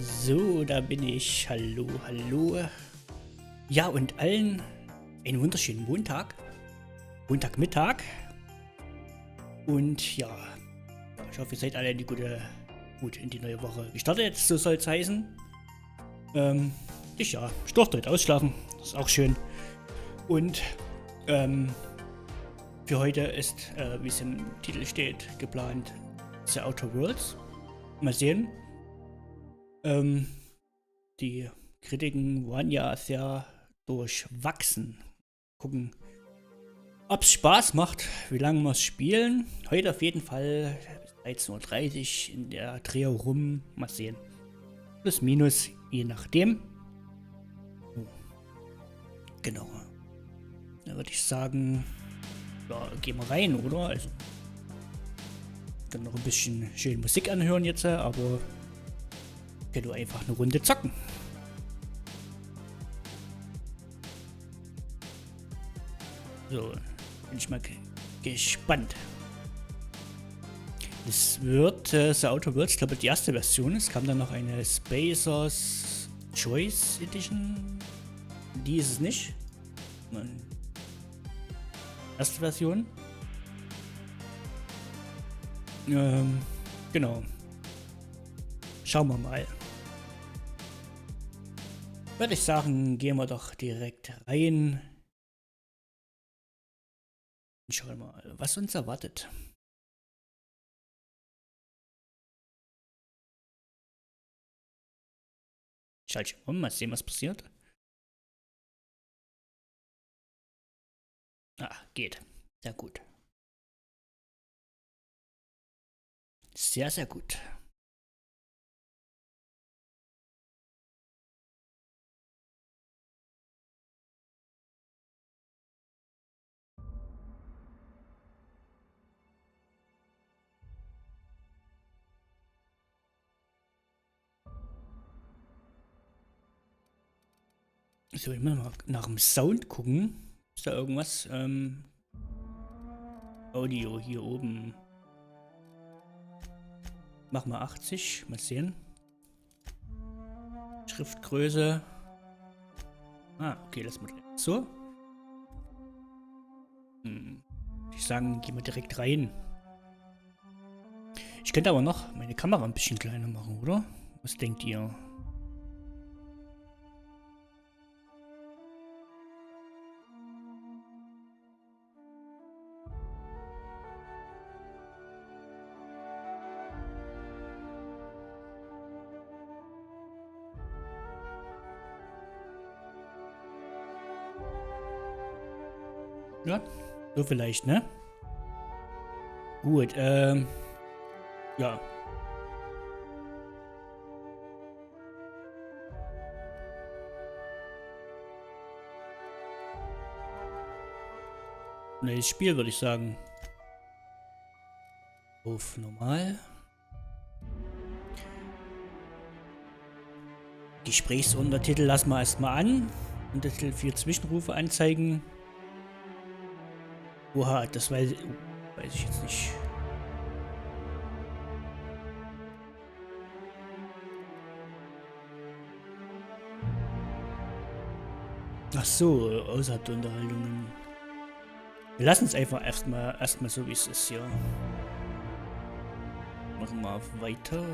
So, da bin ich. Hallo, hallo. Ja, und allen einen wunderschönen Montagmittag. Und ja, ich hoffe, ihr seid alle gut in die neue Woche gestartet, so soll es heißen. Ich durfte heute ausschlafen, das ist auch schön. Und für heute ist, wie es im Titel steht, geplant theouterworlds. Mal sehen. Die Kritiken waren ja sehr durchwachsen. Gucken, ob es Spaß macht, wie lange wir es spielen. Heute auf jeden Fall 13:30 Uhr in der Dreh rum. Mal sehen. Plus, minus, je nachdem. Genau. Da würde ich sagen, ja, gehen wir rein, oder? Also, können noch ein bisschen schön Musik anhören jetzt, aber können wir einfach eine Runde zocken. So, bin ich mal gespannt. Es wird The Outer Worlds, glaube ich, die erste Version. Es kam dann noch eine Spacers Choice Edition. Die ist es nicht. Erste Version. Genau. Schauen wir mal. Würde ich sagen, gehen wir doch direkt rein. Schauen wir mal, was uns erwartet. Schalte ich um, mal sehen, was passiert. Ah, geht. Sehr gut. Sehr, sehr gut. So, ich muss mal nach dem Sound gucken. Ist da irgendwas? Audio hier oben. Mach mal 80. Mal sehen. Schriftgröße. Ah, okay, lass mal so. Ich sagen, gehen wir direkt rein. Ich könnte aber noch meine Kamera ein bisschen kleiner machen, oder? Was denkt ihr? Ja, so vielleicht, ne? Gut, ja. Neues Spiel, würde ich sagen. Auf normal. Gesprächsuntertitel lassen wir erstmal an. Untertitel 4 Zwischenrufe anzeigen. Oha, das weiß ich jetzt nicht. Ach so, außerhalb der Unterhaltungen. Wir lassen es einfach erstmal so, wie es ist hier. Machen wir weiter.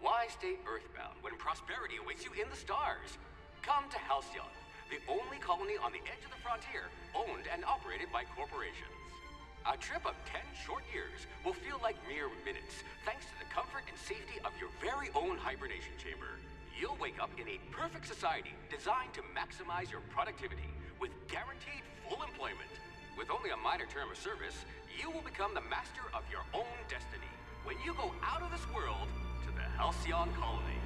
Why stay earthbound when prosperity awaits you in the stars? Come to Halcyon, the only colony on the edge of the frontier, owned and operated by corporations. A trip of 10 short years will feel like mere minutes, thanks to the comfort and safety of your very own hibernation chamber. You'll wake up in a perfect society designed to maximize your productivity with guaranteed full employment. With only a minor term of service, you will become the master of your own destiny when you go out of this world to the Halcyon colony.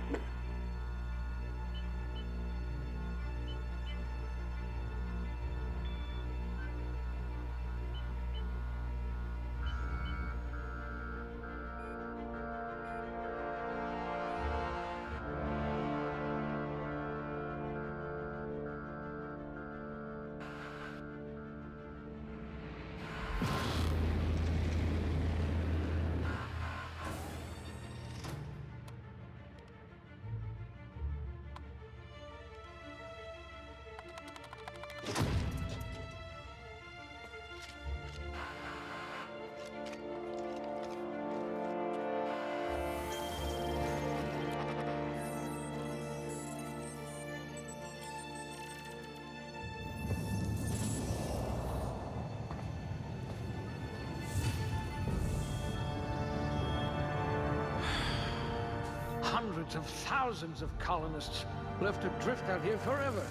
hundreds of thousands of colonists will have to drift out here forever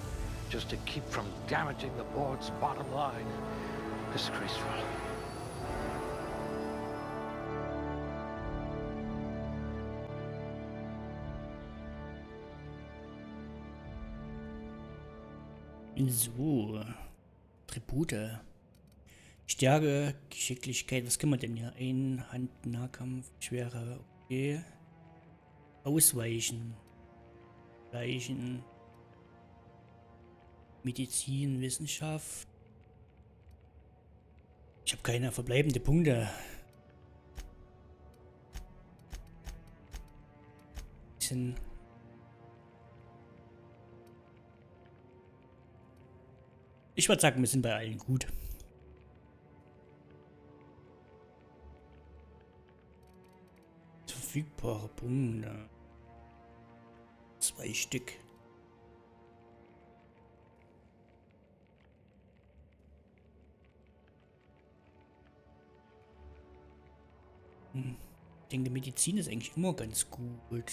just to keep from damaging the board's bottom line. Disgraceful. So. Tribute. Stärke, Geschicklichkeit. Was können wir denn hier? Einhand, Nahkampf, Schwere. Okay. Ausweichen. Weichen. Medizin, Wissenschaft. Ich habe keine verbleibende Punkte. Bisschen. Ich würde sagen, wir sind bei allen gut. Verfügbare Punkte. 2 Stück. Ich denke, Medizin ist eigentlich immer ganz gut.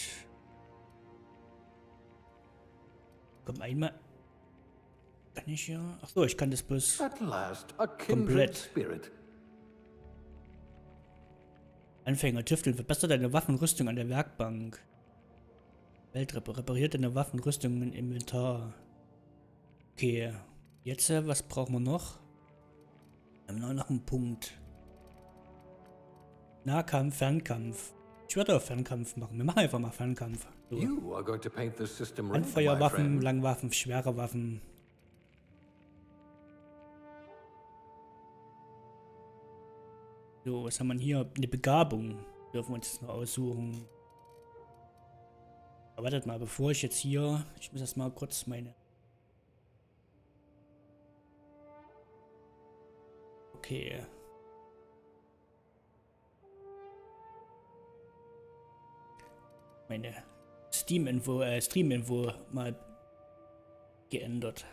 Komm, einmal. Kann ich ja. Ach so, ich kann das bloß komplett. Anfänger tüfteln. Verbessert deine Waffenrüstung an der Werkbank. Weltreppe. Repariert deine Waffenrüstung im Inventar. Okay. Jetzt, was brauchen wir noch? Wir haben noch einen Punkt. Nahkampf, Fernkampf. Ich würde auch Fernkampf machen. Wir machen einfach mal Fernkampf. So. Anfeuerwaffen, Langwaffen, schwere Waffen. So, was haben wir hier? Eine Begabung. Dürfen wir uns das noch aussuchen. Aber wartet mal, bevor ich jetzt hier... Ich muss erst mal kurz meine... Okay. Meine Stream-Info mal geändert.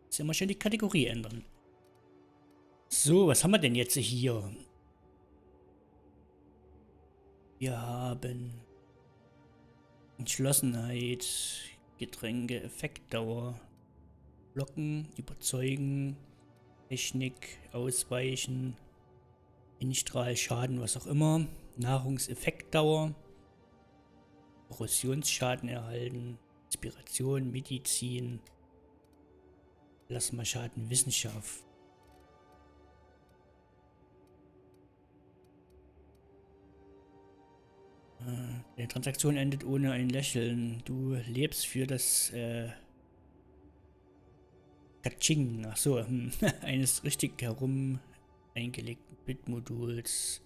Jetzt immer schön die Kategorie ändern. So, was haben wir denn jetzt hier? Wir haben Entschlossenheit, Getränke, Effektdauer, Blocken, Überzeugen, Technik, Ausweichen, Instrahl, Schaden, was auch immer, Nahrungseffektdauer, Korrosionsschaden erhalten, Inspiration, Medizin, Plasmaschaden, Wissenschaft. Die Transaktion endet ohne ein Lächeln. Du lebst für das Kaching, ach so, eines richtig herum eingelegten Bitmoduls.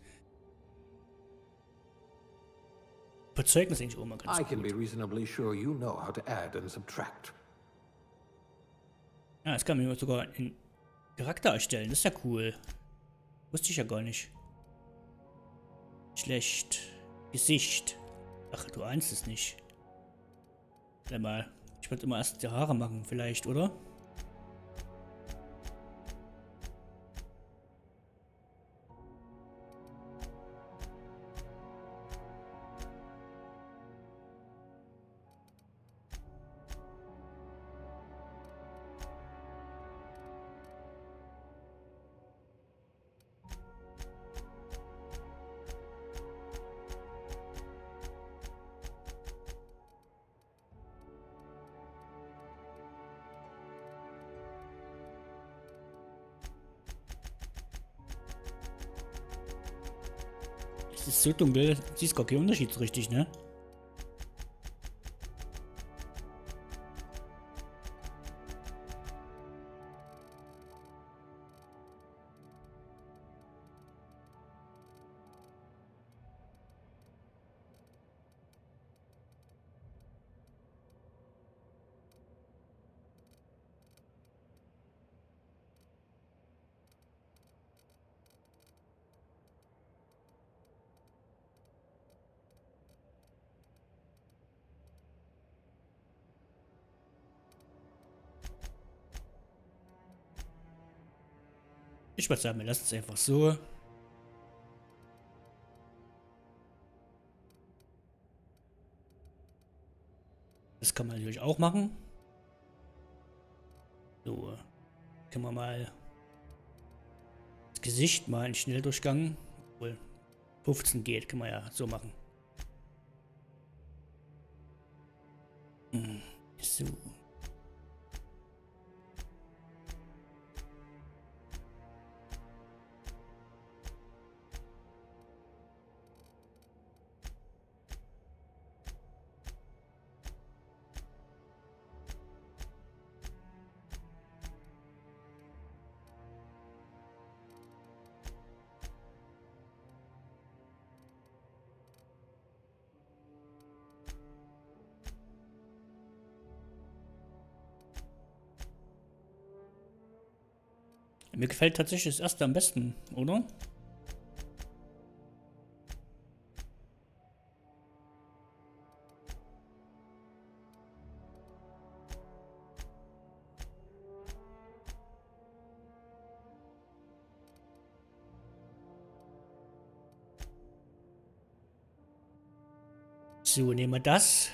Überzeugen ist eigentlich auch mal ganz gut. Ja, das kann man sogar einen Charakter erstellen, das ist ja cool. Wusste ich ja gar nicht. Schlecht. Gesicht. Ach, du ahnst es nicht. Warte mal. Ich würde immer erst die Haare machen, vielleicht, oder? Es ist so dunkel, siehst gar keinen Unterschied so richtig, ne? Ich würde sagen, wir lassen es einfach so. Das kann man natürlich auch machen. So, können wir mal das Gesicht mal in Schnelldurchgang. Obwohl 15 geht, können wir ja so machen. So. Mir gefällt tatsächlich das erste am besten, oder? So, nehmen wir das.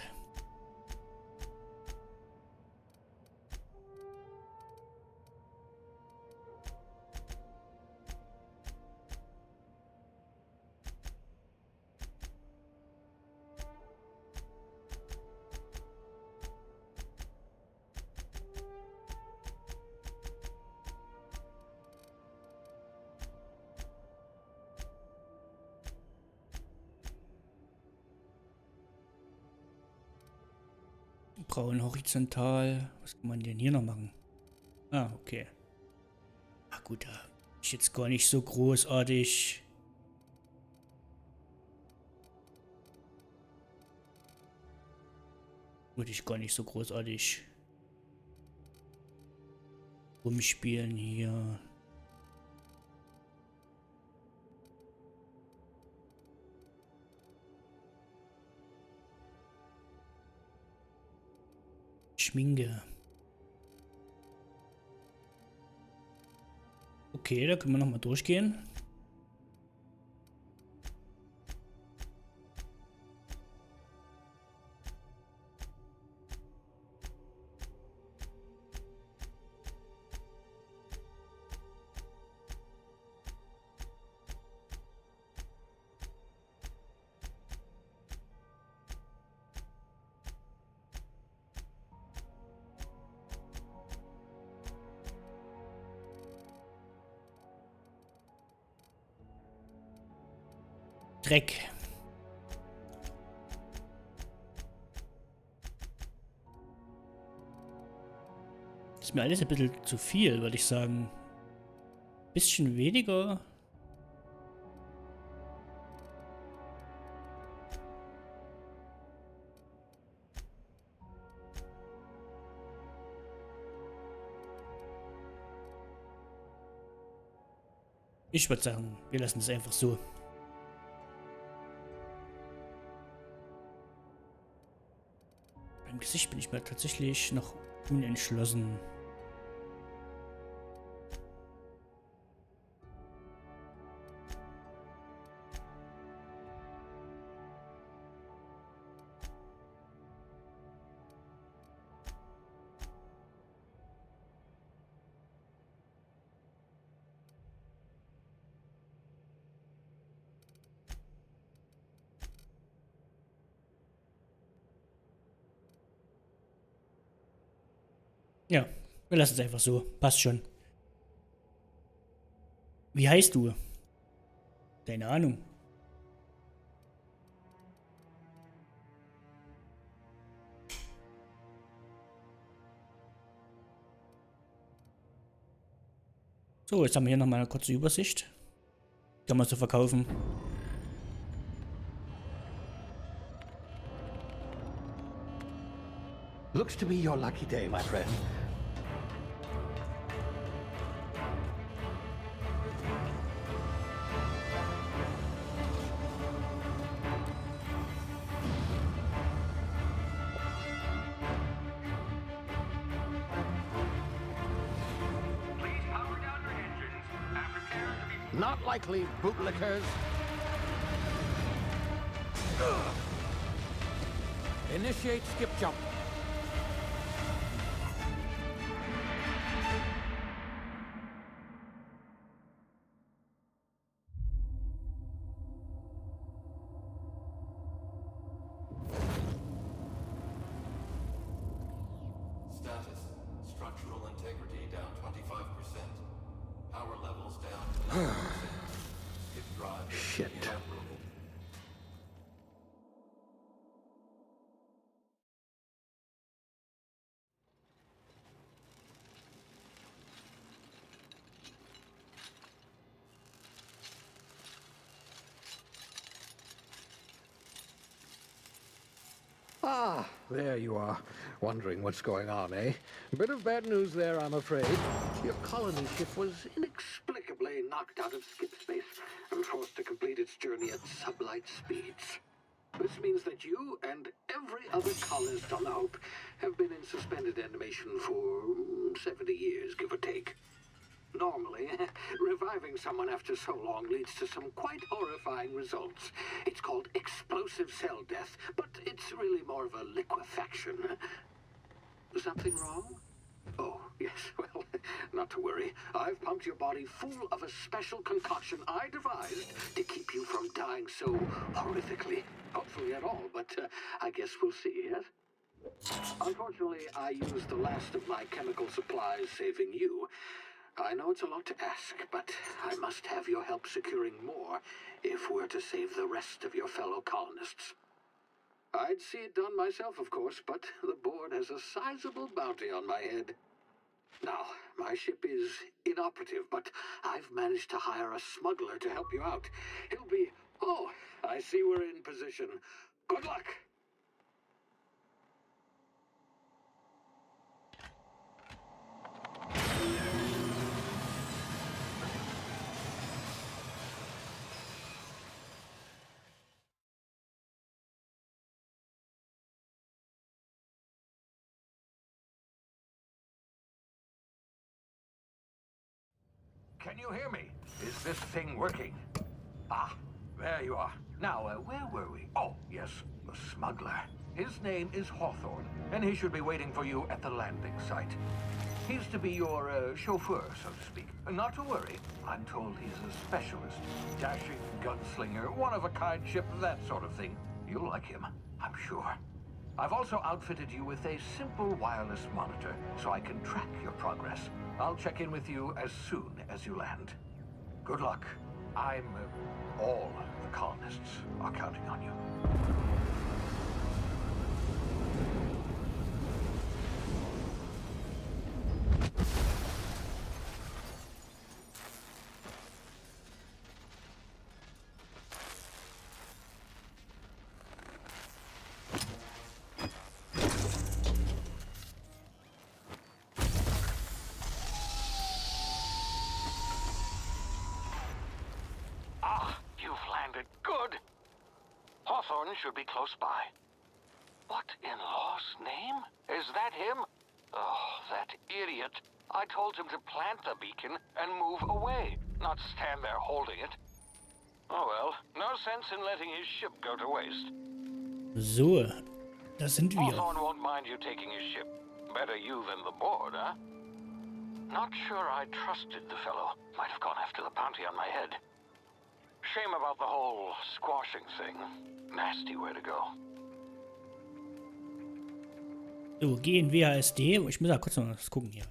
Braun horizontal. Was kann man denn hier noch machen? Ah, okay. Ach gut, da ist jetzt gar nicht so großartig. Würde ich gar nicht so großartig rumspielen hier. Schminke. Okay, da können wir nochmal durchgehen. Dreck. Ist mir alles ein bisschen zu viel, würde ich sagen. Bisschen weniger. Ich würde sagen, wir lassen es einfach so. Beim Gesicht bin ich mir tatsächlich noch unentschlossen. Ja, wir lassen es einfach so. Passt schon. Wie heißt du? Keine Ahnung. So, jetzt haben wir hier nochmal eine kurze Übersicht. Kann man so verkaufen. Looks to be your lucky day, my friend. Please power down your engines and prepare to be... Not likely, bootlickers. Initiate skip jump. Structural integrity down 25%. Power levels down 10%. Skip drive Shit. inoperable. Ah, there you are. Wondering what's going on, eh? Bit of bad news there, I'm afraid. Your colony ship was inexplicably knocked out of skip space and forced to complete its journey at sublight speeds. This means that you and every other colonist on the Hope have been in suspended animation for 70 years, give or take. Normally, reviving someone after so long leads to some quite horrifying results. It's called explosive cell death, but it's really more of a liquefaction. Something wrong? Oh, yes, well, not to worry. I've pumped your body full of a special concoction I devised to keep you from dying so horrifically. Hopefully at all, but I guess we'll see, yes? Unfortunately, I used the last of my chemical supplies saving you. I know it's a lot to ask, but I must have your help securing more if we're to save the rest of your fellow colonists. I'd see it done myself, of course, but the board has a sizable bounty on my head. Now, my ship is inoperative, but I've managed to hire a smuggler to help you out. He'll be... Oh, I see we're in position. Good luck! Can you hear me? Is this thing working? Ah, there you are. Now, where were we? Oh, yes, the smuggler. His name is Hawthorne, and he should be waiting for you at the landing site. He's to be your chauffeur, so to speak. Not to worry. I'm told he's a specialist. Dashing gunslinger, one-of-a-kind ship, that sort of thing. You'll like him, I'm sure. I've also outfitted you with a simple wireless monitor, so I can track your progress. I'll check in with you as soon as you land. Good luck. All the colonists are counting on you. Good. Hawthorne should be close by. What in law's name? Is that him? Oh, that idiot. I told him to plant the beacon and move away, not stand there holding it. Oh well, no sense in letting his ship go to waste. So, da sind wir. Hawthorne won't mind you taking his ship. Better you than the board, huh? Not sure I trusted the fellow. Might have gone after the bounty on my head. Shame about the whole squashing thing. Nasty way to go. So, gehen WASD. Ich muss da kurz noch was gucken hier.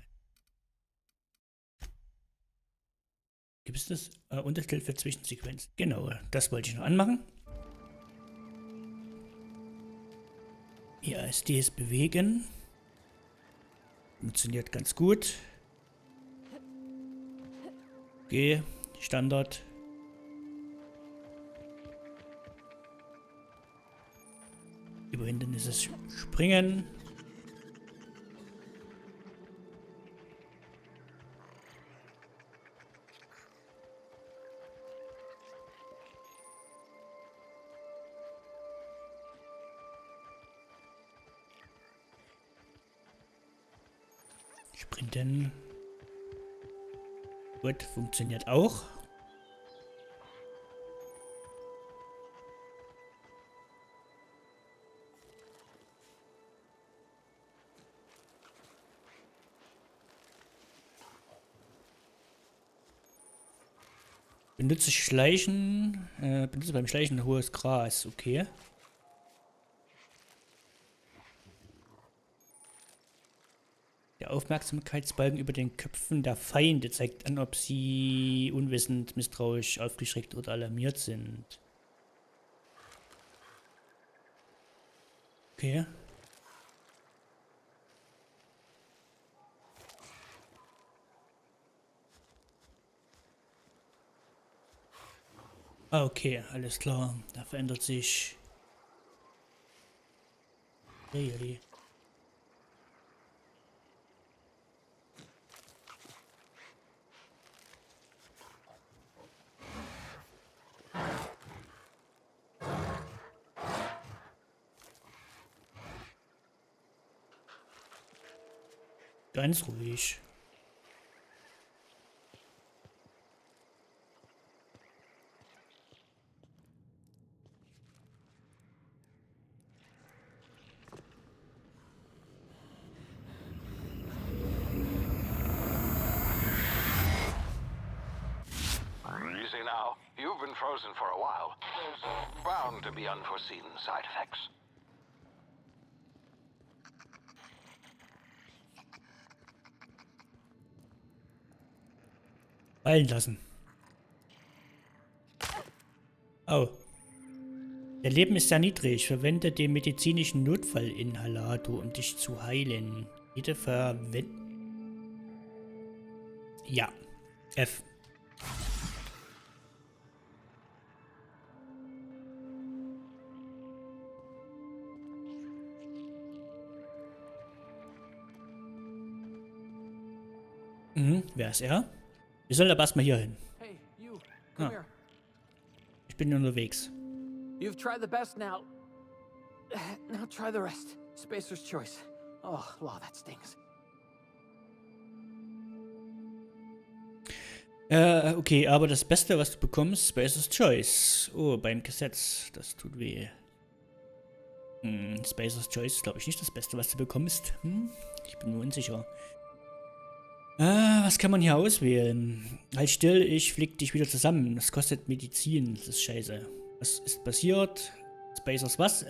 Gibt es das? Untertitel für Zwischensequenzen. Genau, das wollte ich noch anmachen. WASD ist bewegen. Funktioniert ganz gut. Okay, Standard. Über Hindernisse springen. Sprinten. Gut, funktioniert auch. Benutze Schleichen. Benutze beim Schleichen hohes Gras. Okay. Der Aufmerksamkeitsbalken über den Köpfen der Feinde zeigt an, ob sie unwissend, misstrauisch, aufgeschreckt oder alarmiert sind. Okay. Ah, okay, alles klar. Da verändert sich. Really. Ganz ruhig. You see now, you've been frozen for a while. There's bound to be unforeseen side effects. Fallen lassen. Oh. Der Leben ist sehr niedrig. Verwende den medizinischen Notfallinhalator, um dich zu heilen. Bitte verwenden. Ja. F. Wer ist er? Wir sollen aber erstmal hier hin. Hey, you, come Ah. here. Ich bin unterwegs. You've tried the best now. Now try the rest. Spacer's choice. Oh, law, that stings. Okay, aber das Beste, was du bekommst, Spacer's Choice. Oh, beim Gesetz. Das tut weh. Spacer's Choice ist, glaube ich, nicht das Beste, was du bekommst. Ich bin mir unsicher. Was kann man hier auswählen? Halt still, ich flieg dich wieder zusammen. Das kostet Medizin. Das ist scheiße. Was ist passiert? Spacers was?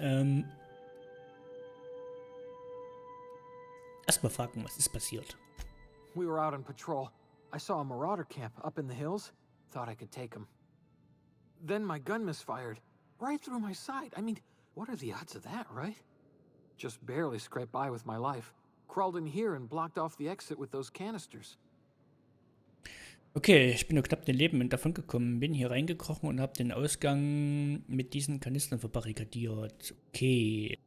Erstmal fragen, was ist passiert? We were out on patrol. I saw a marauder camp up in the hills. Thought I could take him. Then my gun misfired. Right through my side. I mean, what are the odds of that, right? Just barely scraped by with my life. Crawled in here and blocked off the exit with those canisters. Okay, ich bin nur knapp den Leben davon gekommen, bin hier reingekrochen und habe den Ausgang mit diesen Kanistern verbarrikadiert. Okay.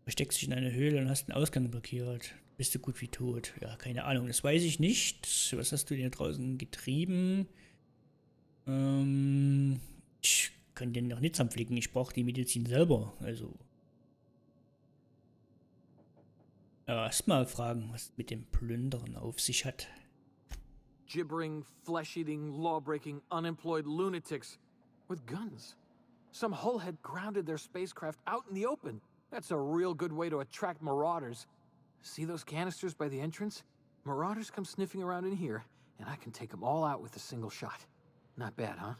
Versteckst dich in eine Höhle und hast den Ausgang blockiert. Bist du gut wie tot? Ja, keine Ahnung, das weiß ich nicht. Was hast du denn draußen getrieben? Ich kann den noch nicht zusammenflicken. Ich brauche die Medizin selber. Also. Ja, erstmal fragen, was mit dem Plündern auf sich hat. Gibbering, flesh-eating, law-breaking, unemployed lunatics with guns. Some hullhead grounded their spacecraft out in the open. That's a real good way to attract marauders. See those canisters by the entrance? Marauders come sniffing around in here, and I can take them all out with a single shot. Not bad, huh?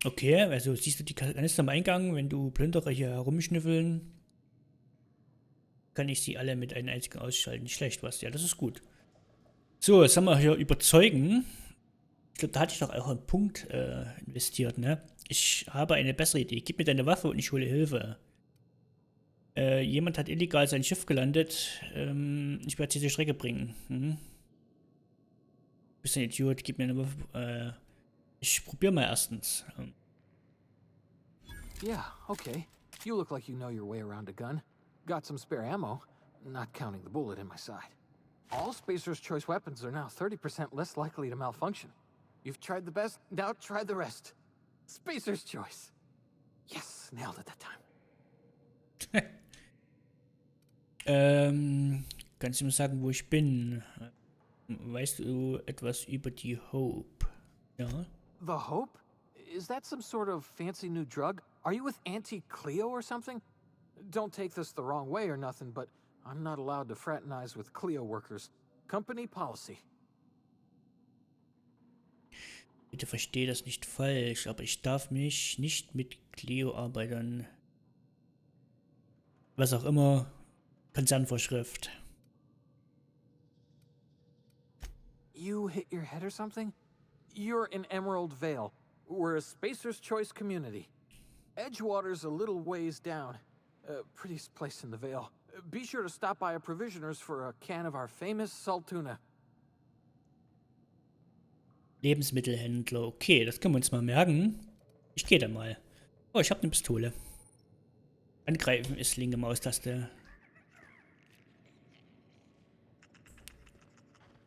Okay, also siehst du die Kanister am Eingang, wenn du Plünderer hier herumschnüffeln, kann ich sie alle mit einem einzigen ausschalten. Nicht schlecht, was? Ja, das ist gut. So, jetzt haben wir hier überzeugen. Ich glaube, da hatte ich doch auch einen Punkt investiert, ne? Ich habe eine bessere Idee. Gib mir deine Waffe und ich hole Hilfe. Jemand hat illegal sein Schiff gelandet. Ich werde sie zur Strecke bringen. Bist ein Idiot, gib mir eine Waffe. Ich probiere mal erstens. Yeah, okay. You look like you know your way around a gun. Got some spare ammo, not counting the bullet in my side. All Spacer's Choice weapons are now 30% less likely to malfunction. You've tried the best, now try the rest. Spacer's Choice. Yes, nailed it that time. Kannst du mir sagen, wo ich bin? Weißt du etwas über die Hope? Ja? The Hope? Is that some sort of fancy new drug? Are you with Auntie Cleo or something? Don't take this the wrong way or nothing, but I'm not allowed to fraternize with Cleo workers. Company policy. Bitte verstehe das nicht falsch, aber ich darf mich nicht mit Cleo-Arbeitern, was auch immer, Konzernvorschrift. You hit your head or something? You're in Emerald Vale. We're a Spacer's Choice community. Edgewater's a little ways down. Prettiest place in the Vale. Be sure to stop by a provisioner's for a can of our famous salt tuna. Lebensmittelhändler. Okay, das können wir uns mal merken. Ich gehe da mal. Oh, ich habe eine Pistole. Angreifen ist linke Maustaste.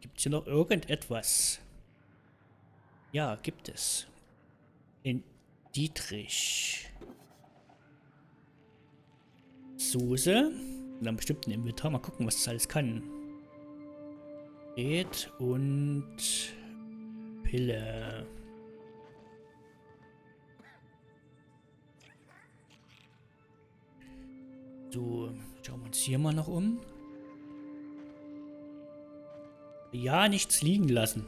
Gibt es hier noch irgendetwas? Ja, gibt es. In Dietrich. Soße. Und dann bestimmt ein Inventar. Mal gucken, was das alles kann. Red und Pille. So, schauen wir uns hier mal noch um. Ja, nichts liegen lassen.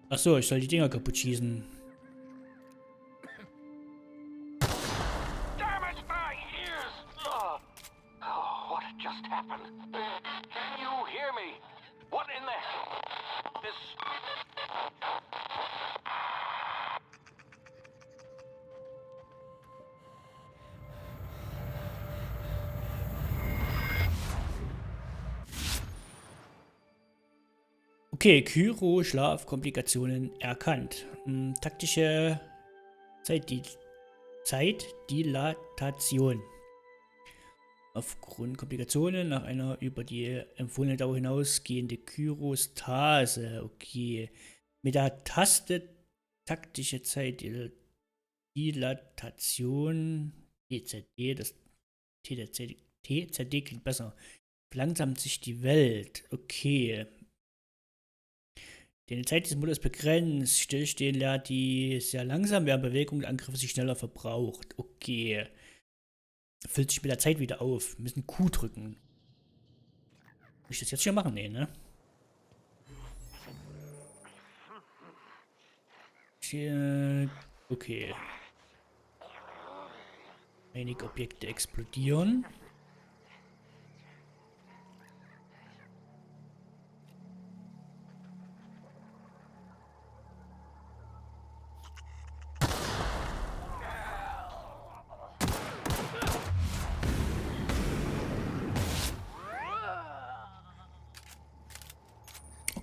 Ach so, ich soll die Dinger kaputt schießen. Damn it, my ears! Oh, what just happened? Can you hear me? What in the hell? This... Okay, Kyro, Schlafkomplikationen erkannt. Taktische Zeitdilatation. Aufgrund Komplikationen nach einer über die empfohlene Dauer hinausgehende Kyrostase. Okay. Mit der Taste taktische Zeitdilatation. TZD, das TZD klingt besser. Verlangsamt sich die Welt. Okay. Denn die Zeit dieses Modus begrenzt. Stillstehen lernt die sehr langsam, während Bewegung und Angriffe sich schneller verbraucht. Okay. Füllt sich mit der Zeit wieder auf. Wir müssen Q drücken. Muss ich das jetzt schon machen? Nee, ne? Okay. Einige Objekte explodieren.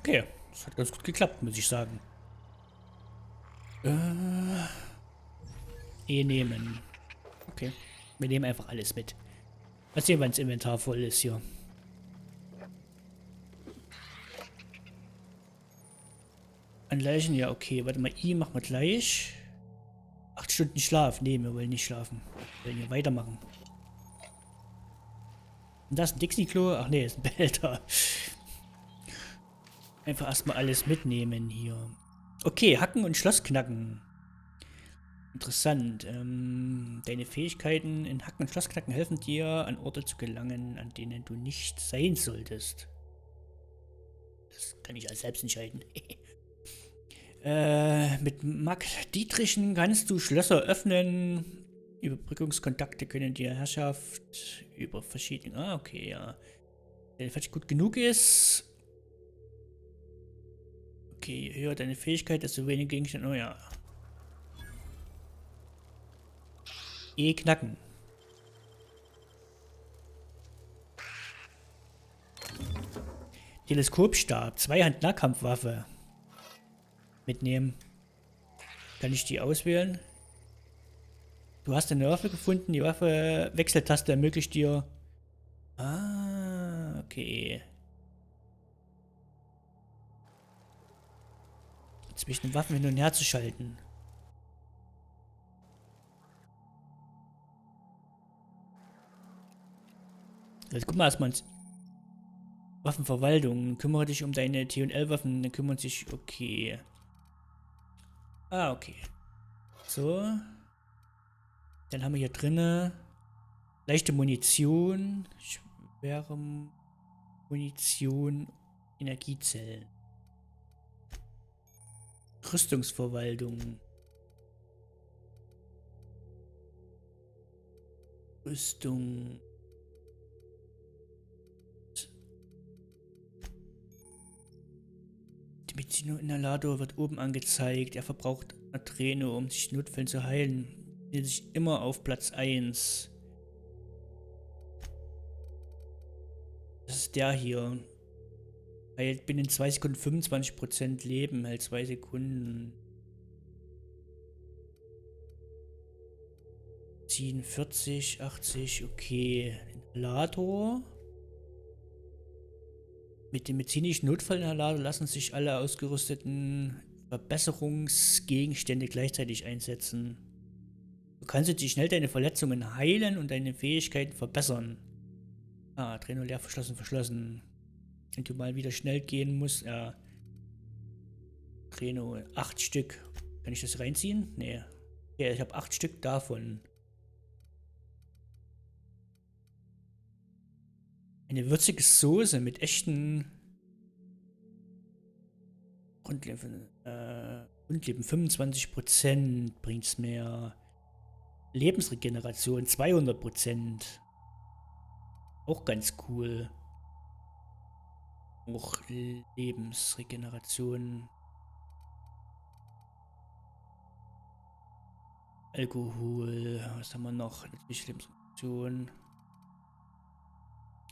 Okay, das hat ganz gut geklappt, muss ich sagen. Nehmen. Okay, wir nehmen einfach alles mit. Mal sehen, wann das Inventar voll ist hier. Anleichen, ja, okay. Warte mal, I machen wir gleich. 8 Stunden Schlaf. Nee, wir wollen nicht schlafen. Wir wollen hier weitermachen. Und das ist ein Dixie-Klo? Ach nee, ist ein Behälter. Einfach erstmal alles mitnehmen hier. Okay, Hacken und Schloss knacken. Interessant. Deine Fähigkeiten in Hacken und Schloss knacken helfen dir, an Orte zu gelangen, an denen du nicht sein solltest. Das kann ich als selbst entscheiden. Mit Mag Dietrichen kannst du Schlösser öffnen. Überbrückungskontakte können dir Herrschaft über verschiedene... Ah, okay, ja. Wenn es gut genug ist... Okay, je höher deine Fähigkeit, desto weniger Gegenstände. Oh ja. Knacken. Teleskopstab, Zweihand-Nahkampfwaffe. Mitnehmen. Kann ich die auswählen? Du hast eine Waffe gefunden. Die Waffe Wechseltaste ermöglicht dir. Ah, okay. Zwischen den Waffen hin und her zu schalten. Jetzt guck mal erstmal ins Waffenverwaltung. Kümmere dich um deine T&L-Waffen. Dann kümmern sich... Okay. Ah, okay. So. Dann haben wir hier drinne leichte Munition. Schwere Munition, Energiezellen. Rüstungsverwaltung. Rüstung. Der Medizininhalator wird oben angezeigt. Er verbraucht Adreno, um sich in Notfällen zu heilen. Findet sich immer auf Platz 1. Das ist der hier. Heilt binnen 2 Sekunden 25% Leben, hält 2 Sekunden. 40, 80, okay. Inhalator. Mit dem medizinischen Notfallinhalator lassen sich alle ausgerüsteten Verbesserungsgegenstände gleichzeitig einsetzen. Du kannst jetzt schnell deine Verletzungen heilen und deine Fähigkeiten verbessern. Ah, Trainer leer verschlossen. Wenn du mal wieder schnell gehen musst, ja. Trainer, 8 Stück. Kann ich das reinziehen? Nee. Ja, ich habe 8 Stück davon. Eine würzige Soße mit echten Grundleben 25% bringt's mehr. Lebensregeneration 200%. Auch ganz cool. Auch Lebensregeneration. Alkohol. Was haben wir noch? Natürlich Lebensregeneration.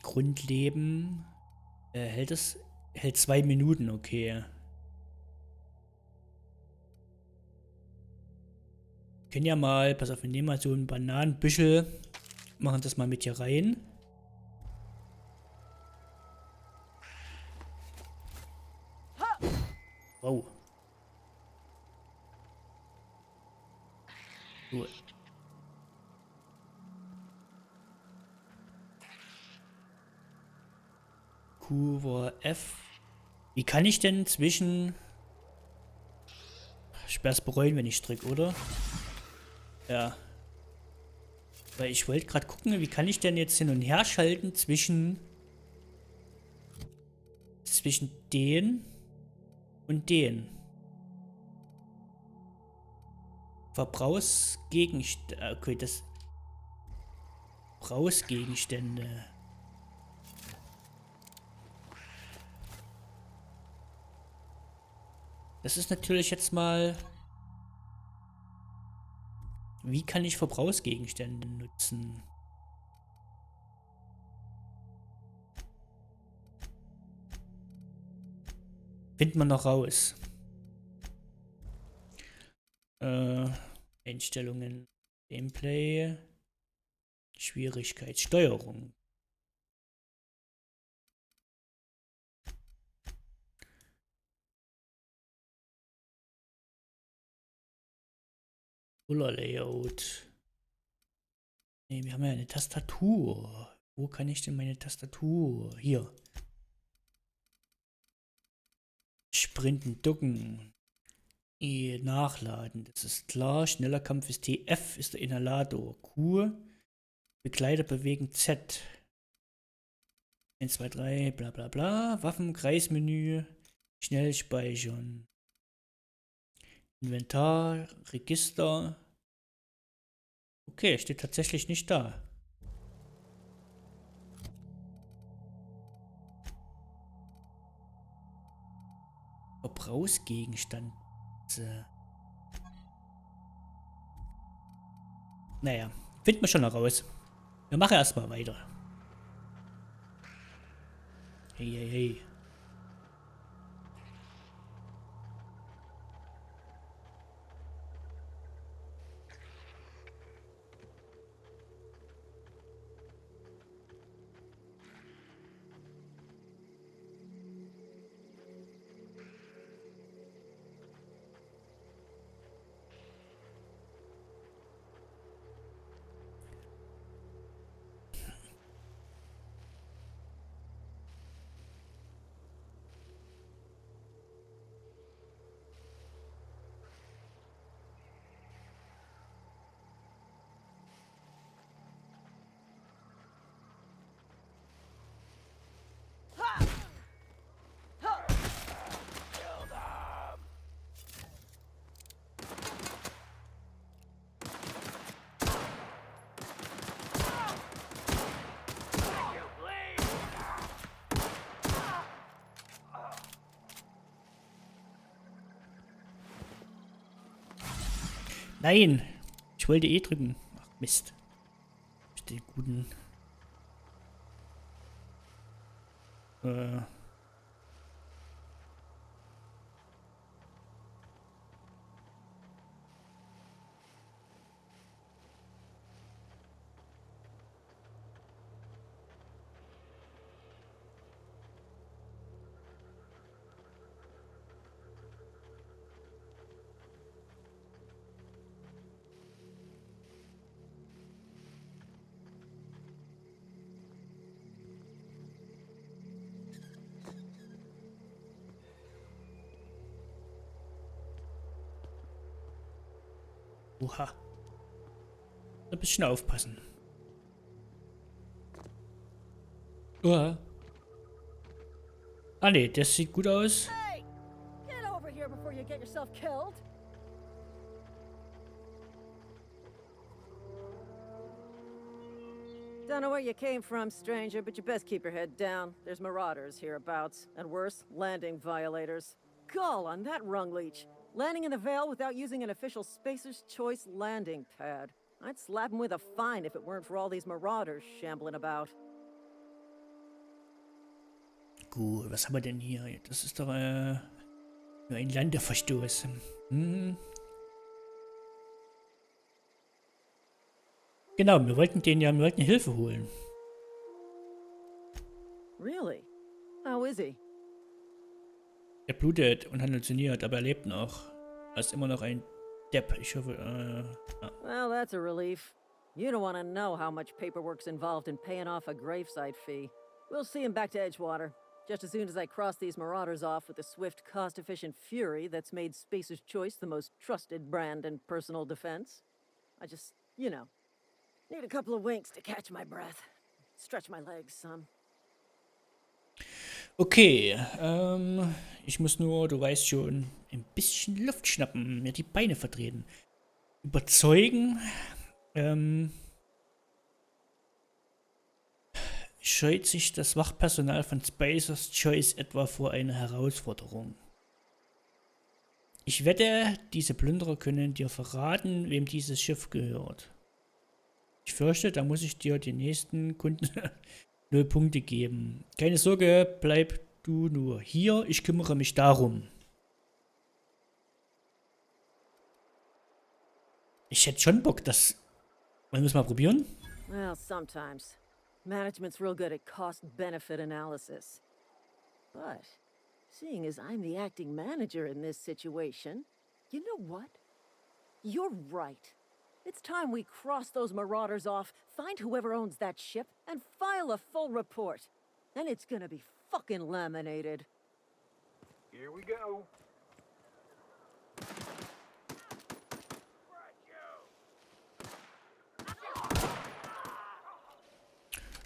Grundleben. Hält 2 Minuten, okay. Wir können ja mal, pass auf, wir nehmen mal so ein Bananenbüschel. Machen das mal mit hier rein. Wow. So. Q war F. Wie kann ich denn zwischen... Ich werde es bereuen, wenn ich drücke, oder? Ja. Weil ich wollte gerade gucken, wie kann ich denn jetzt hin und her schalten zwischen den und den. Verbrauchsgegenstände. Okay, das... Verbrauchsgegenstände. Das ist natürlich jetzt mal... Wie kann ich Verbrauchsgegenstände nutzen? Findet man noch raus. Einstellungen, Gameplay, Schwierigkeit, Steuerung. Layout. Ne, wir haben ja eine Tastatur. Wo kann ich denn meine Tastatur? Hier. Sprinten, ducken. E, nachladen. Das ist klar. Schneller Kampf ist T. F ist der Inhalator. Q. Begleiter bewegen Z. 1, 2, 3, bla bla bla. Waffen, Kreismenü. Schnell speichern. Inventar, Register. Okay, steht tatsächlich nicht da. Verbrauchsgegenstand. Naja, finden wir schon noch raus. Wir machen erstmal weiter. Hey, hey, hey. Nein! Ich wollte E drücken. Ach, Mist. Den guten... Oha. Ein bisschen aufpassen. Oha. Ah ne, das sieht gut aus. Hey! Get over here before you get yourself killed! Don't know where you came from, stranger, but you best keep your head down. There's marauders hereabouts, and worse, landing violators. Gall on that rung leech. Landing in the Vale without using an official Spacer's Choice landing pad. I'd slap him with a fine if it weren't for all these marauders shambling about. Gut, was haben wir denn hier? Das ist doch nur ein Landeverstoß. Hm. Genau, wir wollten Hilfe holen. Really? How is he? Er blutet und halluziniert, aber er lebt noch. Er ist immer noch ein Depp. Ich hoffe, ja. Well, that's a relief. You don't want to know how much paperwork's involved in paying off a gravesite fee. We'll see him back to Edgewater. Just as soon as I cross these marauders off with the swift, cost-efficient fury that's made Spacer's Choice the most trusted brand in personal defense. I just, you know, need a couple of winks to catch my breath. Stretch my legs some. Okay, ich muss nur, du weißt schon, ein bisschen Luft schnappen, mir die Beine vertreten. Überzeugen, scheut sich das Wachpersonal von Spacer's Choice etwa vor einer Herausforderung. Ich wette, diese Plünderer können dir verraten, wem dieses Schiff gehört. Ich fürchte, da muss ich dir den nächsten Kunden 0 Punkte geben. Keine Sorge, bleib du nur hier, ich kümmere mich darum. Ich hätte schon Bock, das... Wollen wir es mal probieren? Well, sometimes. Management's real good at cost-benefit analysis. But, seeing as I'm the acting manager in this situation, you know what? You're right. It's time we cross those marauders off, find whoever owns that ship, and file a full report. Then it's gonna be fucking laminated. Here we go.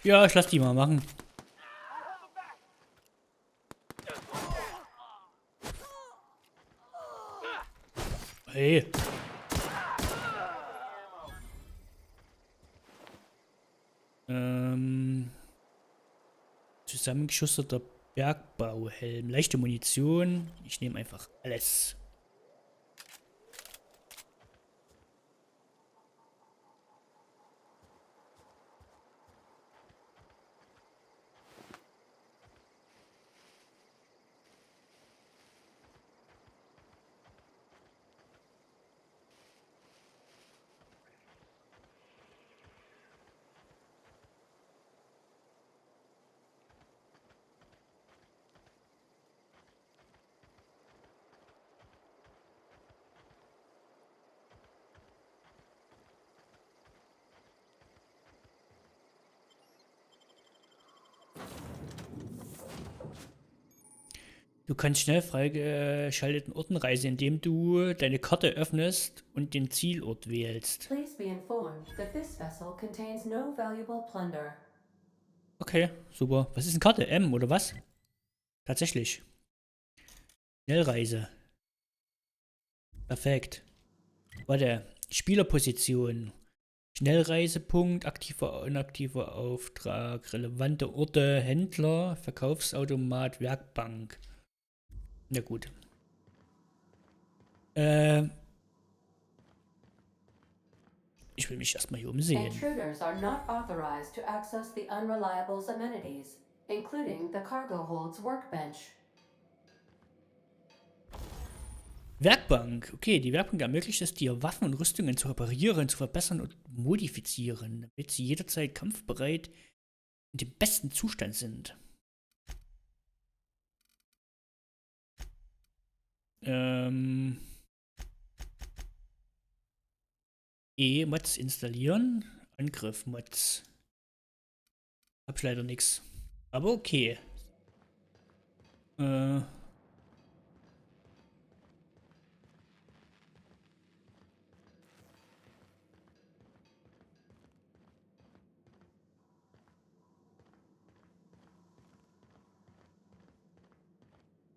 Ja, ich lass die mal machen. Hey. Zusammengeschusterter Bergbauhelm. Leichte Munition. Ich nehme einfach alles. Du kannst schnell freigeschalteten Orten reisen, indem du deine Karte öffnest und den Zielort wählst. Please be informed that this vessel contains no valuable plunder. Okay, super. Was ist eine Karte? M oder was? Tatsächlich. Schnellreise. Perfekt. Warte. Spielerposition. Schnellreisepunkt, aktiver, inaktiver Auftrag, relevante Orte, Händler, Verkaufsautomat, Werkbank. Na gut. Ich will mich erstmal hier umsehen. Intruders are not authorized to access the Unreliable's amenities, including the cargo hold's workbench. Werkbank. Okay, die Werkbank ermöglicht es dir, Waffen und Rüstungen zu reparieren, zu verbessern und modifizieren, damit sie jederzeit kampfbereit und im besten Zustand sind. E-Mods installieren. Angriff-Mods. Hab ich leider nix. Aber okay.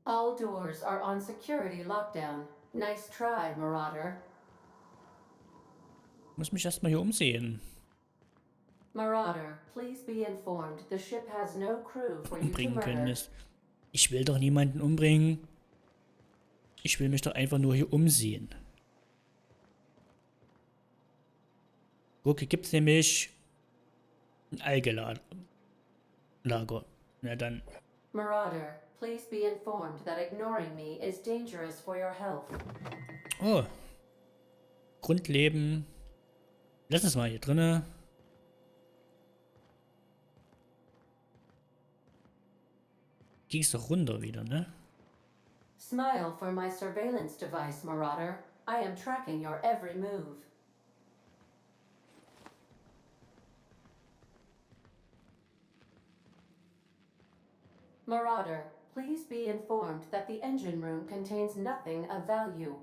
All doors are on security lockdown. Nice try, Marauder. Muss mich erstmal hier umsehen. Marauder, please be informed the ship has no crew for you to Umbringen können murder. ist. Ich will doch niemanden umbringen. Ich will mich doch einfach nur hier umsehen. Guck, hier gibt es nämlich ein Algelager. Na dann. Marauder, please be informed that ignoring me is dangerous for your health. Oh. Grundleben. Lass es mal hier drinne. Ging's doch runter wieder, ne? Smile for my surveillance device, Marauder. I am tracking your every move. Marauder, please be informed that the engine room contains nothing of value.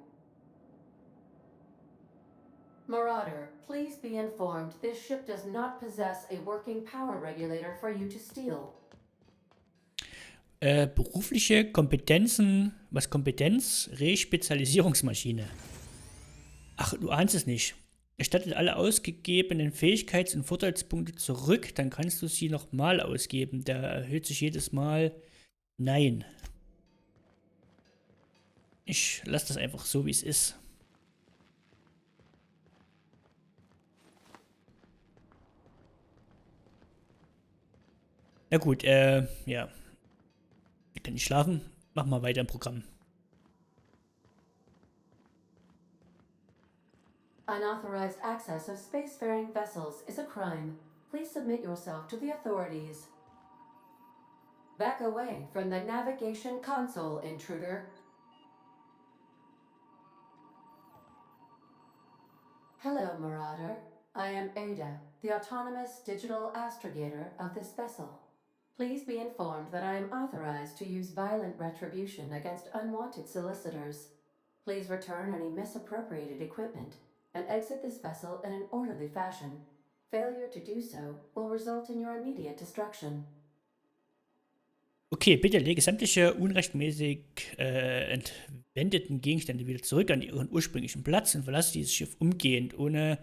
Marauder, please be informed this ship does not possess a working power regulator for you to steal. Berufliche Kompetenzen. Was Kompetenz? Respezialisierungsmaschine. Ach, du ahnst es nicht. Erstattet alle ausgegebenen Fähigkeits- und Vorteilspunkte zurück, dann kannst du sie nochmal ausgeben. Der erhöht sich jedes Mal. Nein. Ich lasse das einfach so, wie es ist. Na gut, ja. Ich kann nicht schlafen. Mach mal weiter im Programm. Unauthorized access of spacefaring vessels is a crime. Please submit yourself to the authorities. Back away from the navigation console, intruder. Hello, Marauder. I am Ende, the autonomous digital astrogator of this vessel. Please be informed that I am authorized to use violent retribution against unwanted solicitors. Please return any misappropriated equipment and exit this vessel in an orderly fashion. Failure to do so will result in your immediate destruction. Okay, bitte lege sämtliche unrechtmäßig entwendeten Gegenstände wieder zurück an ihren ursprünglichen Platz und verlasse dieses Schiff umgehend. Ohne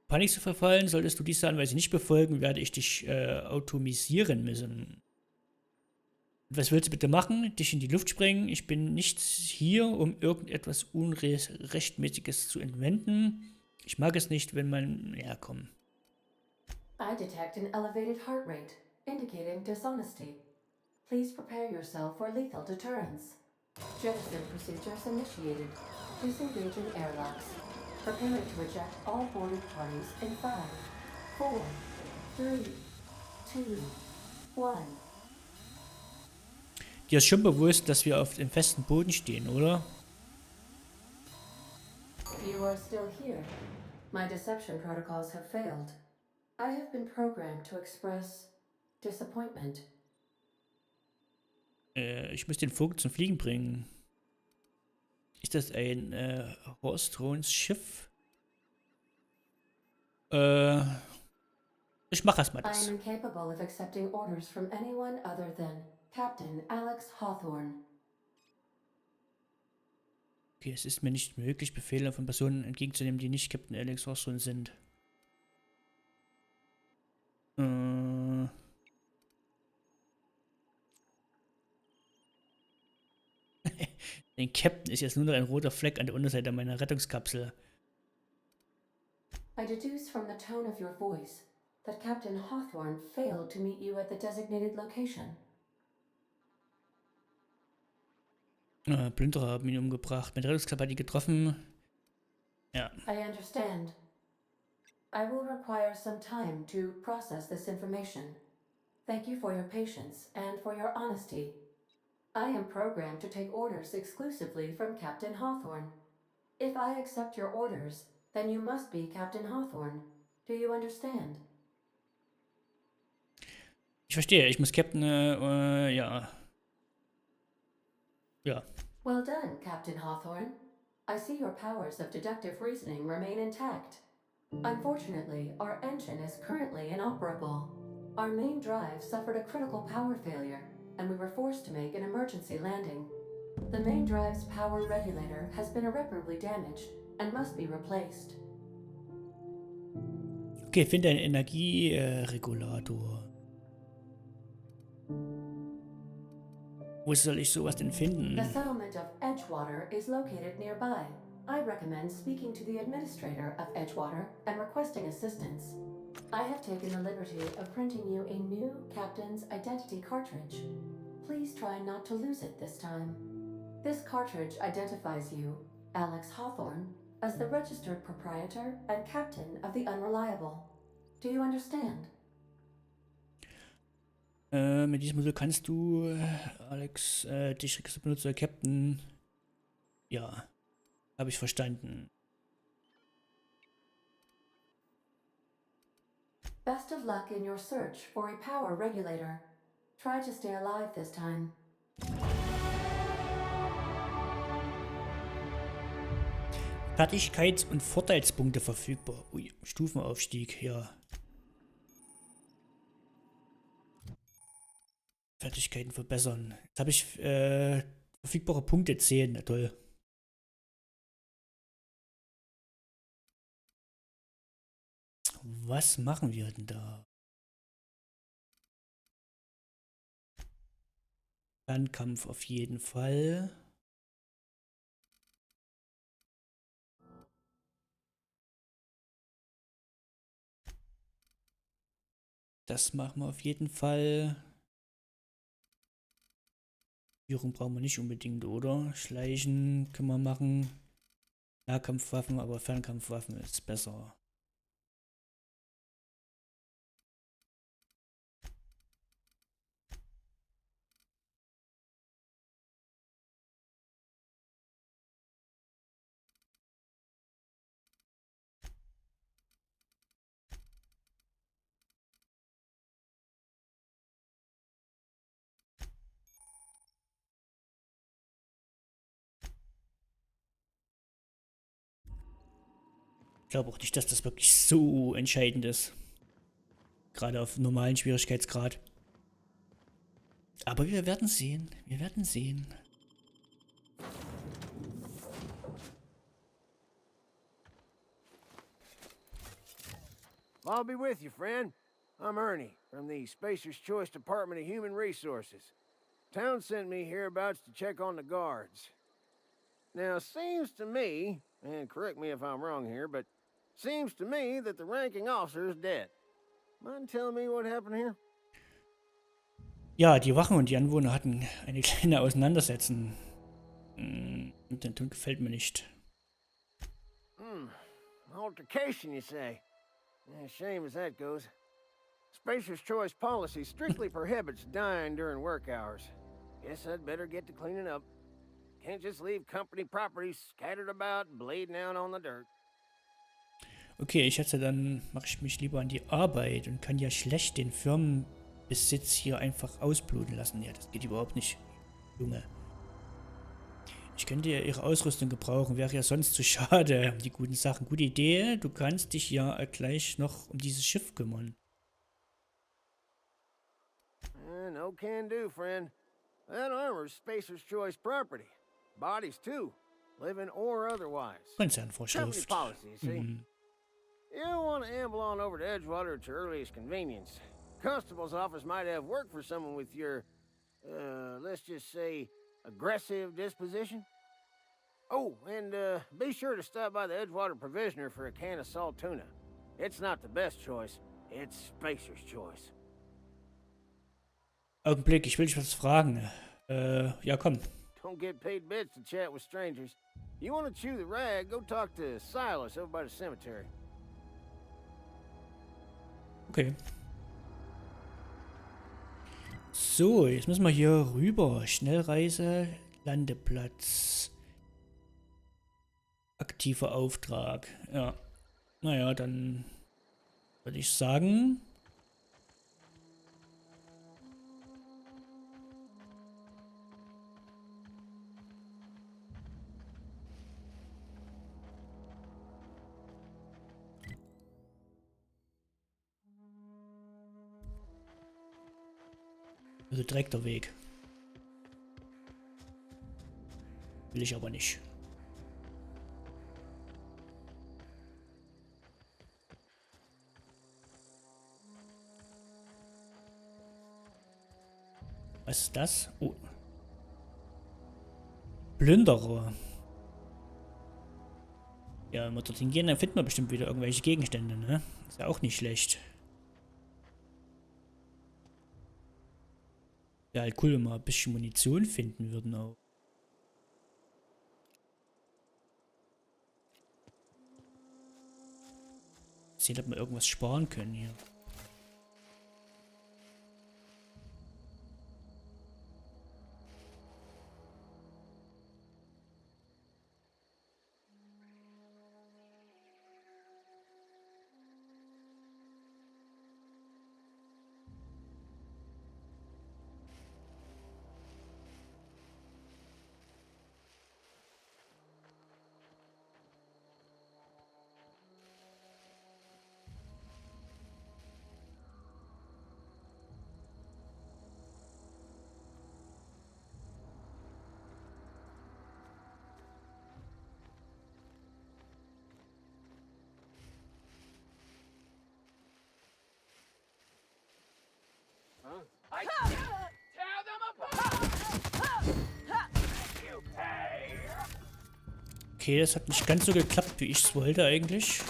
Panik zu verfallen, solltest du diese Anweisung nicht befolgen, werde ich dich automisieren müssen. Was willst du bitte machen? Dich in die Luft sprengen? Ich bin nicht hier, um irgendetwas Unrechtmäßiges zu entwenden. Ich mag es nicht, wenn man... Ja, komm. I detect an elevated heart rate, indicating dishonesty. Please prepare yourself for lethal deterrence. Jettison procedures initiated. Disengaging airlocks. Preparing to eject all boarded parties in 5, 4, 3, 2, 1. Dir ist schon bewusst, dass wir auf dem festen Boden stehen, oder? You are still here. My deception protocols have failed. I have been programmed to express disappointment. Ich muss den Vogel zum Fliegen bringen. Ist das ein Horse Thrones Schiff? Ich mache erstmal I das. am incapable of accepting orders from anyone other than Captain Alex Hawthorne. Okay, es ist mir nicht möglich, Befehle von Personen entgegenzunehmen, die nicht Captain Alex Hawthorne sind. Ein Captain ist jetzt nur noch ein roter Fleck an der Unterseite meiner Rettungskapsel. I deduce from the tone of your voice that Captain Hawthorne failed to meet you at the designated location. Plünderer haben ihn umgebracht. Mit Rettungsklappe hat ihn getroffen. Ja. I understand. I will require some time to process this information. Thank you for your patience and for your honesty. I am programmed to take orders exclusively from Captain Hawthorne. If I accept your orders, then you must be Captain Hawthorne. Do you understand? Ich verstehe, ich muss Captain, ja. Ja. Well done, Captain Hawthorne. I see your powers of deductive reasoning remain intact. Unfortunately, our engine is currently inoperable. Our main drive suffered a critical power failure, and we were forced to make an emergency landing. The main drive's power regulator has been irreparably damaged and must be replaced. Okay, finde einen Energieregulator. Wo soll ich sowas denn finden? The settlement of Edgewater is located nearby. I recommend speaking to the administrator of Edgewater and requesting assistance. I have taken the liberty of printing you a new captain's identity cartridge. Please try not to lose it this time. This cartridge identifies you, Alex Hawthorne, as the registered proprietor and captain of the Unreliable. Do you understand? Mit diesem Modul kannst du, Alex, dich benutzen, Captain. Ja, habe ich verstanden. Best of luck in your search for a power regulator. Try to stay alive this time. Fertigkeits- und Vorteilspunkte verfügbar. Ui, Stufenaufstieg, ja. Fertigkeiten verbessern. Jetzt habe ich verfügbare Punkte 10. Na toll. Was machen wir denn da? Fernkampf auf jeden Fall. Das machen wir auf jeden Fall. Führung brauchen wir nicht unbedingt, oder? Schleichen können wir machen. Nahkampfwaffen, aber Fernkampfwaffen ist besser. Ich glaube auch nicht, dass das wirklich so entscheidend ist. Gerade auf normalen Schwierigkeitsgrad. Aber wir werden sehen. Wir werden sehen. I'll be with you, friend. I'm Ernie, from the Spacer's Choice Department of Human Resources. Town sent me hereabouts to check on the guards. Now, seems to me, and correct me if I'm wrong here, but seems to me that the ranking officer is dead. Mind telling me what happened here? Ja, die Wachen und die Anwohner hatten eine kleine Auseinandersetzung. Und der Ton gefällt mir nicht. Altercation, you say? Yeah, shame as that goes. Spacer's Choice policy strictly prohibits dying during work hours. Guess I'd better get to cleaning up. Can't just leave company property scattered about, bleeding out on the dirt. Okay, ich schätze, dann mache ich mich lieber an die Arbeit und kann ja schlecht den Firmenbesitz hier einfach ausbluten lassen. Ja, das geht überhaupt nicht, Junge. Ich könnte ja ihre Ausrüstung gebrauchen, wäre ja sonst zu schade um die guten Sachen. Gute Idee, du kannst dich ja gleich noch um dieses Schiff kümmern. No can do, friend. That armor's Spacer's Choice property. Bodies, too. Living or otherwise. Konzernvorschrift. Company policy, you see? You don't want to amble on over to Edgewater at your earliest convenience. Constable's office might have work for someone with your, let's just say, aggressive disposition. Oh, and be sure to stop by the Edgewater Provisioner for a can of salt tuna. It's not the best choice. It's Spacer's choice. Augenblick, ich will dich was fragen. Ja, komm. Don't get paid bits to chat with strangers. You want to chew the rag, go talk to Silas over by the cemetery. Okay. So, jetzt müssen wir hier rüber. Schnellreise, Landeplatz. Aktiver Auftrag. Ja. Naja, dann würde ich sagen... Also direkter Weg. Will ich aber nicht. Was ist das? Oh. Plünderer. Ja, wenn wir dorthin gehen, dann finden wir bestimmt wieder irgendwelche Gegenstände, ne? Ist ja auch nicht schlecht. Ja, halt cool, wenn wir ein bisschen Munition finden würden auch. Sehen, ob wir irgendwas sparen können hier. I tear them apart! You pay! Okay, das hat nicht ganz so geklappt, wie ich es wollte eigentlich.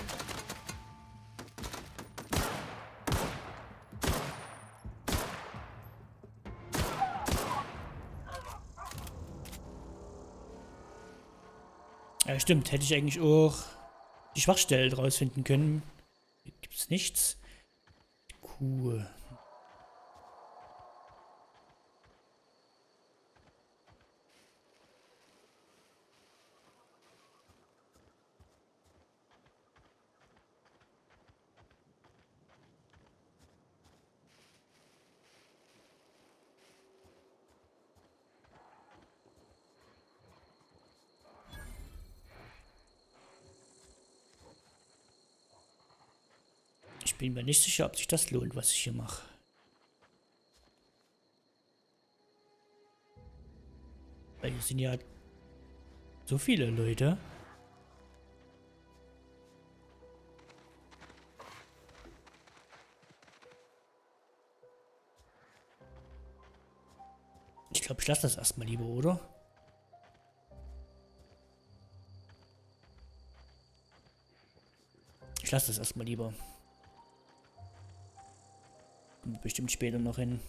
Ja, stimmt. Hätte ich eigentlich auch die Schwachstelle rausfinden können. Hier gibt es nichts. Kuh. Ich bin mir nicht sicher, ob sich das lohnt, was ich hier mache. Weil hier sind ja so viele Leute. Ich glaube, ich lasse das erstmal lieber, oder? Ich lasse das erstmal lieber. Kommt bestimmt später noch hin.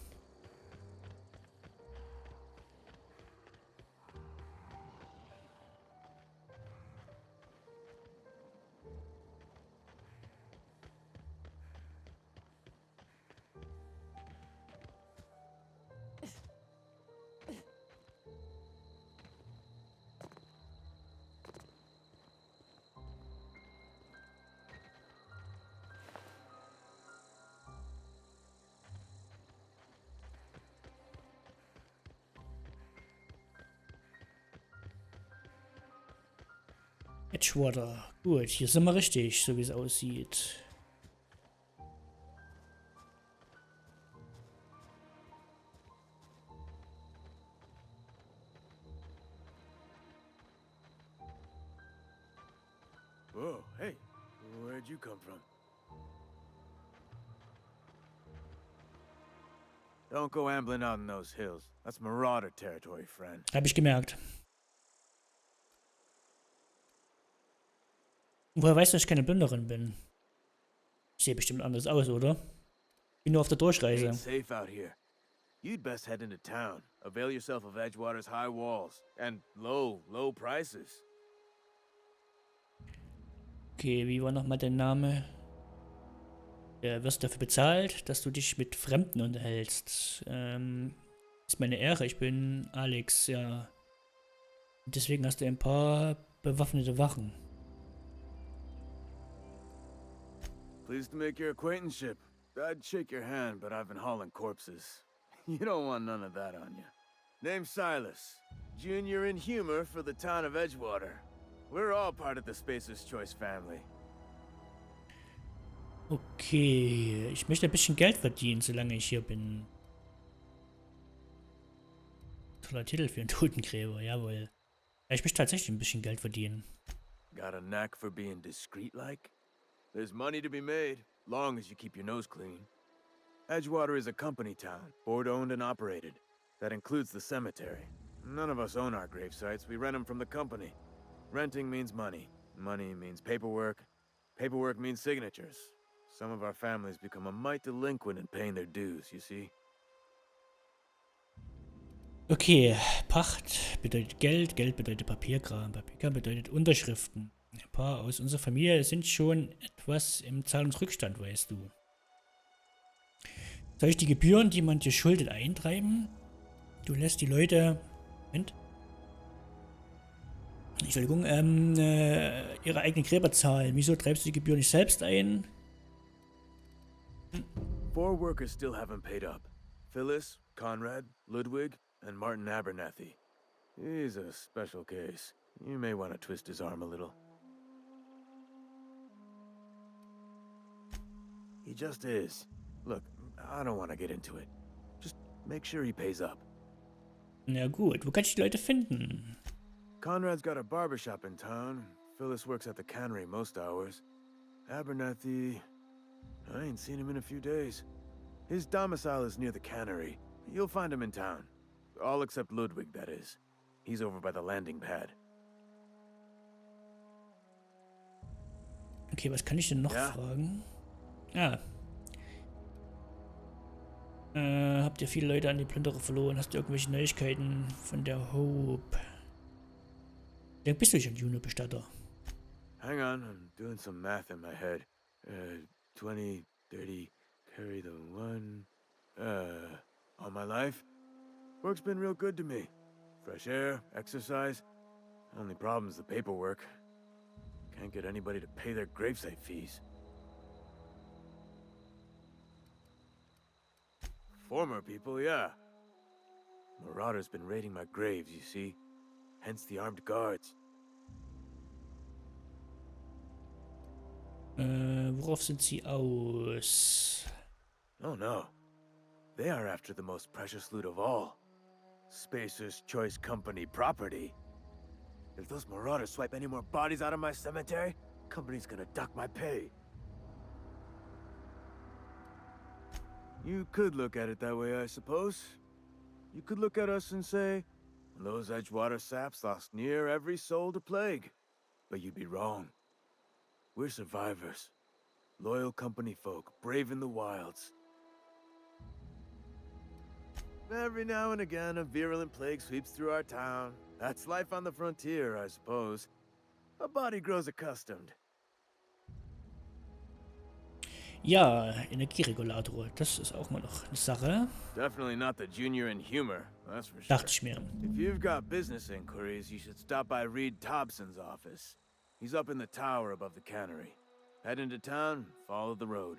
Edgewater. Gut, hier sind wir richtig, so wie es aussieht. Whoa, hey, where'd you come from? Don't go ambling out in those hills. That's marauder territory, friend. Habe ich gemerkt. Woher weißt du, dass ich keine Plünderin bin? Ich sehe bestimmt anders aus, oder? Bin nur auf der Durchreise. Ain't safe out here. You'd best head into town. Avail yourself of Edgewater's high walls and low prices. Okay, wie war nochmal dein Name? Wirst dafür bezahlt, dass du dich mit Fremden unterhältst. Ist meine Ehre, ich bin Alex, ja. Und deswegen hast du ein paar bewaffnete Wachen. Pleased to make your acquaintanceship. I'd shake your hand, but I've been hauling corpses. You don't want none of that on you. Name's Silas. Junior in humor for the town of Edgewater. We're all part of the Spacer's Choice family. Okay, ich möchte ein bisschen Geld verdienen, solange ich hier bin. Toller Titel für einen Totengräber, jawohl. Ja, ich möchte tatsächlich ein bisschen Geld verdienen. Got a knack for being discreet-like? There's money to be made, long as you keep your nose clean. Edgewater is a company town, board-owned and operated. That includes the cemetery. None of us own our grave sites, we rent them from the company. Renting means money. Money means paperwork. Paperwork means signatures. Some of our families become a mite delinquent in paying their dues, you see? Okay, Pacht bedeutet Geld, Geld bedeutet Papierkram, Papierkram bedeutet Unterschriften. Ein paar aus unserer Familie sind schon etwas im Zahlungsrückstand, weißt du. Soll ich die Gebühren, die man dir schuldet, eintreiben? Du lässt die Leute... Moment. Entschuldigung, ihre eigenen Gräber zahlen. Wieso treibst du die Gebühren nicht selbst ein? 4 workers still haven't paid up. Phyllis, Conrad, Ludwig, and Martin Abernathy. He's a special case. You may want to twist his arm a little. He just is. Look, I don't want to get into it. Just make sure he pays up. Na gut, wo kann ich die Leute finden? Conrad's got a barbershop in town. Phyllis works at the cannery most hours. Abernathy... I ain't seen him in a few days. His domicile is near the cannery. You'll find him in town. All except Ludwig, that is. He's over by the landing pad. Okay, was kann ich denn noch fragen? Ah. Habt ihr viele Leute an die Plünderer verloren? Hast du irgendwelche Neuigkeiten von der Hope? Wie lange bist du schon Junior-Bestatter? Hang on, I'm doing some math in my head. 20, 30, carry the 1... all my life? Work's been real good to me. Fresh air, exercise. Only problem's the paperwork. Can't get anybody to pay their gravesite fees. Former people, yeah. Marauders been raiding my graves, you see. Hence the armed guards. Worauf sind sie aus? Oh no. They are after the most precious loot of all. Spacer's Choice Company property. If those marauders swipe any more bodies out of my cemetery, company's gonna duck my pay. You could look at it that way, I suppose. You could look at us and say, those Edgewater saps lost near every soul to plague. But you'd be wrong. We're survivors. Loyal company folk, brave in the wilds. Every now and again, a virulent plague sweeps through our town. That's life on the frontier, I suppose. A body grows accustomed. Ja, Energieregulator, das ist auch mal noch eine Sache. Definitely not the junior in humor, that's for sure. Dachte ich mir. If you've got business inquiries, you should stop by Reed Thompson's office. He's up in the tower above the cannery. Head into town, follow the road.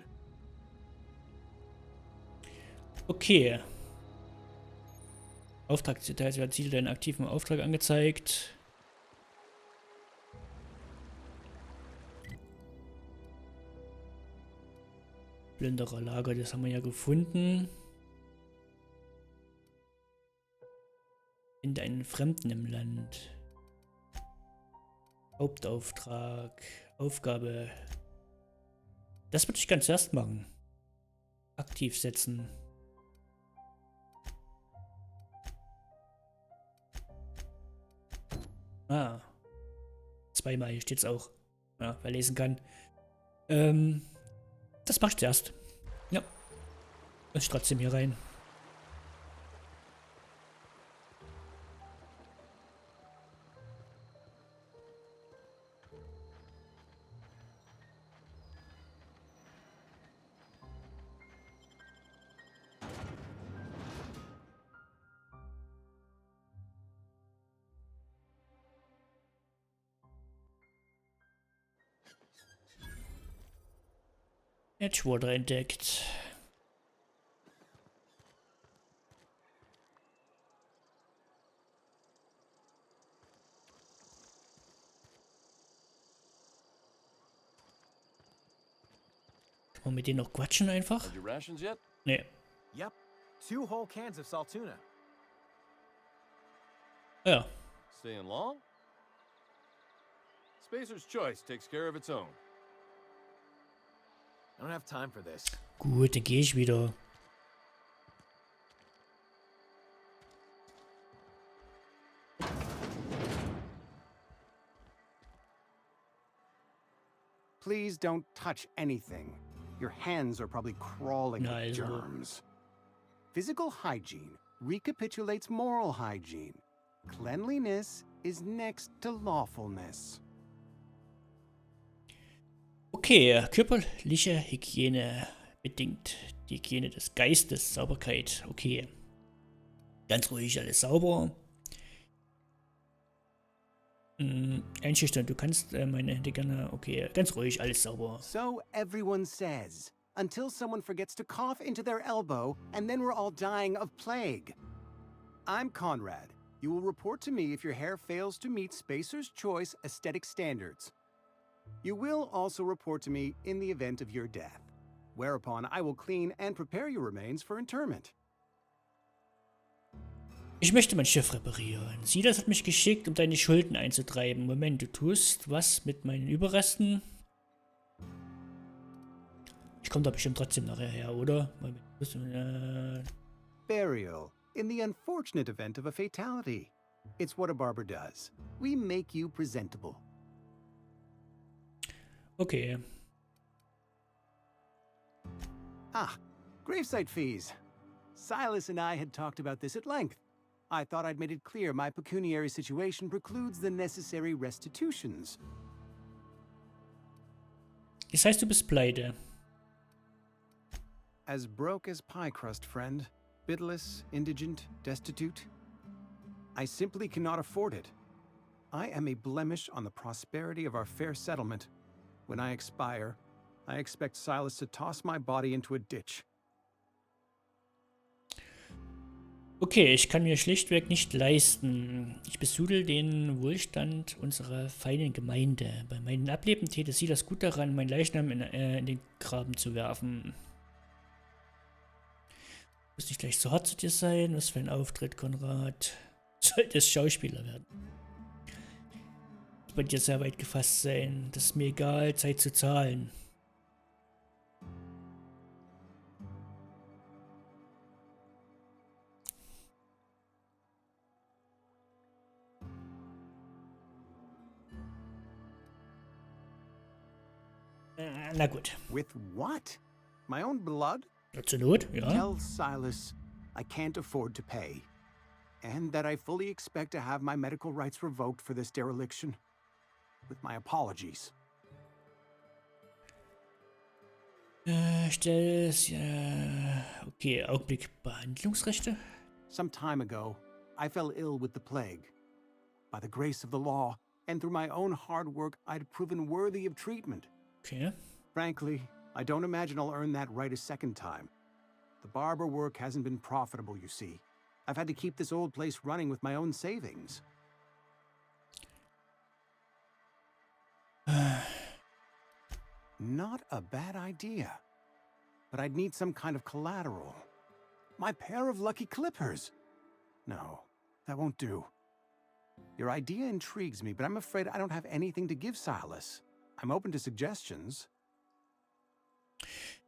Okay. Auftragsdetails werden Ziel deinen aktiven Auftrag angezeigt. Plündererlager, das haben wir ja gefunden. Finde einen Fremden im Land. Hauptauftrag. Aufgabe. Das würde ich ganz erst machen. Aktiv setzen. Ah. Zweimal, hier steht es auch. Ja, wer lesen kann. Das mach ich zuerst. Ja. Muss ich trotzdem hier rein. Edgewater entdeckt. Kann man mit denen noch quatschen einfach? Had your rations yet? Nee. Yep. 2 whole cans of salt tuna. Ja. Staying long? Spacer's choice takes care of its own. I don't have time for this. Gut, dann gehe ich wieder. Please don't touch anything. Your hands are probably crawling with germs. Physical hygiene recapitulates moral hygiene. Cleanliness is next to lawfulness. Okay, körperliche Hygiene bedingt die Hygiene des Geistes, Sauberkeit. Okay. Ganz ruhig, alles sauber. Einschüchtern, du kannst meine Hände gerne. Okay, ganz ruhig, alles sauber. So everyone says, until someone forgets to cough into their elbow, and then we're all dying of plague. I'm Conrad. You will report to me if your hair fails to meet Spacer's Choice aesthetic standards. You will also report to me in the event of your death, whereupon I will clean and prepare your remains for interment. Ich möchte mein Schiff reparieren. Silas hat mich geschickt, um deine Schulden einzutreiben. Moment, du tust was mit meinen Überresten? Ich komme da bestimmt trotzdem nachher her, oder? Burial, in the unfortunate event of a fatality. It's what a barber does. We make you presentable. Okay. Ah, gravesite fees. Silas and I had talked about this at length. I thought I'd made it clear my pecuniary situation precludes the necessary restitutions. Das heißt, du bist pleite. As broke as pie crust, friend. Bidless, indigent, destitute. I simply cannot afford it. I am a blemish on the prosperity of our fair settlement. When I expire, I expect Silas to toss my body into a ditch. Okay, ich kann mir schlichtweg nicht leisten. Ich besudel den Wohlstand unserer feinen Gemeinde. Bei meinem Ableben täte sie das gut daran, meinen Leichnam in den Graben zu werfen. Muss nicht gleich so hart zu dir sein. Was für ein Auftritt, Konrad. Sollte es Schauspieler werden. Muss bei dir sehr weit gefasst sein. Das ist mir egal, Zeit zu zahlen. Na gut. With what? My own blood? Zur Not, ja. Tell Silas I can't afford to pay. And that I fully expect to have my medical rights revoked for this dereliction. With my apologies. Okay, Augenblick. Behandlungsrechte? Some time ago, I fell ill with the plague. By the grace of the law, and through my own hard work, I'd proven worthy of treatment. Okay. Frankly, I don't imagine I'll earn that right a second time. The barber work hasn't been profitable, you see. I've had to keep this old place running with my own savings. Not a bad idea. But I'd need some kind of collateral. My pair of lucky clippers. No, that won't do. Your idea intrigues me, but I'm afraid I don't have anything to give Silas. I'm open to suggestions.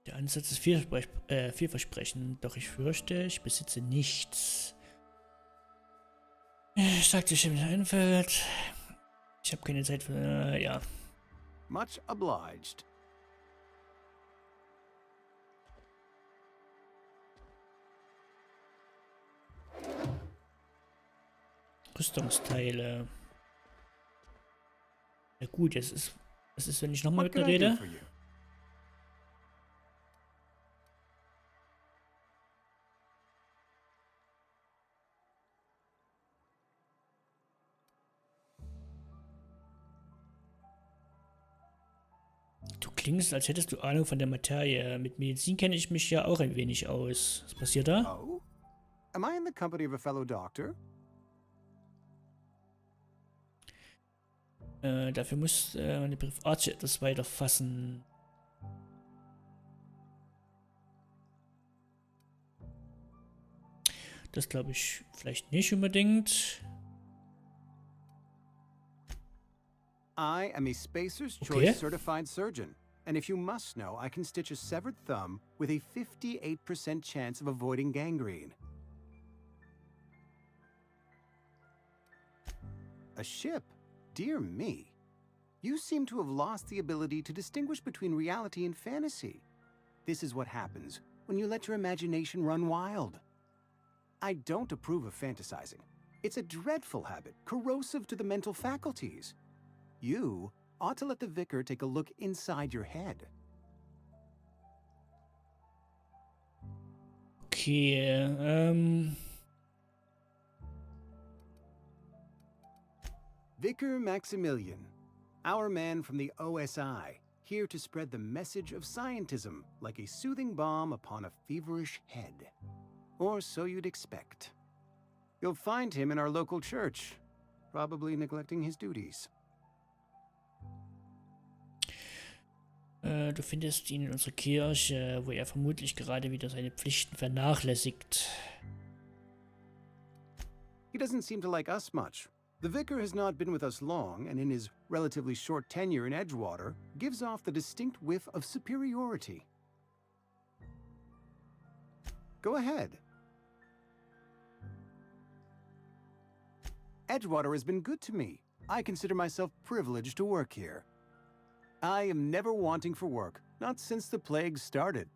Der Ansatz ist vielversprechend, doch ich fürchte, ich besitze nichts. Ich sagte, ich mir einfällt. Ich habe keine Zeit für. Ja. Much obliged. Rüstungsteile. Ja gut, was ist, wenn ich nochmal mit dir rede? Du klingst, als hättest du Ahnung von der Materie. Mit Medizin kenne ich mich ja auch ein wenig aus. Was passiert da? Oh? Am I in the company of a fellow doctor? Dafür muss man den Begriff Arzt etwas weiter fassen. Das glaube ich vielleicht nicht unbedingt. I am a Spacer's Choice certified surgeon. And if you must know, I can stitch a severed thumb with a 58% chance of avoiding gangrene. A ship? Dear me. You seem to have lost the ability to distinguish between reality and fantasy. This is what happens when you let your imagination run wild. I don't approve of fantasizing. It's a dreadful habit, corrosive to the mental faculties. You ought to let the vicar take a look inside your head. Okay, Vicar Maximilian, our man from the OSI, here to spread the message of scientism like a soothing balm upon a feverish head. Or so you'd expect. You'll find him in our local church, probably neglecting his duties. Du findest ihn in unserer Kirche, wo er vermutlich gerade wieder seine Pflichten vernachlässigt. He doesn't seem to like us much. The vicar has not been with us long, and in his relatively short tenure in Edgewater, gives off the distinct whiff of superiority. Go ahead. Edgewater has been good to me. I consider myself privileged to work here. I am never wanting for work, not since the plague started.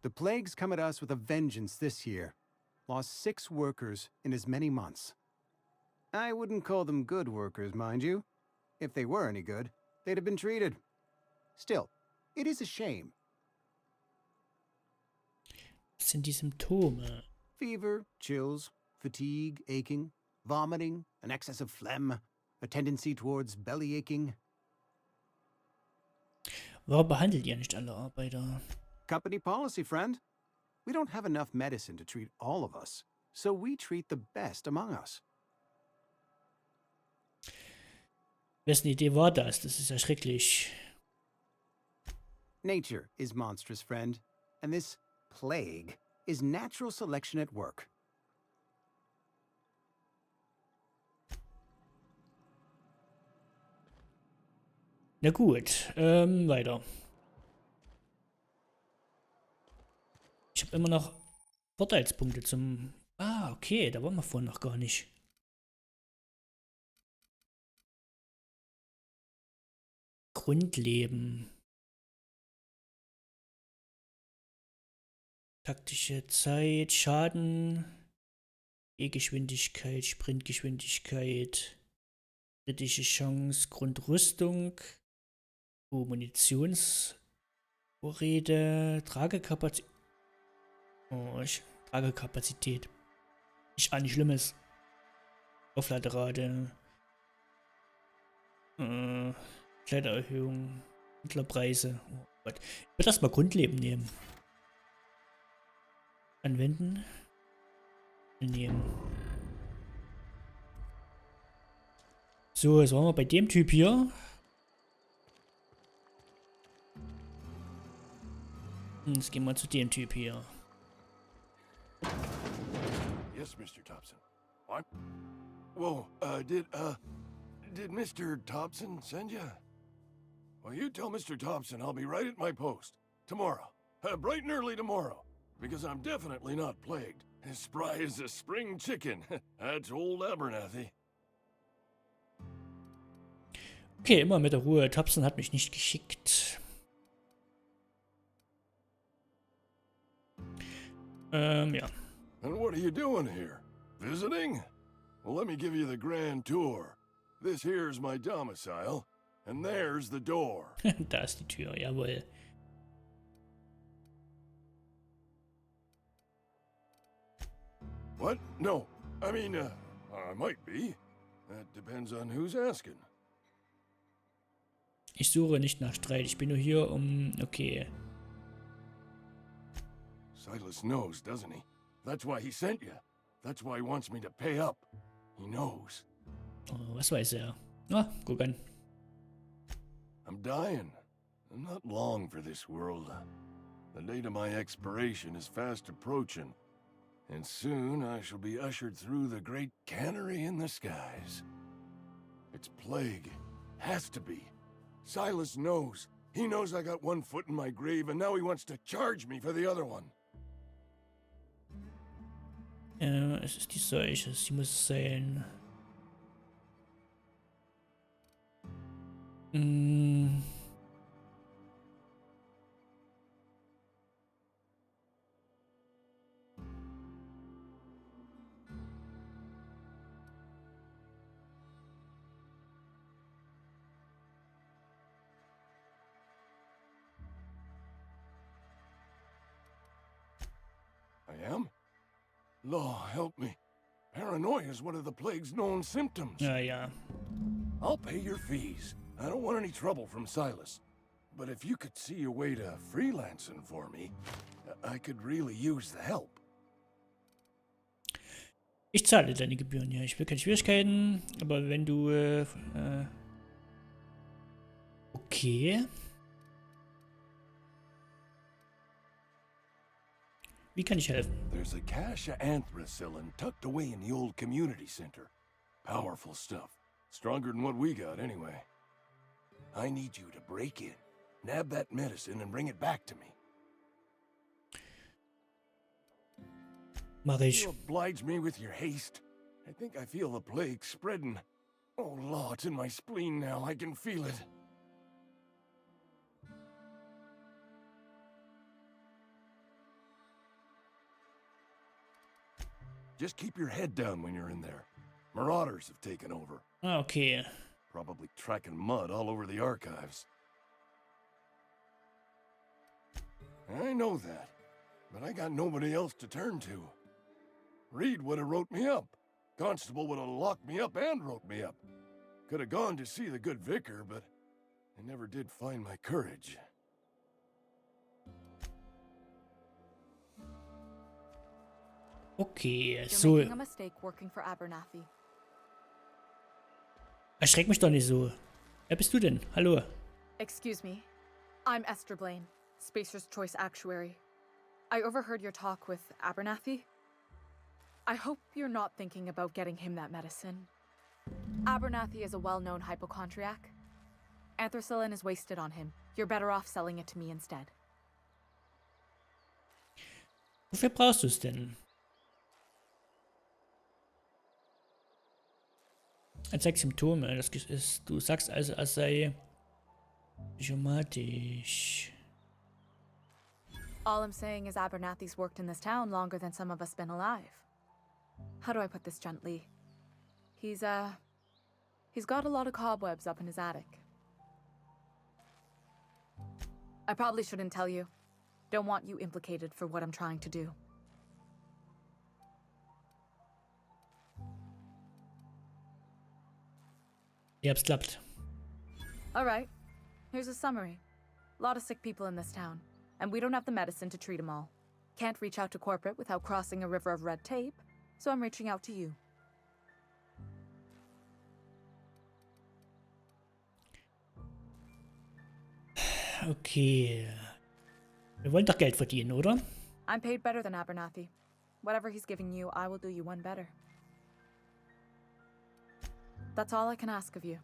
The plague's come at us with a vengeance this year. Lost 6 workers in as many months. I wouldn't call them good workers, mind you. If they were any good, they'd have been treated. Still, it is a shame. Was sind die Symptome? Fever, chills, fatigue, aching, vomiting, an excess of phlegm, a tendency towards belly aching. Warum behandelt ihr nicht alle Arbeiter? Company policy, friend. We don't have enough medicine to treat all of us, so we treat the best among us. Wessen Idee war das? Das ist ja schrecklich. Nature is monstrous, friend, and this plague is natural selection at work. Na gut, weiter. Ich habe immer noch Vorteilspunkte zum... Ah, okay, da waren wir vorhin noch gar nicht. Grundleben. Taktische Zeit, Schaden, E-Geschwindigkeit, Sprintgeschwindigkeit, kritische Chance, Grundrüstung, Munitionsvorräte, Tragekapazität. Oh, Tragekapazität. Nicht Schlimmes. Aufladerate. Kleidererhöhung. Mittlerpreise. Oh Gott. Ich würde erstmal Grundleben nehmen. Anwenden. Nehmen. So, jetzt waren wir bei dem Typ hier. Jetzt gehen wir zu dem Typ hier. Yes, Mr. Thompson. What? Whoa, did Mr. Thompson send you? Well, you tell Mr. Thompson I'll be right at my post. Tomorrow. Bright and early tomorrow. Because I'm definitely not plagued. As spry as a spring chicken. That's old Abernathy. Okay, immer mit der Ruhe. Thompson hat mich nicht geschickt. Ja. And what are you doing here? Visiting? Well, let me give you the grand tour. This here's my domicile, and there's the door. Da ist die Tür, jawohl. What? No. I mean, I might be. That depends on who's asking. Ich suche nicht nach Streit, ich bin nur hier, okay. Silas knows, doesn't he? That's why he sent you. That's why he wants me to pay up. He knows. Oh, was weiß er? Na, guck an. I'm dying. I'm not long for this world. The date of my expiration is fast approaching. And soon I shall be ushered through the great cannery in the skies. It's plague. Has to be. Silas knows. He knows I got one foot in my grave, and now he wants to charge me for the other one. Es ist die Seuche, sie muss es sein. I am? Law, help me. Paranoia is one of the plague's known symptoms. Ja. I'll pay your fees. I don't want any trouble from Silas. But if you could see a way to freelancing for me, I could really use the help. Ich zahle deine Gebühren, ja. Ich will keine Schwierigkeiten, aber wenn du, okay. Wie kann ich helfen? There's a cache of anthracillin tucked away in the old community center. Powerful stuff. Stronger than what we got, anyway. I need you to break in, nab that medicine, and bring it back to me. Mach ich. You oblige me with your haste. I think I feel the plague spreading. Oh, Law, it's in my spleen now. I can feel it. Just keep your head down when you're in there. Marauders have taken over. Ah, okay. Probably tracking mud all over the archives. I know that, but I got nobody else to turn to. Reed would have wrote me up. Constable would have locked me up and wrote me up. Could have gone to see the good vicar, but I never did find my courage. Okay, You're so. making a mistake working for Abernathy. Erschreck mich doch nicht so. Wer bist du denn? Hallo. Excuse me. I'm Esther Blaine, Spacer's Choice Actuary. I overheard your talk with Abernathy. I hope you're not thinking about getting him that medicine. Abernathy is a well-known hypochondriac. Anthracillin is wasted on him. You're better off selling it to me instead. Wofür brauchst du es denn? Er zeigt Symptome. Das ist, du sagst also, er sei psychomatisch. All I'm saying is Abernathy's worked in this town longer than some of us been alive. How do I put this gently? He's got a lot of cobwebs up in his attic. I probably shouldn't tell you. Don't want you implicated for what I'm trying to do. Ja, es klappt. Alright, here's a summary. A lot of sick people in this town, and we don't have the medicine to treat them all. Can't reach out to corporate without crossing a river of red tape, so I'm reaching out to you. Okay. Wir wollen doch Geld verdienen, oder? I'm paid better than Abernathy. Whatever he's giving you, I will do you one better. That's all I can ask of you.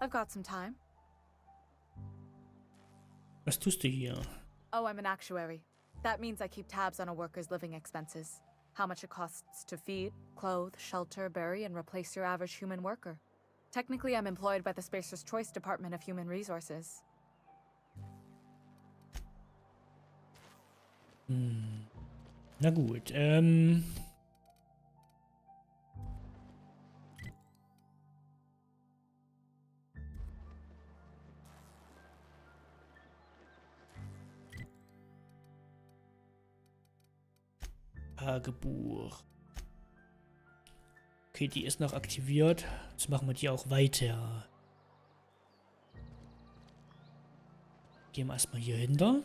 I've got some time. Was tust du hier? Oh, I'm an actuary. That means I keep tabs on a worker's living expenses. How much it costs to feed, clothe, shelter, bury, and replace your average human worker. Technically, I'm employed by the Spacer's Choice Department of Human Resources. Na gut, Tagebuch. Okay, die ist noch aktiviert. Jetzt machen wir die auch weiter. Gehen wir erstmal hier hinter.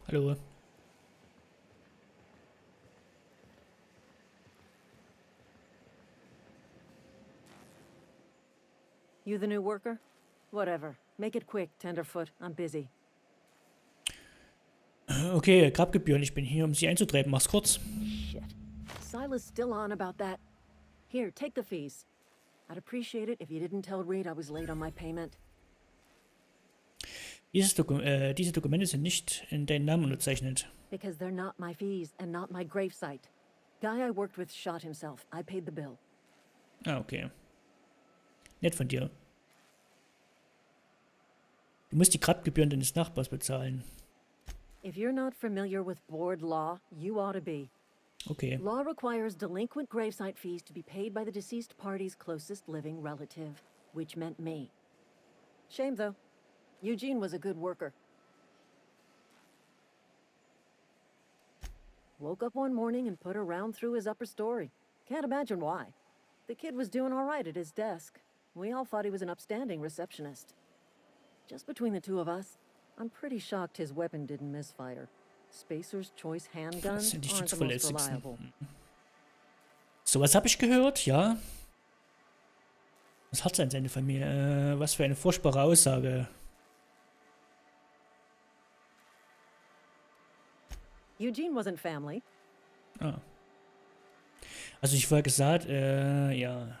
Hallo. You the new worker? Whatever. Make it quick, Tenderfoot. I'm busy. Okay, Grabgebühren. Ich bin hier, um sie einzutreiben. Mach's kurz. Shit. Silas still on about that. Here, take the fees. I'd appreciate it if you didn't tell Reed I was late on my payment. Diese Dokumente sind nicht in deinen Namen unterzeichnet. Because they're not my fees and not my gravesite. Guy I worked with shot himself. I paid the bill. Ah, okay. Nett von dir. Du musst die Grabgebühren deines Nachbars bezahlen. If you're not familiar with board law, you ought to be. Okay. Law requires delinquent gravesite fees to be paid by the deceased party's closest living relative, which meant me. Shame, though. Eugene was a good worker. Woke up one morning and put a round through his upper story. Can't imagine why. The kid was doing all right at his desk. We all thought he was an upstanding receptionist. Just between the two of us, I'm pretty shocked his weapon didn't misfire. Spacer's Choice handguns aren't the most reliable. So, was habe ich gehört? Ja. Was hat denn seine Familie? Was für eine furchtbare Aussage. Eugene wasn't family. Ah. Also ich vorher gesagt, ja.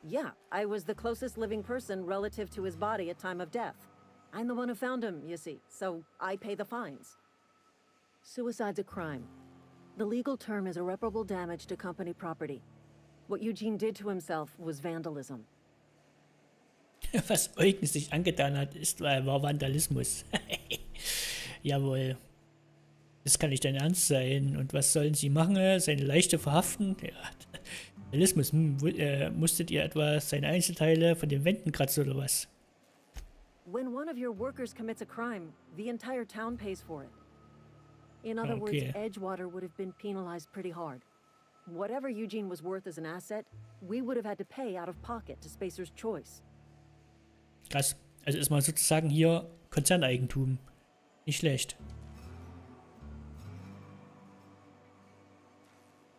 Yeah, I was the closest living person relative to his body at time of death. I'm the one who found him, you see, so I pay the fines. Suicide's a crime. The legal term is irreparable damage to company property. What Eugene did to himself was vandalism. Was Eugen sich angetan hat, war Vandalismus. Jawohl. Das kann nicht dein Ernst sein. Und was sollen sie machen? Seine Leiche verhaften? Ja. Vandalismus. Musstet ihr etwa seine Einzelteile von den Wänden kratzen oder was? When one of your workers commits a crime, the entire town pays for it. In other words, Edgewater would have been penalized pretty hard. Whatever Eugene was worth as an asset, we would have had to pay out of pocket to Spacer's Choice. Krass. Also ist mal sozusagen hier Konzerneigentum. Nicht schlecht.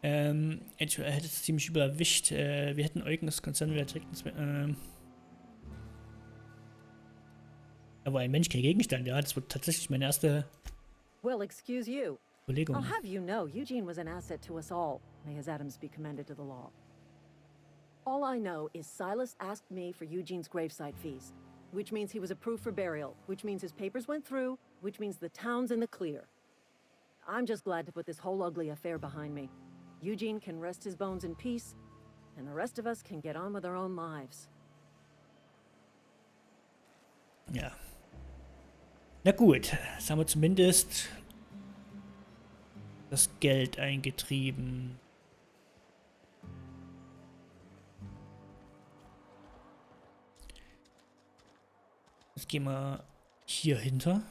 Er hätte es ziemlich überwischt. Wir hätten Eugen das Konzern wieder direkt ins... Aber ein Mensch, kein Gegenstand, ja. Das wird tatsächlich meine erste... Well, excuse you. Überlegung. I'll have you know, Eugene was an asset to us all. May his atoms be commended to the law. All I know is Silas asked me for Eugene's gravesite fees, which means he was approved for burial, which means his papers went through, which means the town's in the clear. I'm just glad to put this whole ugly affair behind me. Eugene can rest his bones in peace, and the rest of us can get on with our own lives. Ja. Na gut, jetzt haben wir zumindest das Geld eingetrieben. Jetzt gehen wir hier hinter.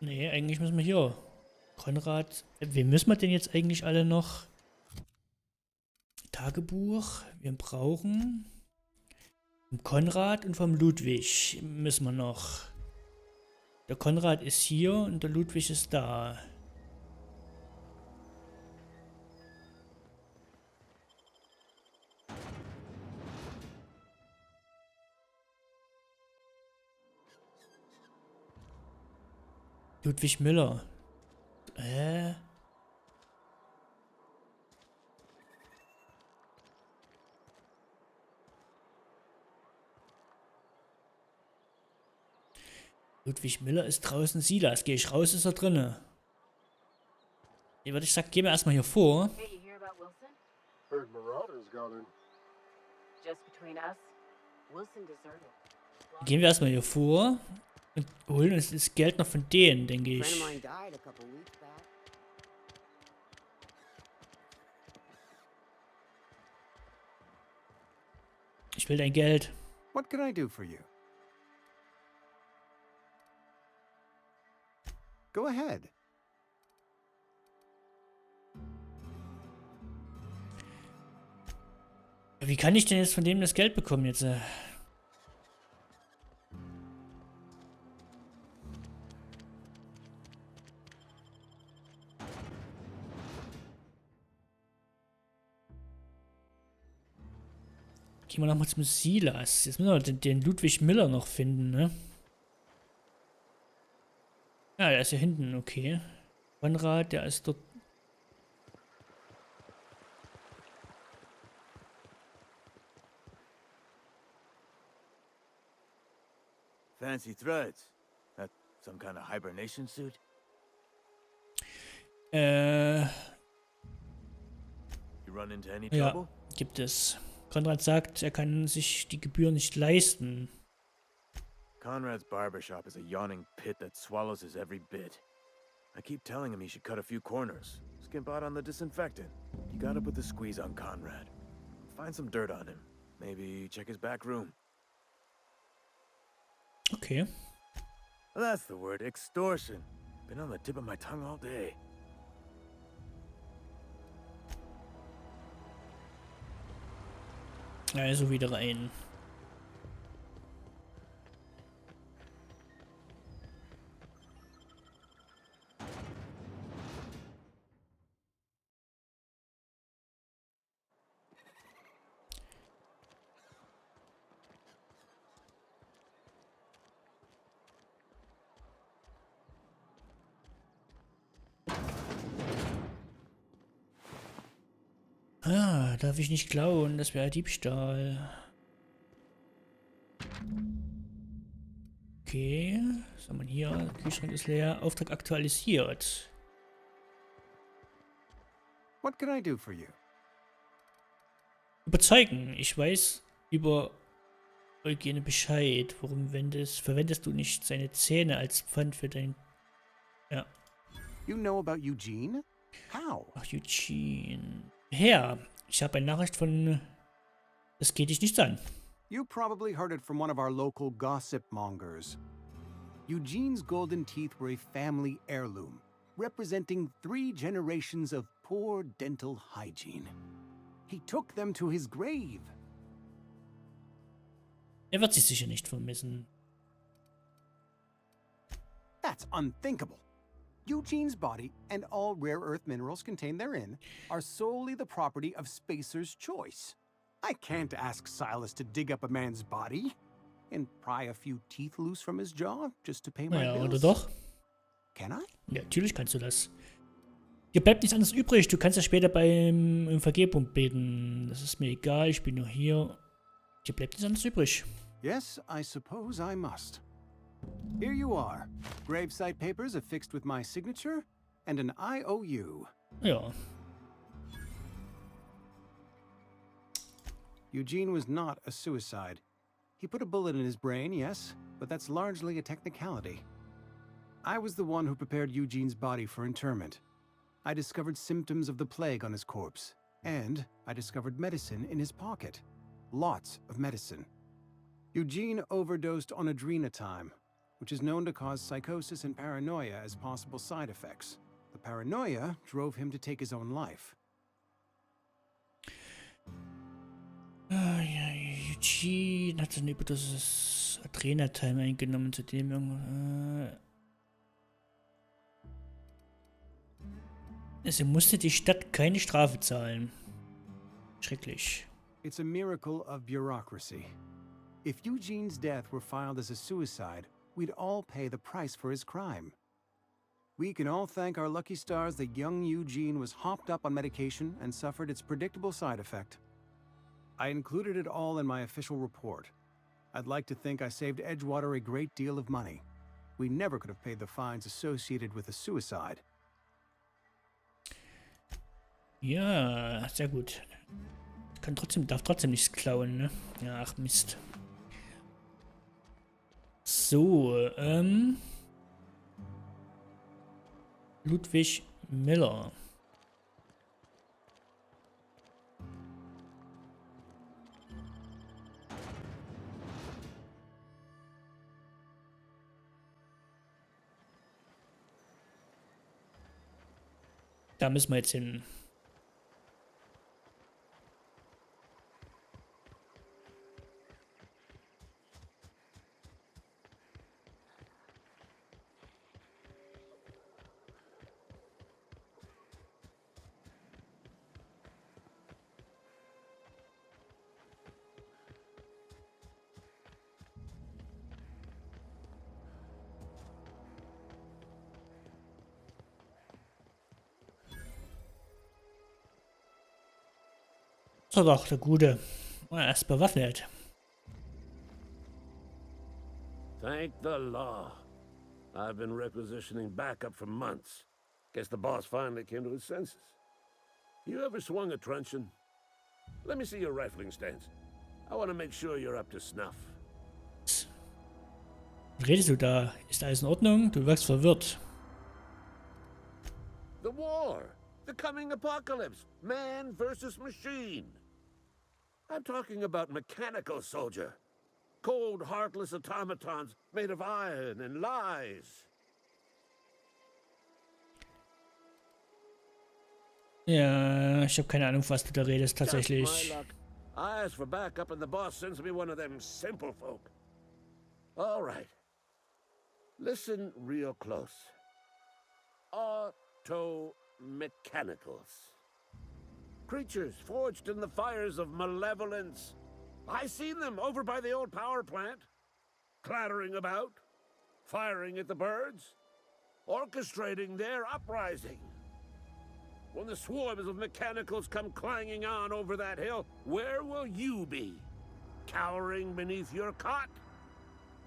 Nee, eigentlich müssen wir hier. Konrad, wen müssen wir denn jetzt eigentlich alle noch? Tagebuch. Wir brauchen vom Konrad und vom Ludwig müssen wir noch. Der Konrad ist hier und der Ludwig ist da. Ludwig Müller. Ludwig Müller ist draußen. Silas. Gehe ich raus, ist er drinne. Ich würde sagen, gehen wir erstmal hier vor. Hey, you hear about Wilson? Heard Marauders got in. Just between us, Wilson deserted. Gehen wir erstmal hier vor und holen uns das Geld noch von denen, denke A friend ich. of mine died a couple weeks back. Ich will dein Geld. What can I do for you? Go ahead. Wie kann ich denn jetzt von dem das Geld bekommen jetzt? Gehen wir nochmal zum Silas. Jetzt müssen wir den Ludwig Müller noch finden, ne? Ah, der ist hier hinten, okay. Konrad, der ist dort. Fancy threads. That some kind of hibernation suit? You run into any ja, trouble? Gibt es. Konrad sagt, er kann sich die Gebühr nicht leisten. Conrad's barbershop is a yawning pit that swallows his every bit. I keep telling him he should cut a few corners. Skimp out on the disinfectant. You gotta put the squeeze on Conrad. Find some dirt on him. Maybe check his back room. Okay. That's the word, extortion. Been on the tip of my tongue all day. Also wieder rein. Ah, darf ich nicht klauen, das wäre Diebstahl. Okay, was haben wir hier? Der Kühlschrank ist leer. Auftrag aktualisiert. What can I do for you? Überzeugen. Ich weiß über Eugene Bescheid. Warum verwendest du nicht seine Zähne als Pfand für dein... Ja. You know about Eugene? How? Ach, Eugene. Herr, ich habe eine Nachricht von... Das geht dich nichts an. You probably heard it from one of our local gossip mongers. Eugene's golden teeth were a family heirloom, representing 3 generations of poor dental hygiene. He took them to his grave. Er wird sie sicher nicht vermissen. That's unthinkable. Eugene's body and all rare earth minerals contained therein are solely the property of Spacer's choice. I can't ask Silas to dig up a man's body and pry a few teeth loose from his jaw just to pay my Ja, oder bills. doch? Can I? Ja, natürlich kannst du das. Dir bleibt nichts anderes übrig. Du kannst ja später um Vergebung beten. Das ist mir egal, ich bin nur hier. Dir bleibt nichts anderes übrig. Yes, I suppose I must. Here you are. Gravesite papers affixed with my signature and an IOU. Ja. Eugene was not a suicide. He put a bullet in his brain, yes, but that's largely a technicality. I was the one who prepared Eugene's body for interment. I discovered symptoms of the plague on his corpse, and I discovered medicine in his pocket. Lots of medicine. Eugene overdosed on adrenatime, which is known to cause psychosis and paranoia as possible side effects. The paranoia drove him to take his own life. Eugene hat seine das Trainertime eingenommen, zudem sie musste die Stadt keine Strafe zahlen. Schrecklich. It's a miracle of bureaucracy. If Eugene's death were filed as a suicide, we'd all pay the price for his crime. We can all thank our lucky stars that young Eugene was hopped up on medication and suffered its predictable side effect. I included it all in my official report. I'd like to think I saved Edgewater a great deal of money. We never could have paid the fines associated with a suicide. Ja, sehr gut. Darf trotzdem nichts klauen, ne? Ja, ach Mist. So, Ludwig Miller. Da müssen wir jetzt hin. So doch, der Gute. Er ist bewaffnet. Thank the law. I've been requisitioning backup for months. Guess the boss finally came to his senses. You ever swung a truncheon? Let me see your rifling stance. I want to make sure you're up to snuff. Was redest du da? Ist alles in Ordnung? Du wirkst verwirrt. The war. The coming apocalypse. Man versus machine. I'm talking about mechanical soldier. Cold, heartless automatons made of iron and lies. Ja, ich habe keine Ahnung, was du da redest, tatsächlich. Just my luck. I ask for backup and the boss sends me one of them simple folk. All right. Listen real close. Auto-mechanicals. Creatures forged in the fires of malevolence. I seen them over by the old power plant. Clattering about. Firing at the birds. Orchestrating their uprising. When the swarms of mechanicals come clanging on over that hill, where will you be? Cowering beneath your cot?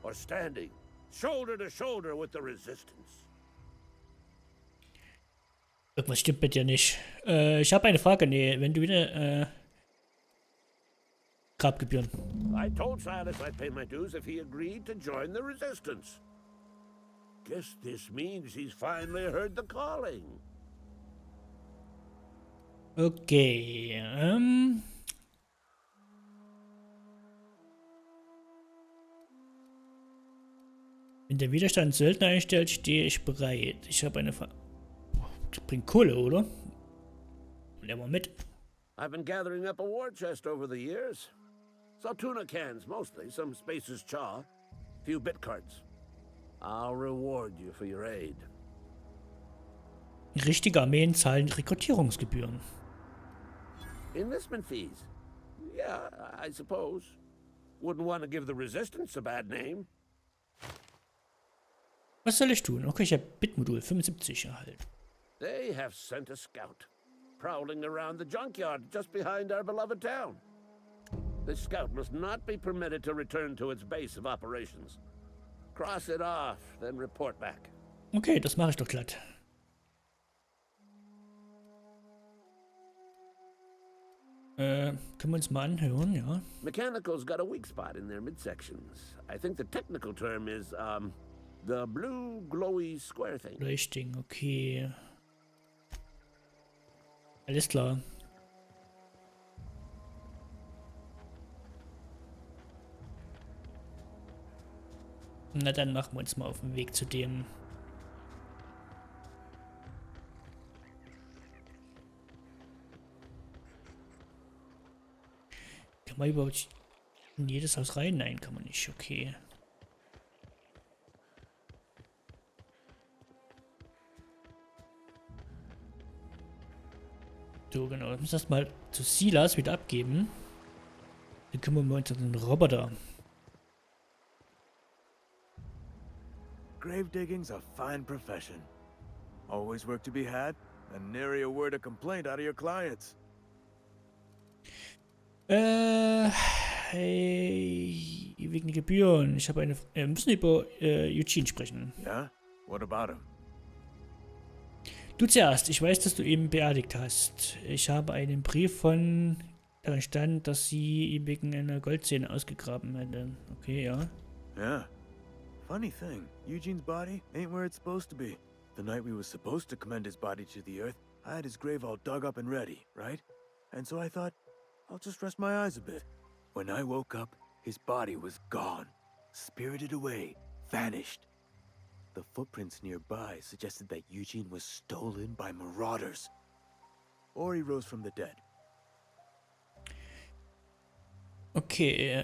Or standing, shoulder to shoulder with the resistance? Irgendwas stimmt mit dir nicht. Ich habe eine Frage. Nee, wenn du wieder, Grabgebühren. I told Silas I'd pay my dues if he agreed to join the resistance. Guess this means he's finally heard the calling. Okay, wenn der Widerstand Söldner einstellt, stehe ich bereit. Ich habe eine Das bringt Kohle, oder? Nehmen wir mit. I've been gathering up a war chest over the years. Saltuna cans, mostly. Some Spacer's chaw. Few bit cards. I'll reward you for your aid. Richtige Armeen zahlen Rekrutierungsgebühren. Enlistment fees? Yeah, I suppose. Wouldn't want to give the resistance a bad name. Was soll ich tun? Okay, ich habe Bitmodul 75 erhalten. They have sent a scout, prowling around the junkyard just behind our beloved town. This scout must not be permitted to return to its base of operations. Cross it off, then report back. Okay, das mache ich doch glatt. Können wir uns mal anhören, ja. Mechanical's got a weak spot in their midsections. I think the technical term is, the blue glowy square thing. Leuchting, okay. Alles klar. Na dann machen wir uns mal auf den Weg zu dem. Kann man überhaupt... In jedes Haus rein? Nein, kann man nicht. Okay. So, genau. Ich muss das mal zu Silas wieder abgeben. Dann kümmern wir uns um den Roboter. Gravedigging's a fine profession. Always work to be had, and nary a word of complaint out of your clients. Hey, wegen der Gebühren. Ich habe eine... Wir müssen über Eugene sprechen. Ja? What about him? Du zuerst. Ich weiß, dass du ihn beerdigt hast. Ich habe einen Brief von... Darin stand, dass sie ihn wegen einer Goldzähne ausgegraben hätten. Okay, ja. Yeah. Funny thing, Eugene's body ain't where it's supposed to be. The night we were supposed to commend his body to the earth, I had his grave all dug up and ready, right? And so I thought, I'll just rest my eyes a bit. When I woke up, his body was gone. Spirited away. Vanished. The footprints nearby suggested that Eugene was stolen by marauders. Or he rose from the dead. Okay,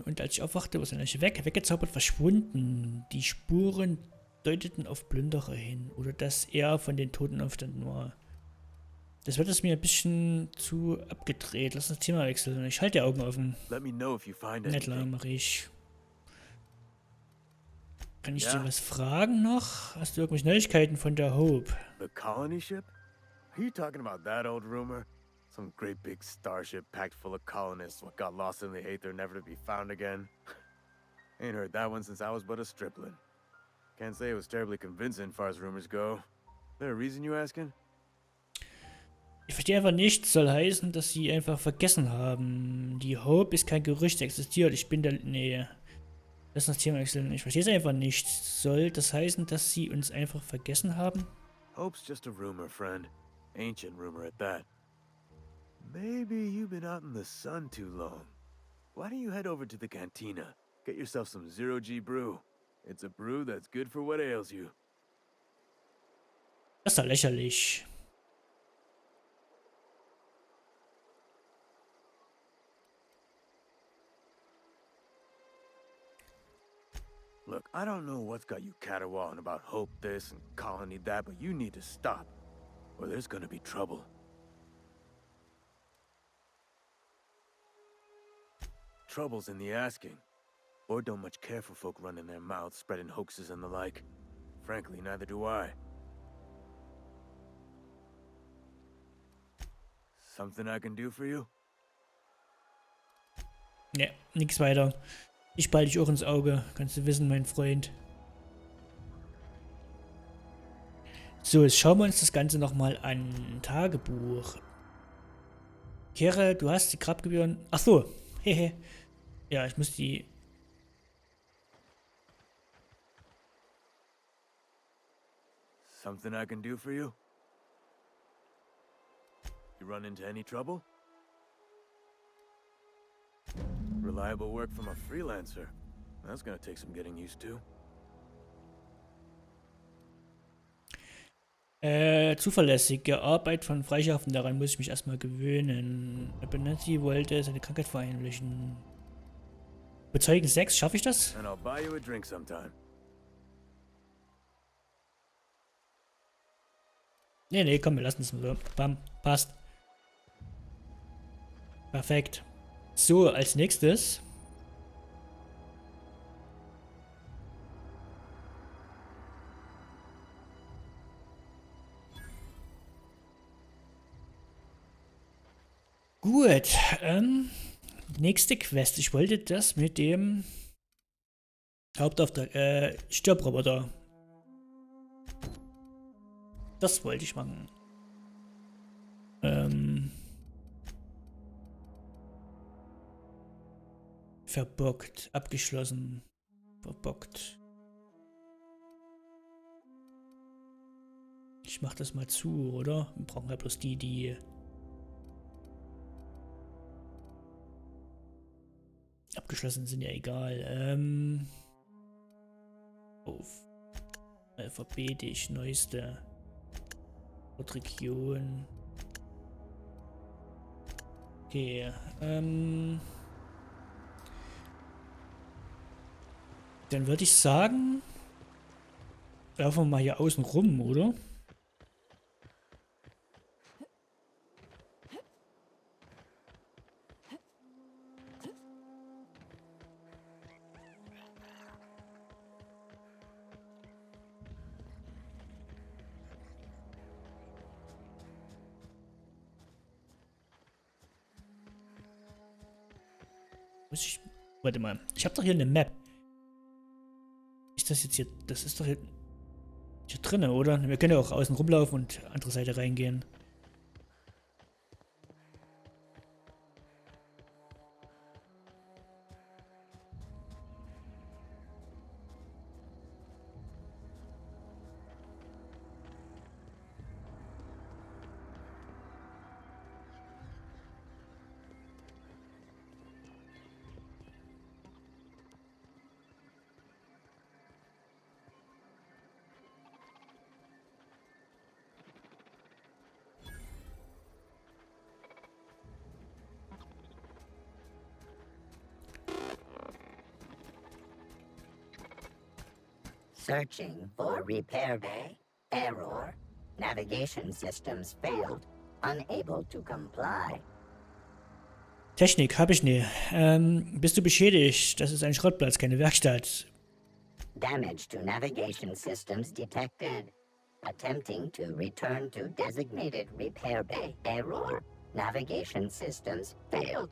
und als ich aufwachte, war er weggezaubert, verschwunden. Die Spuren deuteten auf Plünderer hin, oder dass er von den Toten auferstanden war. Das wird es mir ein bisschen zu abgedreht. Lass uns das Thema wechseln. Ich halte die Augen offen. Let me know if you find Nicht lang, mach ich. Kann ich dir was fragen noch? Hast du irgendwelche Neuigkeiten von der Hope? The colony ship? Are you talking about that old rumor? Some great big starship packed full of colonists what got lost in the aether never to be found again? Ain't heard that one since I was but a stripling. Can't say it was terribly convincing far as rumors go. There a reason you asking? Ich verstehe einfach nicht, soll heißen, dass sie einfach vergessen haben. Die Hope ist kein Gerücht, existiert. Ich bin der... Nee. Lass uns das Thema wechseln. Ich verstehe es einfach nicht. Soll das heißen, dass sie uns einfach vergessen haben? Hope's just a rumor, friend. Ancient rumor at that. Maybe you've been out in the sun too long. Why don't you head over to the cantina? Get yourself some zero-G brew. It's a brew that's good for what ails you. Das ist doch lächerlich. Look, I don't know what's got you caterwauling about hope this and colony that, but you need to stop, or there's gonna be trouble. Trouble's in the asking. Or don't much care for folk running their mouths, spreading hoaxes and the like. Frankly, neither do I. Something I can do for you? Ne, nix weiter. Ich ball dich auch ins Auge, kannst du wissen, mein Freund. So, jetzt schauen wir uns das Ganze nochmal an. Tagebuch. Kehre, du hast die Grabgebühren... Ach so, hehe. Ja, ich muss die... Something I can do for you? You run into any trouble? Reliable work from a freelancer. That's gonna take some getting used to. Zuverlässige Arbeit von Freischaffenden, daran muss ich mich erstmal gewöhnen. Abernathy wollte seine Krankheit verheimlichen. Bezeugen 6, schaffe ich das? And I'll buy you a drink sometime. Nee, komm, wir lassen es mal so. Bam, passt. Perfekt. So, als nächstes. Gut, nächste Quest. Ich wollte das mit dem Hauptauftrag, Stirb-Roboter. Das wollte ich machen. Verbockt, abgeschlossen, verbockt. Ich mach das mal zu, oder? Wir brauchen ja bloß die abgeschlossen sind, ja egal. Auf alphabetisch neueste Region. Okay, Dann würde ich sagen, laufen wir mal hier außen rum, oder? Warte mal, ich habe doch hier eine Map. Ist das jetzt hier, das ist doch hier drinne, oder? Wir können ja auch außen rumlaufen und andere Seite reingehen. Searching for repair bay. Error. Navigation systems failed. Unable to comply. Technik habe ich nie. Bist du beschädigt? Das ist ein Schrottplatz, keine Werkstatt. Damage to navigation systems detected. Attempting to return to designated repair bay. Error. Navigation systems failed.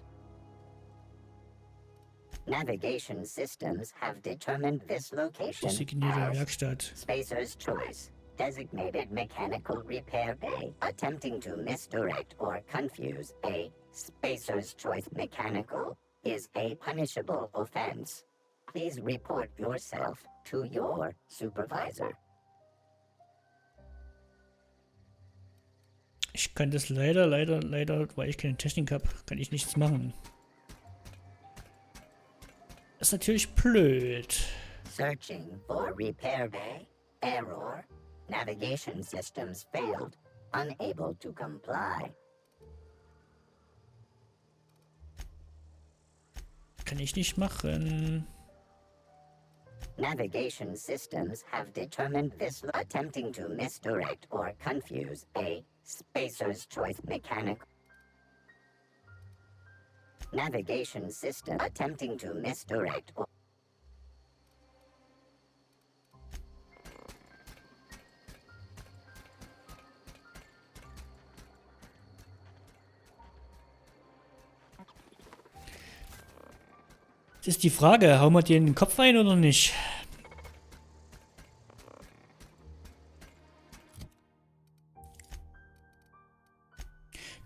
Navigation systems have determined this location Designierte as Werkstatt. Spacer's Choice. Designated mechanical repair bay. Attempting to misdirect or confuse a Spacer's Choice mechanical is a punishable offense. Please report yourself to your supervisor. Ich kann das leider, weil ich keine Technik habe, kann ich nichts machen. Das ist natürlich blöd. Searching for repair bay. Error. Navigation systems failed. Unable to comply. Kann ich nicht machen. Navigation systems have determined this attempting to misdirect or confuse a Spacer's Choice mechanic. Navigation system attempting to misdirect or Das ist die Frage, hauen wir dir in den Kopf ein oder nicht?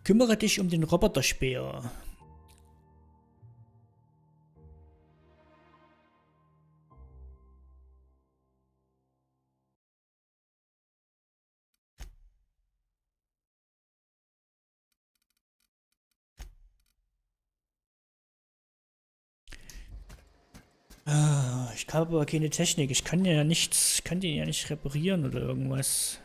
Kümmere dich um den Roboterspäher. Ich habe aber keine Technik. Ich kann ja nichts, kann den ja nicht reparieren oder irgendwas.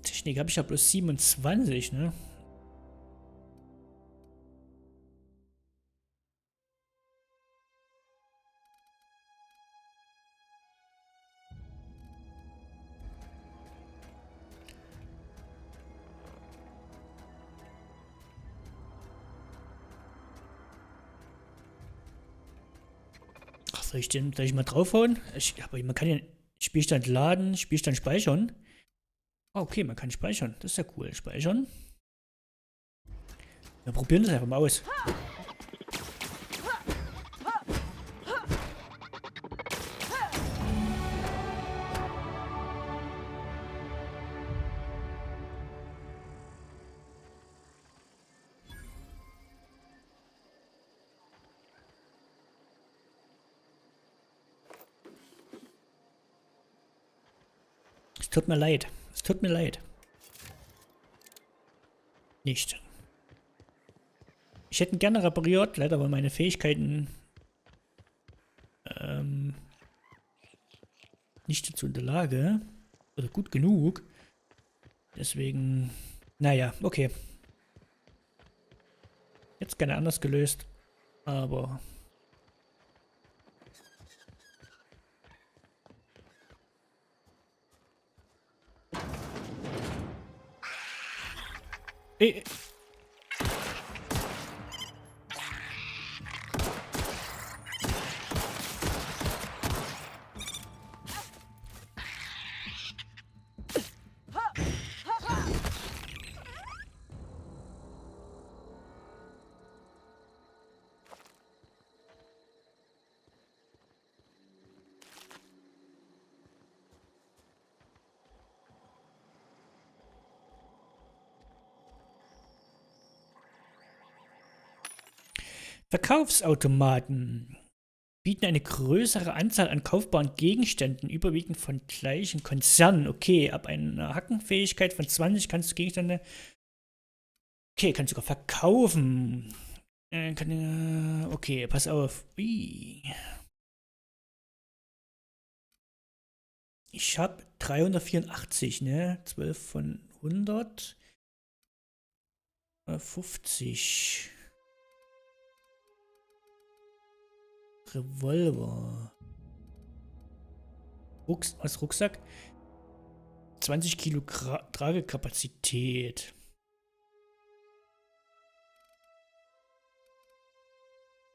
Technik habe ich ja bloß 27, ne? Ach, soll ich mal draufhauen? Aber man kann ja Spielstand laden, Spielstand speichern. Oh, okay, man kann speichern. Das ist ja cool. Speichern. Wir probieren das einfach mal aus. Es tut mir leid. Es tut mir leid. Nicht. Ich hätte ihn gerne repariert, leider waren meine Fähigkeiten nicht dazu in der Lage. Oder gut genug. Deswegen, naja, okay. Jetzt gerne anders gelöst. Aber... Verkaufsautomaten bieten eine größere Anzahl an kaufbaren Gegenständen, überwiegend von gleichen Konzernen. Okay, ab einer Hackenfähigkeit von 20 kannst du Gegenstände... Okay, kannst du sogar verkaufen. Okay, pass auf. Ui. Ich habe 384, ne? 12 von 100. 50. Revolver. Rucksack? 20 Kilo Tragekapazität.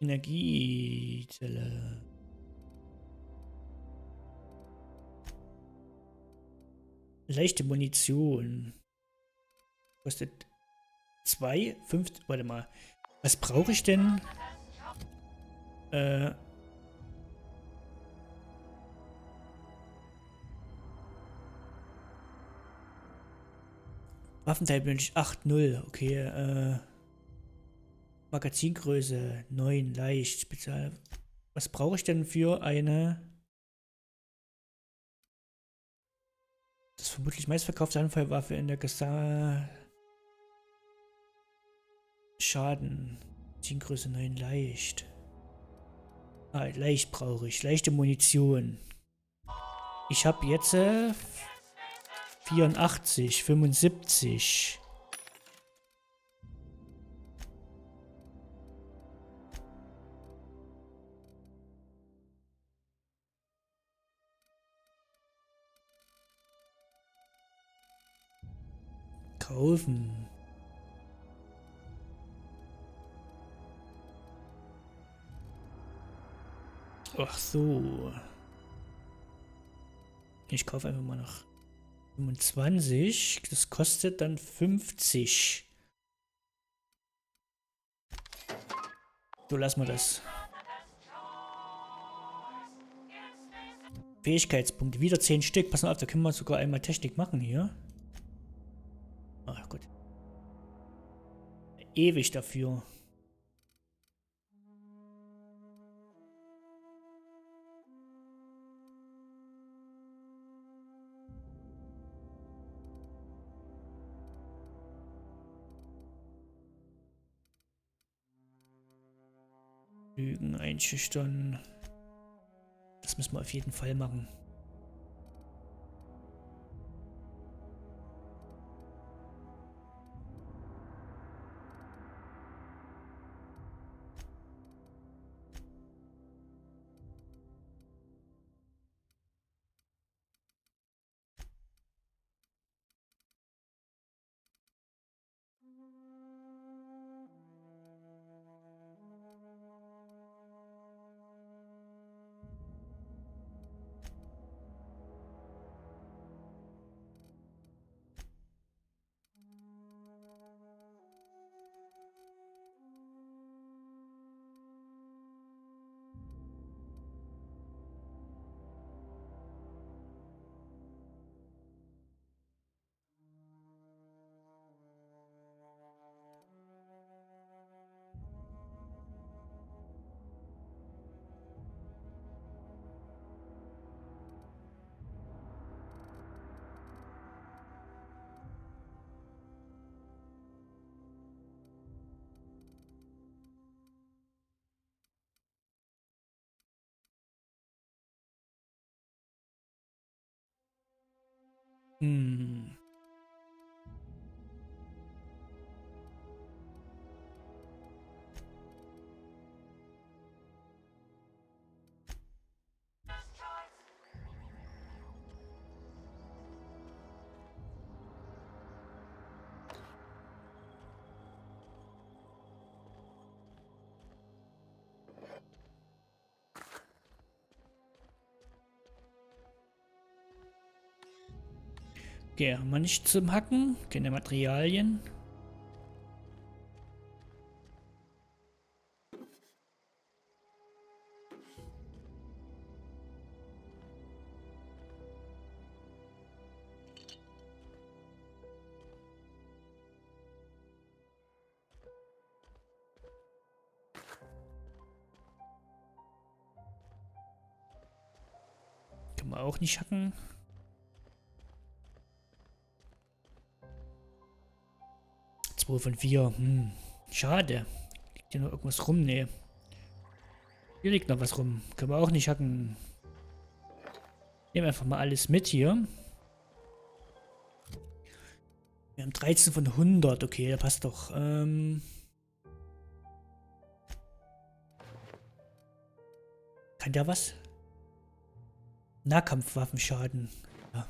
Energiezelle. Leichte Munition. Kostet 2, 5. Warte mal. Was brauche ich denn? Waffenteil benötigt 8,0. Okay, Magazingröße 9, leicht, spezial. Was brauche ich denn für eine... Das vermutlich meistverkaufte Anfallwaffe in der Schaden. Magazingröße 9, leicht. Ah, leicht brauche ich. Leichte Munition. Ich habe jetzt 84, 75. Kaufen. Ach so. Ich kaufe einfach mal noch 25. Das kostet dann 50. So, lassen wir das. Fähigkeitspunkte. Wieder 10 Stück. Pass mal auf, da können wir sogar einmal Technik machen hier. Ach gut. Ewig dafür. Lügen einschüchtern. Das müssen wir auf jeden Fall machen. Hm. Okay, haben wir nicht zum Hacken. Keine Materialien. Kann man auch nicht hacken. Zwei von 4. Schade. Liegt hier noch irgendwas rum? Nee. Hier liegt noch was rum. Können wir auch nicht hacken. Nehmen einfach mal alles mit hier. Wir haben 13 von 100. Okay, da passt doch. Kann der was? Nahkampfwaffenschaden. Ja.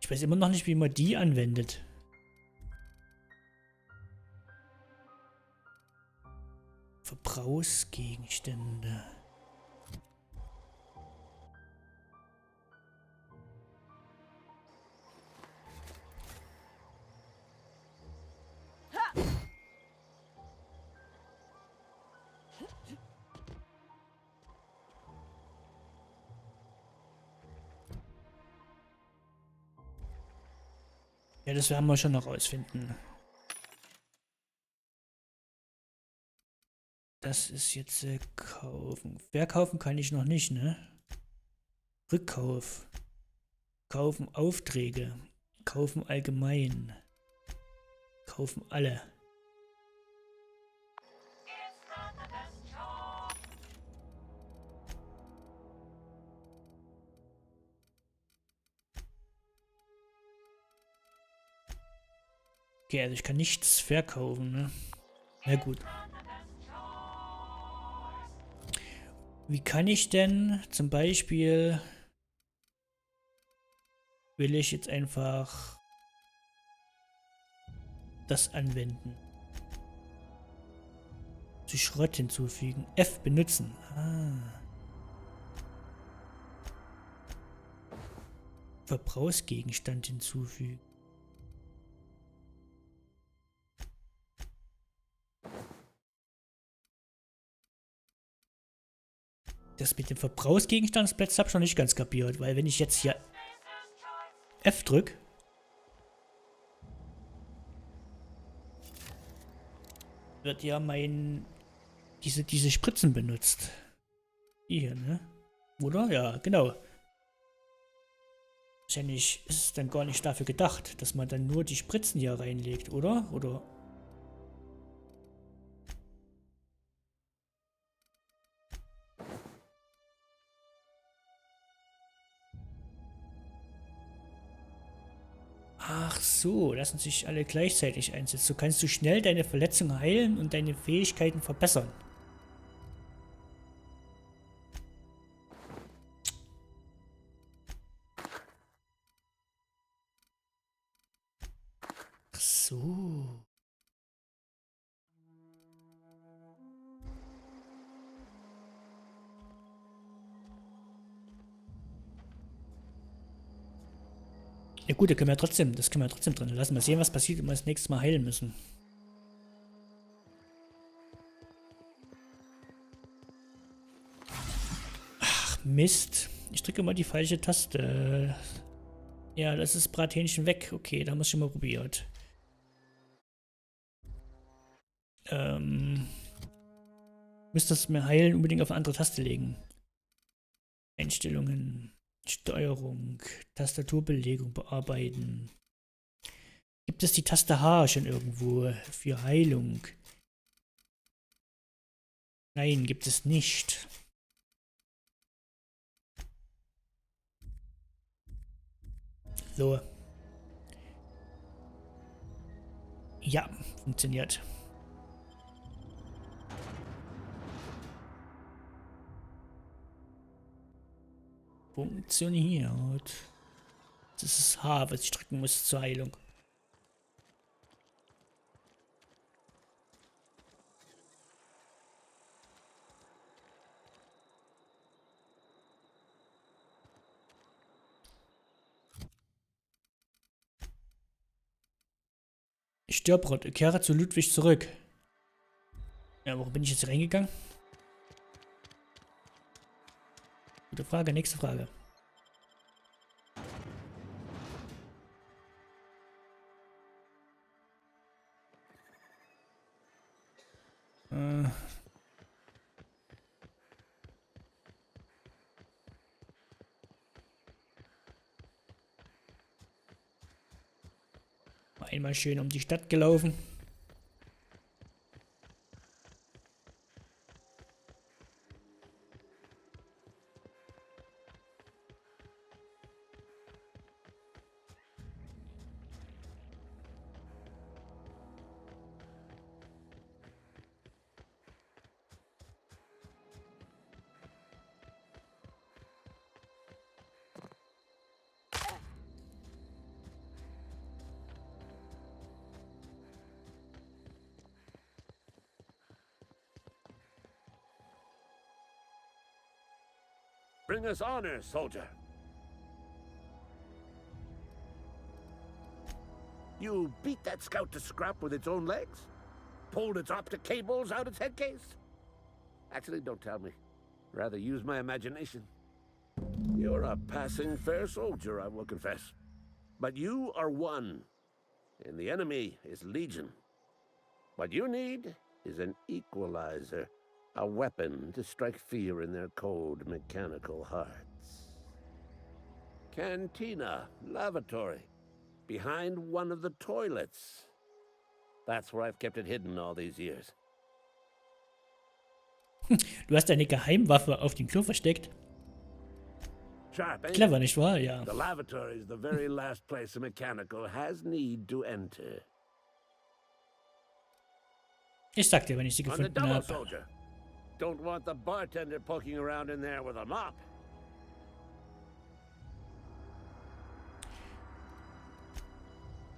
Ich weiß immer noch nicht, wie man die anwendet. Verbrauchsgegenstände. Ja, das werden wir schon noch rausfinden. Das ist jetzt kaufen. Verkaufen kann ich noch nicht, ne? Rückkauf. Kaufen Aufträge. Kaufen allgemein. Kaufen alle. Okay, also ich kann nichts verkaufen, ne? Na gut. Wie kann ich denn zum Beispiel... Will ich jetzt einfach das anwenden? Zu Schrott hinzufügen. F benutzen. Verbrauchsgegenstand hinzufügen. Das mit dem Verbrauchsgegenstandsplatz habe ich noch nicht ganz kapiert, weil wenn ich jetzt hier F drücke, wird ja diese Spritzen benutzt. Die hier, ne? Oder? Ja, genau. Wahrscheinlich ist es dann gar nicht dafür gedacht, dass man dann nur die Spritzen hier reinlegt, oder? Oder? Ach so, lassen sich alle gleichzeitig einsetzen. So kannst du schnell deine Verletzung heilen und deine Fähigkeiten verbessern. Ach so. Ja gut, das können wir trotzdem drin lassen. Mal sehen, was passiert, wenn wir das nächste Mal heilen müssen. Ach, Mist. Ich drücke mal die falsche Taste. Ja, das ist Brathähnchen weg. Okay, da haben wir es schon mal probiert. Müsste das mir heilen unbedingt auf eine andere Taste legen. Einstellungen. Steuerung, Tastaturbelegung bearbeiten. Gibt es die Taste H schon irgendwo für Heilung? Nein, gibt es nicht. So. Ja, funktioniert. Funktioniert. Das ist das H, was ich drücken muss zur Heilung. Stirbrot, kehre zu Ludwig zurück. Ja, warum bin ich jetzt reingegangen? Gute Frage, nächste Frage. Einmal schön um die Stadt gelaufen. Bring us honor, soldier. You beat that scout to scrap with its own legs? Pulled its optic cables out its head case? Actually, don't tell me. Rather use my imagination. You're a passing fair soldier, I will confess. But you are one, and the enemy is legion. What you need is an equalizer. A weapon to strike fear in their cold, mechanical hearts. Cantina, lavatory, behind one of the toilets. That's where I've kept it hidden all these years. Du hast deine Geheimwaffe auf dem Klo versteckt. Sharp, ain't Clever, it? nicht wahr? Ja. The lavatory is the very last place a mechanical has need to enter. Ich sag dir, wenn ich sie On the gefunden double, habe. soldier. Don't want the bartender poking around in there with a mop.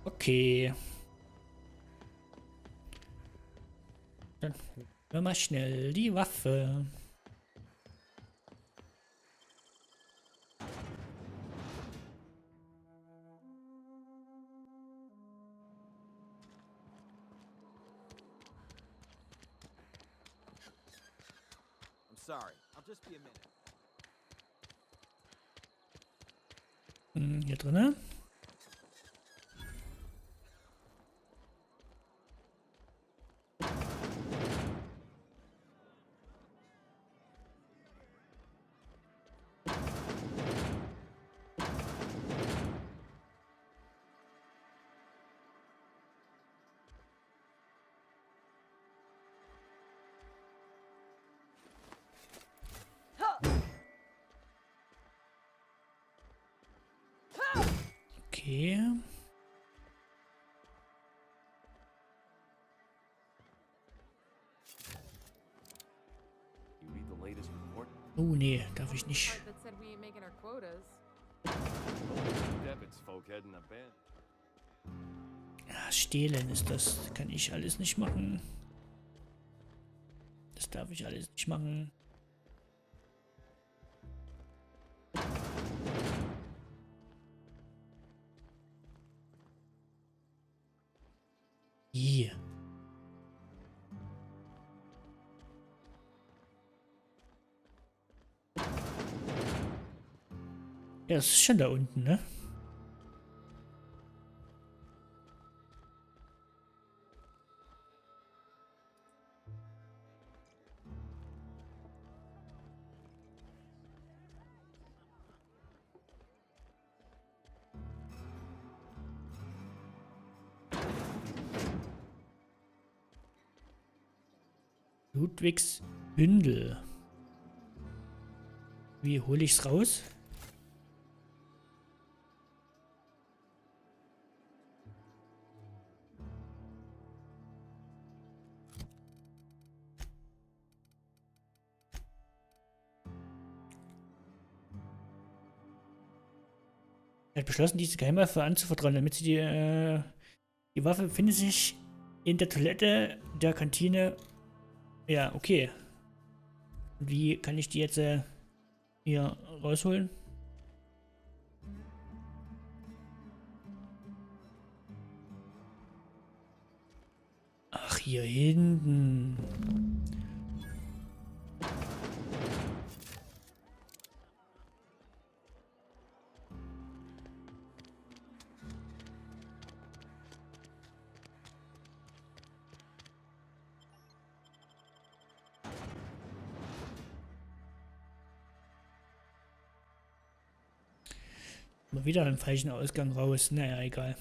Okay. Dann holen wir mal schnell die Waffe. Sorry, I'll just be a minute. Hier drinne. Okay. Oh nee, darf ich nicht. Ja, stehlen ist das. Kann ich alles nicht machen. Das darf ich alles nicht machen. Hier. Ja, das ist schon da unten, ne? Ludwigs Bündel. Wie hole ich's raus? Er hat beschlossen, diese Geheimwaffe anzuvertrauen, damit sie die Waffe befindet sich in der Toilette der Kantine. Ja, okay. Und wie kann ich die jetzt hier rausholen? Ach, hier hinten. Mal wieder einen falschen Ausgang raus. Naja, egal.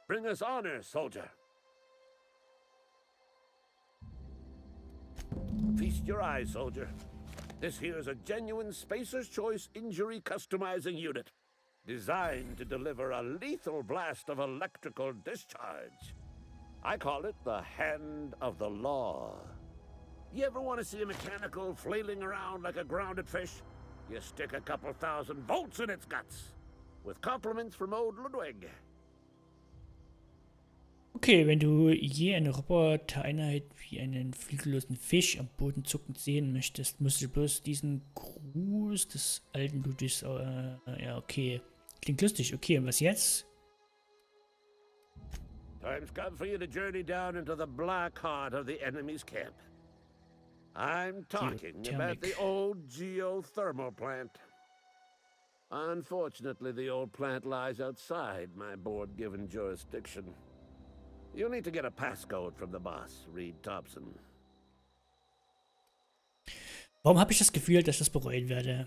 Bring us honor, soldier. Feast your eyes, soldier. This here is a genuine Spacer's Choice injury customizing unit, designed to deliver a lethal blast of electrical discharge. I call it the Hand of the Law. You ever want to see a mechanical flailing around like a grounded fish? You stick a couple thousand volts in its guts. With compliments from old Ludwig. Okay, wenn du je eine Robotereinheit wie einen flügellosen Fisch am Boden zuckend sehen möchtest, musst du bloß diesen Gruß des alten Ludwigs... ja, okay. Klingt lustig. Okay, und was jetzt? Time's come for you to journey down into the black heart of the enemy's camp. I'm talking about the old geothermal plant. Unfortunately, the old plant lies outside my board-given jurisdiction. You'll need to get a passcode from the boss, Reed Thompson. Warum habe ich das Gefühl, dass ich das bereuen werde?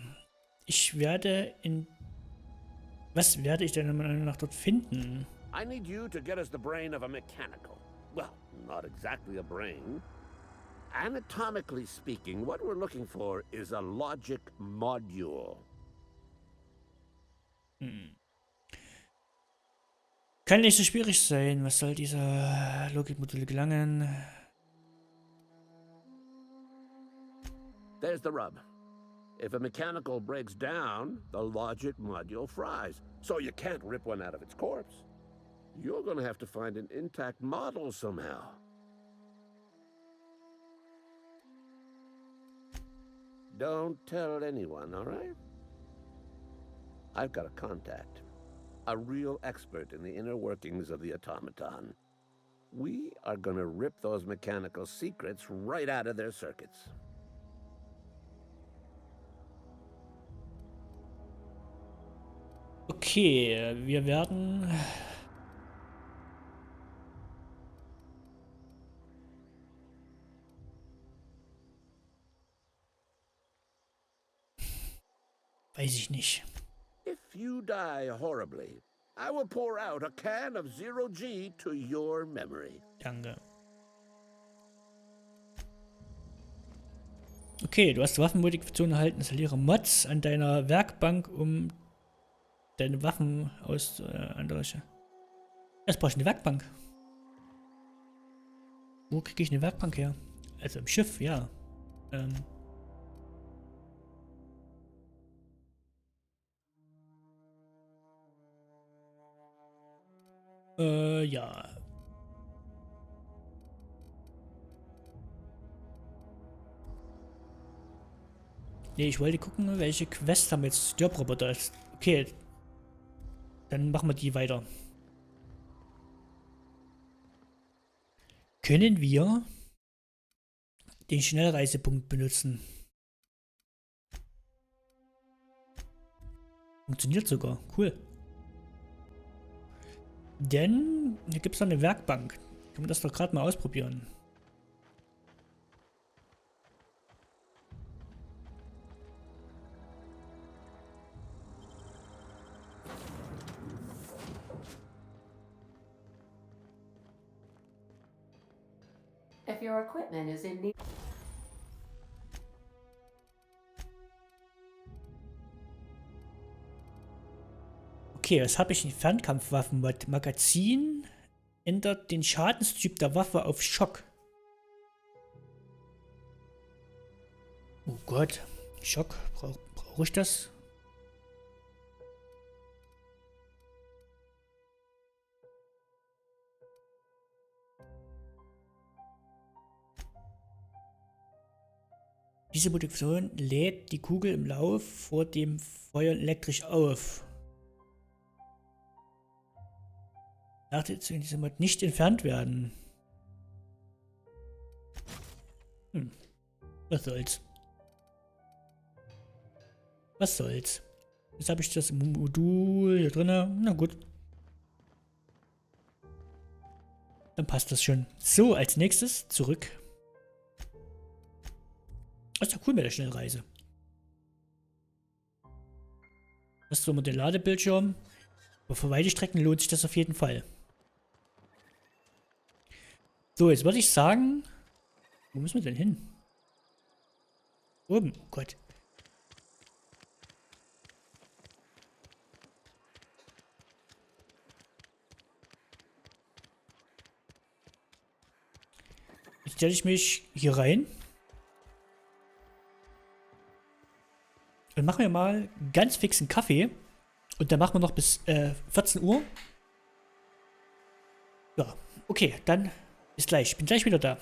Ich werde in... Was werde ich denn meiner Meinung nach dort finden? I need you to get us the brain of a mechanical. Well, not exactly a brain. Anatomically speaking, what we're looking for is a logic module. Kann nicht so schwierig sein. Was soll dieser Logikmodul gelangen? There's the rub. If a mechanical breaks down, the logic module fries. So you can't rip one out of its corpse. You're gonna have to find an intact model somehow. Don't tell anyone, all right? I've got a contact. A real expert in the inner workings of the automaton. We are gonna rip those mechanical secrets right out of their circuits. Okay, wir werden... Weiß ich nicht. If you die horribly, I will pour out a can of 0G to your memory. Danke. Okay, du hast Waffenmodifikation erhalten. Installiere Mods an deiner Werkbank, um deine Waffen aus anreichen. Jetzt brauche ich eine Werkbank. Wo kriege ich eine Werkbank her? Also im Schiff, ja. Ja. Nee, ich wollte gucken, welche Quest haben jetzt Stirb-Roboter ist. Okay. Dann machen wir die weiter. Können wir den Schnellreisepunkt benutzen. Funktioniert sogar. Cool. Denn hier gibt es noch eine Werkbank. Können wir das doch gerade mal ausprobieren. If your equipment is in need. Okay, was habe ich in Fernkampfwaffen? Magazin ändert den Schadenstyp der Waffe auf Schock. Oh Gott, Schock, brauche ich das? Diese Modifikation lädt die Kugel im Lauf vor dem Feuer elektrisch auf. Nachteile in diesem Mod nicht entfernt werden. Was soll's? Was soll's? Jetzt habe ich das im Modul hier drin. Na gut. Dann passt das schon. So, als nächstes zurück. Das ist doch cool mit der Schnellreise. Das ist so mit dem Ladebildschirm. Aber für weite Strecken lohnt sich das auf jeden Fall. So, jetzt würde ich sagen... Wo müssen wir denn hin? Oben. Oh Gott. Jetzt stelle ich mich hier rein. Und machen wir mal ganz fix einen Kaffee. Und dann machen wir noch bis 14 Uhr. Ja, okay, dann bis gleich. Ich bin gleich wieder da.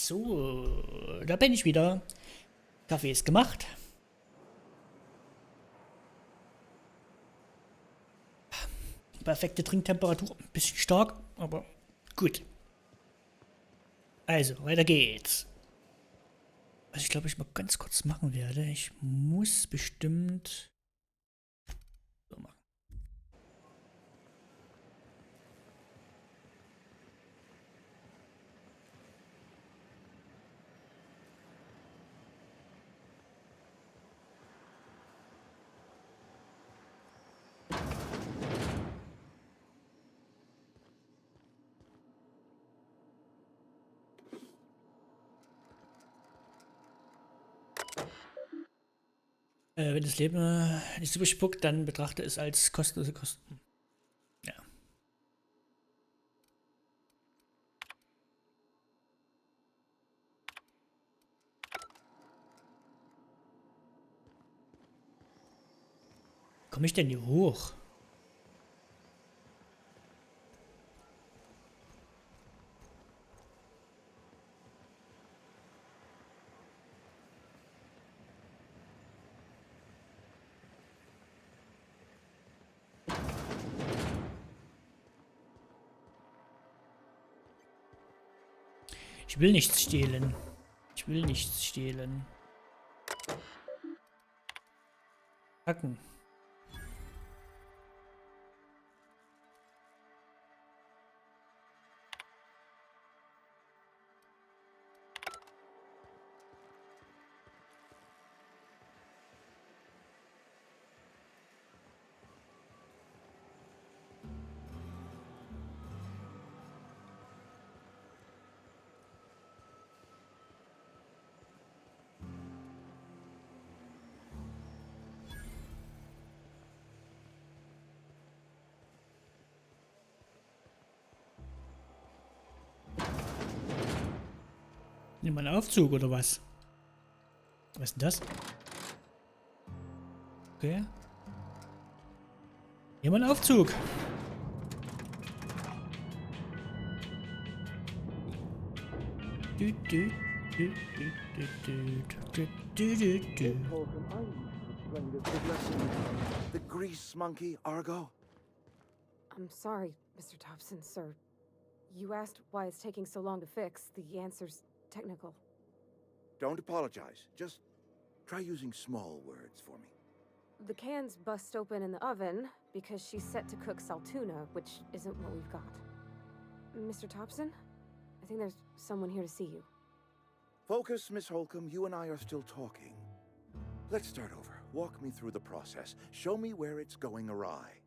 So, da bin ich wieder. Kaffee ist gemacht. Perfekte Trinktemperatur. Ein bisschen stark, aber gut. Also, weiter geht's. Was ich glaube, ich mal ganz kurz machen werde. Ich muss bestimmt so machen. Wenn das Leben nicht so spuckt, dann betrachte es als kostenlose Kosten. Ja. Komme ich denn hier hoch? Ich will nichts stehlen. Ich will nichts stehlen. Hacken. Nimm mal einen Aufzug oder was? Was ist denn das? Okay. Nimm mal einen Aufzug. The grease monkey, Argo? I'm sorry, Mr. Thompson, sir. You asked why it's taking so long to fix. The answer's technical. Don't apologize. Just try using small words for me. The cans bust open in the oven because she's set to cook saltuna, which isn't what we've got. Mr. Thompson? I think there's someone here to see you. Focus, Miss Holcomb. You and I are still talking. Let's start over. Walk me through the process. Show me where it's going awry.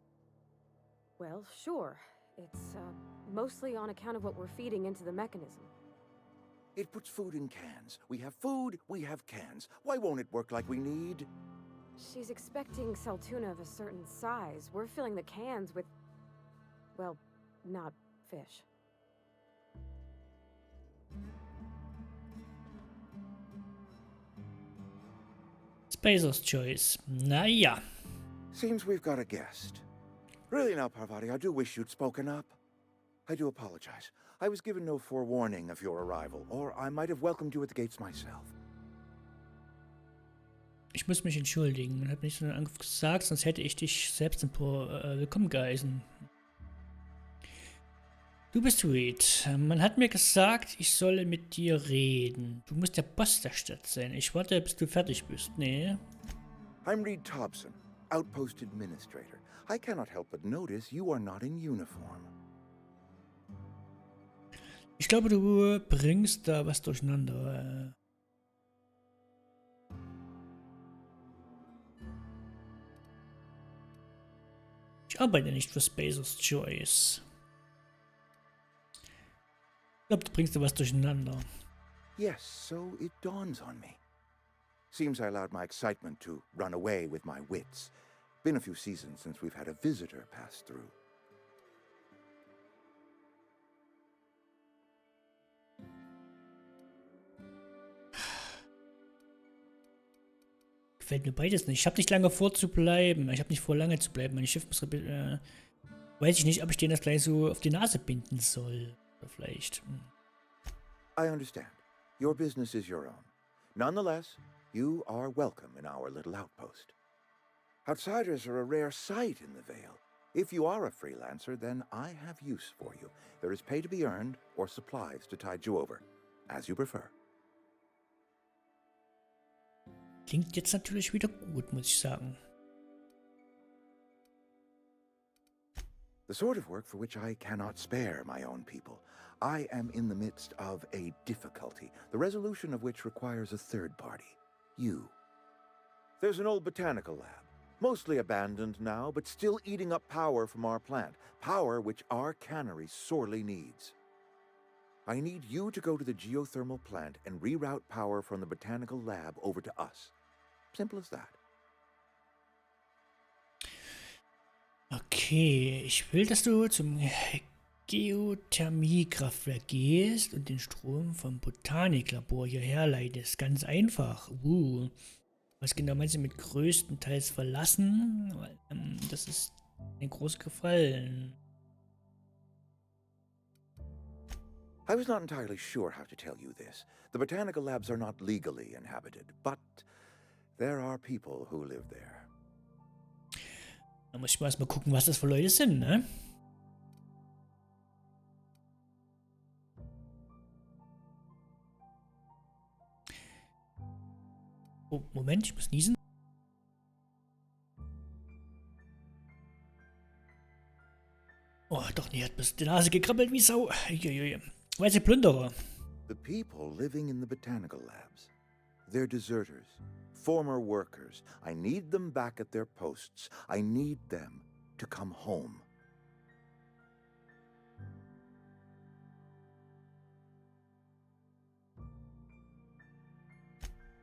Well, sure. It's, mostly on account of what we're feeding into the mechanism. It puts food in cans. We have food, we have cans. Why won't it work like we need? She's expecting saltuna of a certain size. We're filling the cans with, well, not fish. Spacer's Choice. Naja. Seems we've got a guest. Really now, Parvati, I do wish you'd spoken up. I do apologize. I was given no forewarning of your arrival, or I might have welcomed you at the gates myself. Ich muss mich entschuldigen. Ich habe nicht so einen Angriff gesagt, sonst hätte ich dich selbst willkommen geheißen. Du bist Reed. Man hat mir gesagt, ich solle mit dir reden. Du musst der Boss der Stadt sein. Ich warte, bis du fertig bist. Nee. I'm Reed Thompson, Outpost Administrator. I cannot help but notice you are not in uniform. Ich glaube, du bringst da was durcheinander. Ich arbeite nicht für Spacer's Choice. Ich glaube, du bringst da was durcheinander. Yes, so it dawns on me. Seems I allowed my excitement to run away with my wits. Been a few seasons since we've had a visitor pass through. Gefällt mir beides nicht. Ich habe nicht lange vor zu bleiben. Ich habe nicht vor, lange zu bleiben. Mein Schiff muss... weiß ich nicht, ob ich den das gleich so auf die Nase binden soll. Oder vielleicht... I understand. Your business is your own. Nonetheless, you are welcome in our little outpost. Outsiders are a rare sight in the Vale. If you are a freelancer, then I have use for you. There is pay to be earned or supplies to tide you over, as you prefer. Klingt jetzt natürlich wieder gut, muss ich sagen. The sort of work for which I cannot spare my own people. I am in the midst of a difficulty, the resolution of which requires a third party. You. There's an old botanical lab, mostly abandoned now, but still eating up power from our plant, power which our cannery sorely needs. I need you to go to the geothermal plant and reroute power from the botanical lab over to us. Simple as that. Okay, ich will, dass du zum Geothermiekraftwerk gehst und den Strom vom Botaniklabor hierher leitest. Ganz einfach. Was genau meinst du mit größtenteils verlassen? Das ist ein großer Gefallen. I was not entirely sure how to tell you this. The botanical labs are not legally inhabited, but there are people who live there. Da muss ich mal erstmal gucken, was das für Leute sind, ne? Oh, Moment, ich muss niesen. Oh, doch, nie hat bis die Nase gekrabbelt wie Sau. Weiße Plünderer. The people living in the botanical labs. They're deserters, former workers. I need them back at their posts. I need them to come home.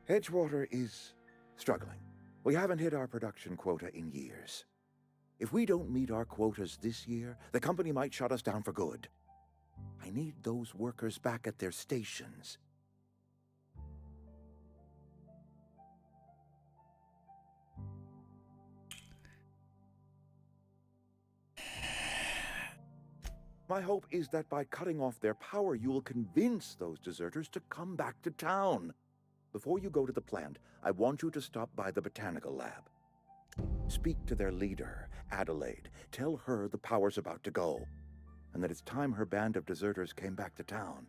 Edgewater is struggling. We haven't hit our production quota in years. If we don't meet our quotas this year, the company might shut us down for good. I need those workers back at their stations. My hope is that by cutting off their power, you will convince those deserters to come back to town. Before you go to the plant, I want you to stop by the botanical lab. Speak to their leader, Adelaide. Tell her the power's about to go, and that it's time her band of deserters came back to town.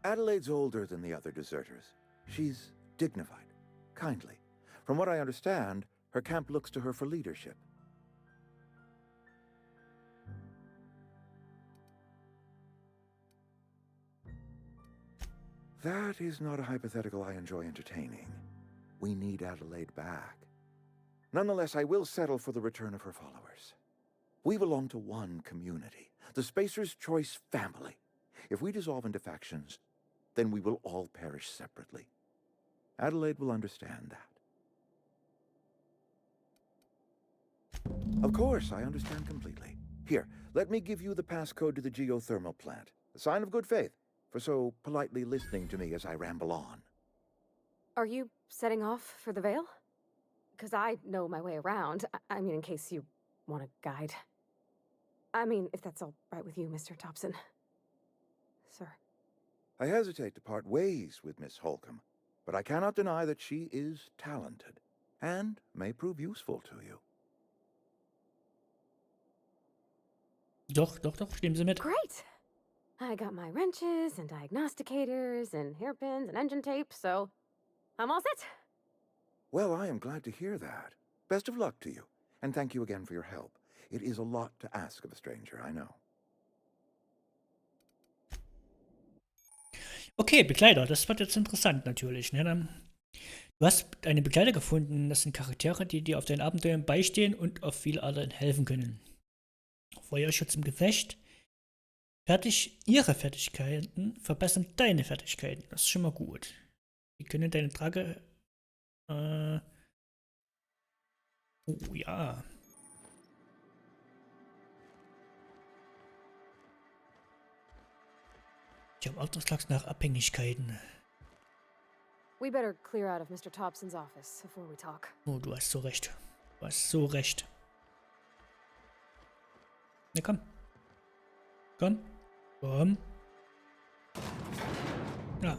Adelaide's older than the other deserters. She's dignified, kindly. From what I understand, her camp looks to her for leadership. That is not a hypothetical I enjoy entertaining. We need Adelaide back. Nonetheless, I will settle for the return of her followers. We belong to one community, the Spacer's Choice family. If we dissolve into factions, then we will all perish separately. Adelaide will understand that. Of course, I understand completely. Here, let me give you the passcode to the geothermal plant. A sign of good faith, for so politely listening to me as I ramble on. Are you setting off for the Vale? Because I know my way around. I mean, in case you want a guide. I mean, if that's all right with you, Mr. Thompson. Sir. I hesitate to part ways with Miss Holcomb, but I cannot deny that she is talented, and may prove useful to you. Doch, stimmen Sie mit. Great! I got my wrenches and diagnosticators and hairpins and engine tape, so I'm all set. Well, I am glad to hear that. Best of luck to you, and thank you again for your help. It is a lot to ask of a stranger, I know. Okay, Begleiter, das wird jetzt interessant natürlich. Ne? Du hast eine Begleiter gefunden, das sind Charaktere, die dir auf deinen Abenteuern beistehen und auf viele anderen helfen können. Feuerschutz im Gefecht. Ihre Fertigkeiten verbessern deine Fertigkeiten. Das ist schon mal gut. Die können deine Trage... Oh ja. Ich habe Auftrag nach Abhängigkeiten. We better clear out of Mr. Thompson's office before we talk. Oh, du hast so recht. Du hast so recht. Na komm. Komm. Komm. Ja.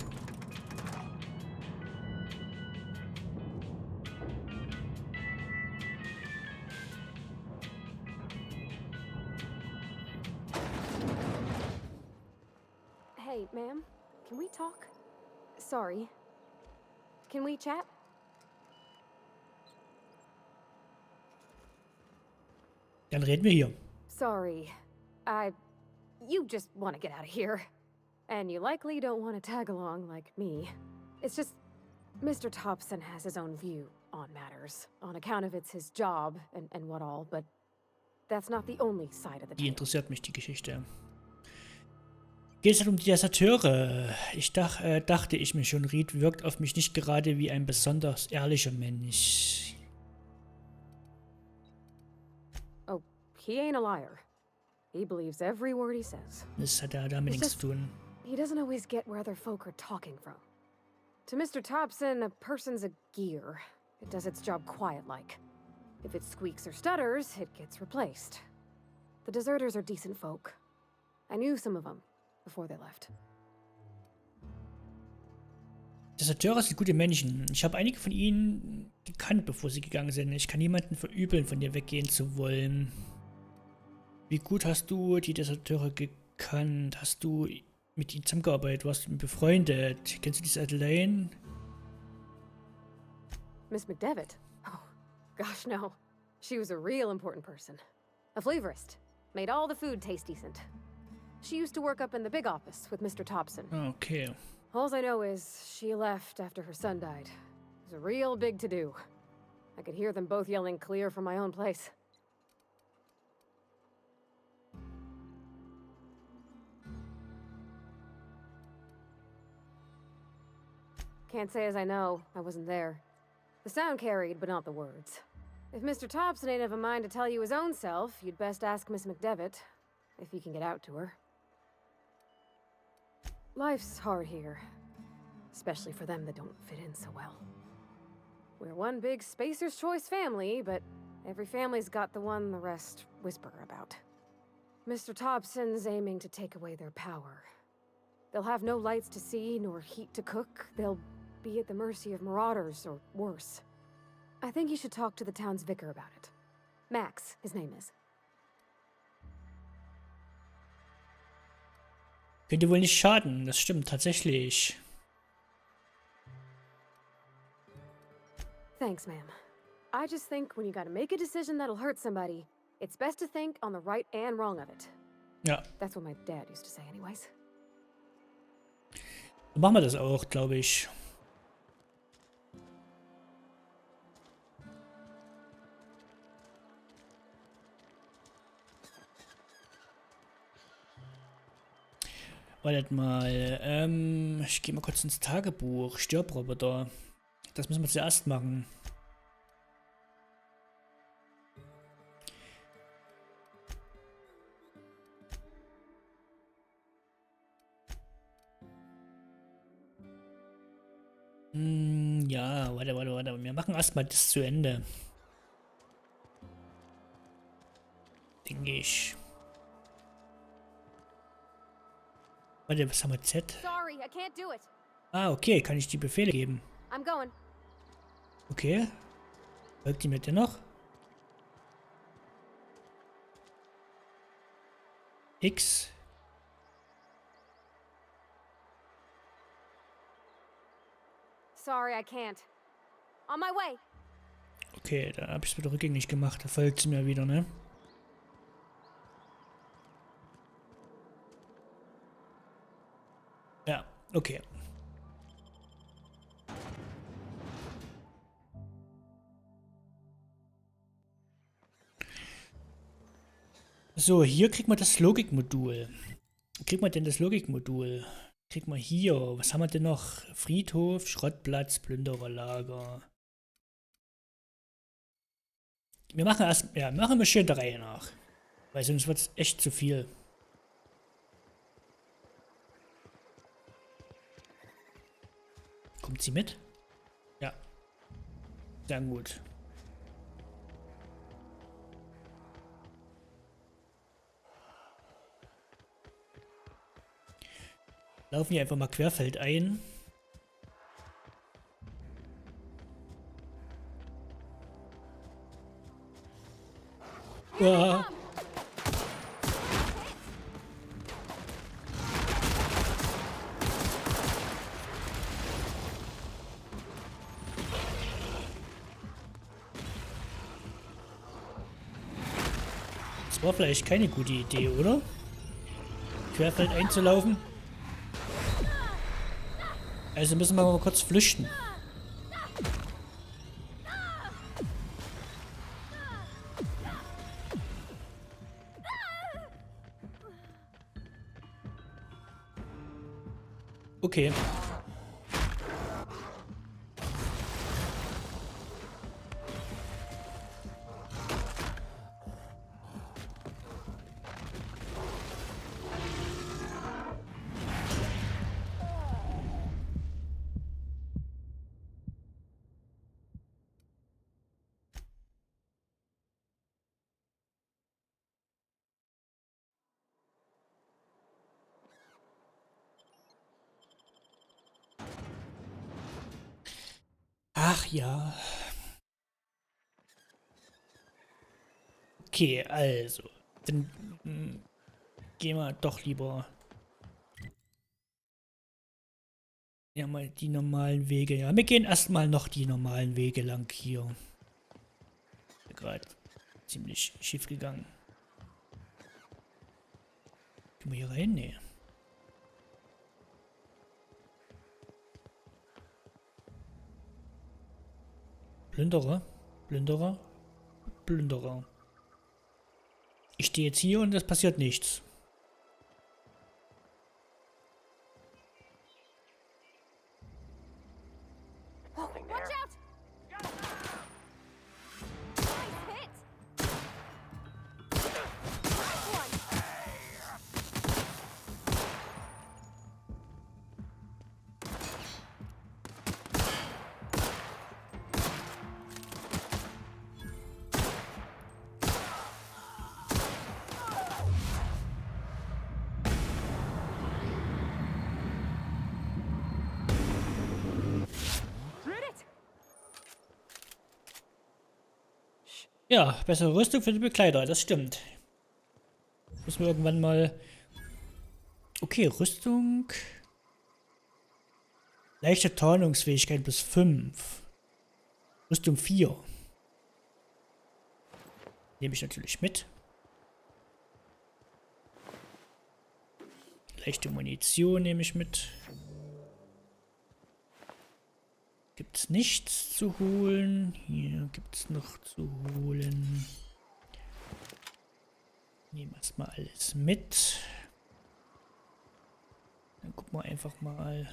Hey, ma'am, can we talk? Sorry. Can we chat? Dann reden wir hier. Sorry. You just want to get out of here. And you likely don't want to tag along like me. It's just, Mr. Thompson has his own view on matters, on account of it's his job and what all, but that's not the only side of the Die tale. interessiert mich, die Geschichte. Geht es halt um die Deserteure? Dachte ich mir schon, Reed wirkt auf mich nicht gerade wie ein besonders ehrlicher Mensch. Oh, he ain't a liar. He believes every word he says. Das hat ja damit nichts zu tun. He doesn't always get where other folk are talking from. To Mr. Thompson, a person's a gear. It does its job quiet-like. If it squeaks or stutters, it gets replaced. The deserters are decent folk. I knew some of them before they left. Deserteure sind gute Menschen. Ich habe einige von ihnen gekannt, bevor sie gegangen sind. Ich kann niemanden verübeln, von dir weggehen zu wollen. Wie gut hast du die Deserteure gekannt? Hast du mit ihnen zusammengearbeitet? Warst du mit ihnen befreundet? Kennst du diese Adelaine? Miss McDevitt? Oh, gosh, no. She was a real important person. A flavorist. Made all the food taste decent. She used to work up in the big office with Mr. Thompson. Okay. All I know is she left after her son died. It was a real big to-do. I could hear them both yelling clear from my own place. Can't say as I know. I wasn't there. The sound carried, but not the words. If Mr. Thompson ain't of a mind to tell you his own self, you'd best ask Miss McDevitt, if you can get out to her. Life's hard here, especially for them that don't fit in so well. We're one big Spacer's Choice family, but every family's got the one the rest whisper about. Mr. Thompson's aiming to take away their power. They'll have no lights to see, nor heat to cook. They'll be at the mercy of marauders, or worse. I think you should talk to the town's vicar about it. Max, his name is. Könnte wohl nicht schaden, das stimmt tatsächlich. Thanks, ma'am. I just think when you gotta make a decision that'll hurt somebody, it's best to think on the right and wrong of it. Ja. That's what my dad used to say anyways. So machen wir das auch, glaube ich. Wartet mal, ich gehe mal kurz ins Tagebuch. Stirbraroboter. Das müssen wir zuerst machen. Ja, warte. Wir machen erstmal das zu Ende. Denke ich. Warte, was haben wir? Z? Sorry, I can't do it. Ah, okay, kann ich die Befehle geben. I'm going. Okay. Folgt die mir dennoch? X. Sorry, I can't. On my way. Okay, da habe ich es wieder rückgängig gemacht. Da folgt sie mir wieder, ne? Ja, okay. So, hier kriegt man das Logikmodul. Kriegt man denn das Logikmodul? Kriegt man hier. Was haben wir denn noch? Friedhof, Schrottplatz, Plündererlager. Wir machen erst, ja, machen wir schön der Reihe nach. Weil sonst wird es echt zu viel. Kommt sie mit? Ja. Sehr gut. Laufen hier einfach mal querfeldein. Ja. Das war vielleicht keine gute Idee, oder? Querfeld einzulaufen. Also müssen wir mal kurz flüchten. Okay. Ach ja. Okay, also. Dann gehen wir doch lieber. Ja, mal die normalen Wege. Ja, wir gehen erstmal noch die normalen Wege lang hier. Gerade ziemlich schief gegangen. Können wir hier rein? Nee. Plünderer, Plünderer, Plünderer. Ich stehe jetzt hier und es passiert nichts. Ja, bessere Rüstung für die Bekleider, das stimmt. Müssen wir irgendwann mal... Okay, Rüstung... Leichte Tarnungsfähigkeit plus 5. Rüstung 4. Nehme ich natürlich mit. Leichte Munition nehme ich mit. Gibt es nichts zu holen? Hier gibt es noch zu holen. Nehmen wir erstmal alles mit. Dann gucken wir einfach mal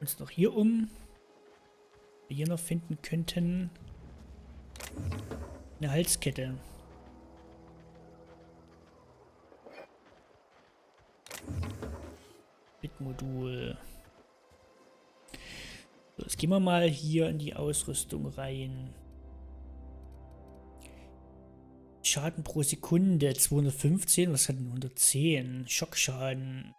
uns noch hier um. Wir hier noch finden könnten. Eine Halskette. Bitmodul. So, jetzt gehen wir mal hier in die Ausrüstung rein. Schaden pro Sekunde 215, was hat denn 110? Schockschaden.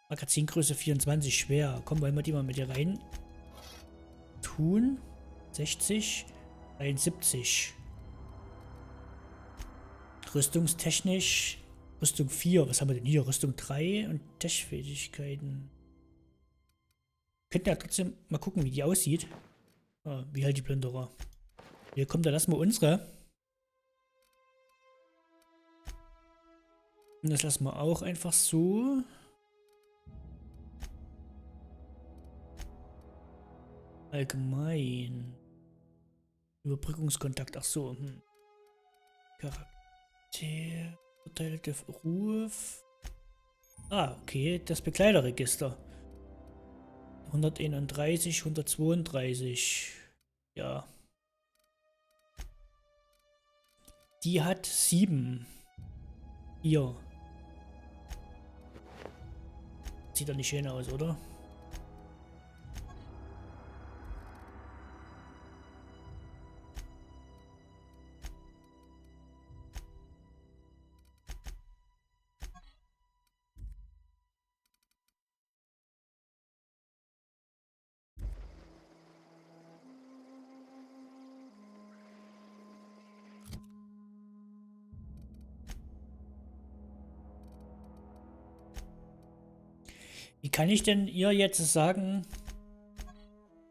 Magazingröße 24, schwer. Komm, wollen wir die mal mit hier rein tun? 60, 73. Rüstungstechnisch, Rüstung 4. Was haben wir denn hier? Rüstung 3 und Tech-Fähigkeiten. Könnten ja trotzdem mal gucken, wie die aussieht. Ah, wie halt die Plünderer. Hier kommt, da lassen wir unsere. Und das lassen wir auch einfach so. Allgemein. Überbrückungskontakt, ach so. Charakter. Verteilte Ruf. Ah, okay, das Bekleiderregister. 131, 132. Ja. Die hat 7. Hier. Sieht doch nicht schön aus, oder? Wie kann ich denn ihr jetzt sagen,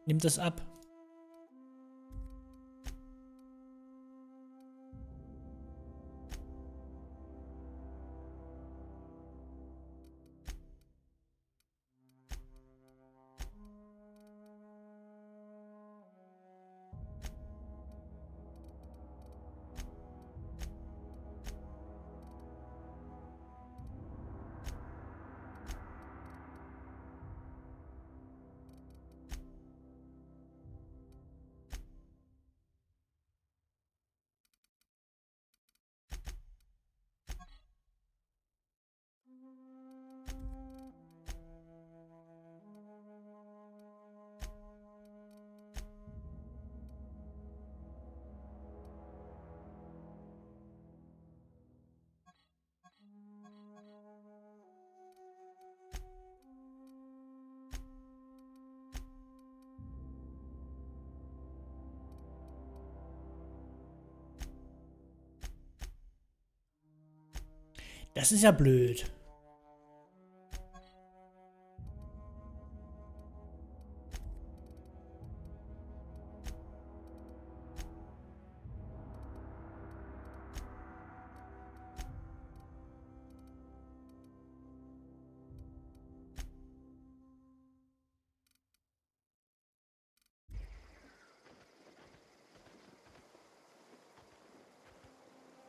nimm das ab? Das ist ja blöd.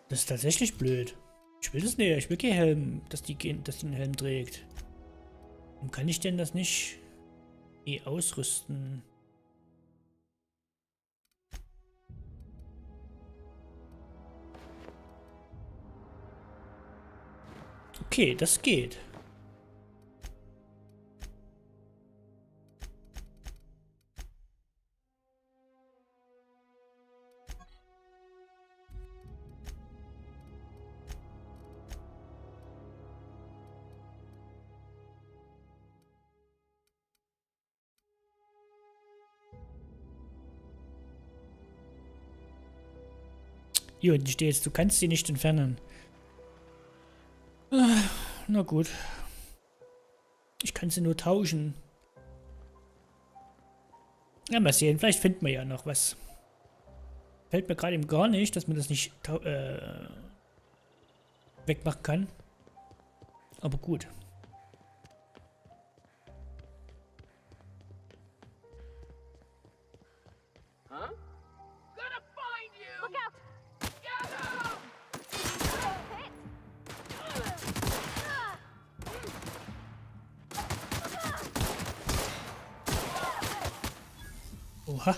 Das ist tatsächlich blöd. Ich will das nicht. Ich will keinen Helm, dass die einen Helm trägt. Warum kann ich denn das nicht ausrüsten? Okay, das geht. Hier unten steht, du kannst sie nicht entfernen. Na gut. Ich kann sie nur tauschen. Ja, mal sehen. Vielleicht finden wir ja noch was. Fällt mir gerade eben gar nicht, dass man das nicht wegmachen kann. Aber gut. Oha.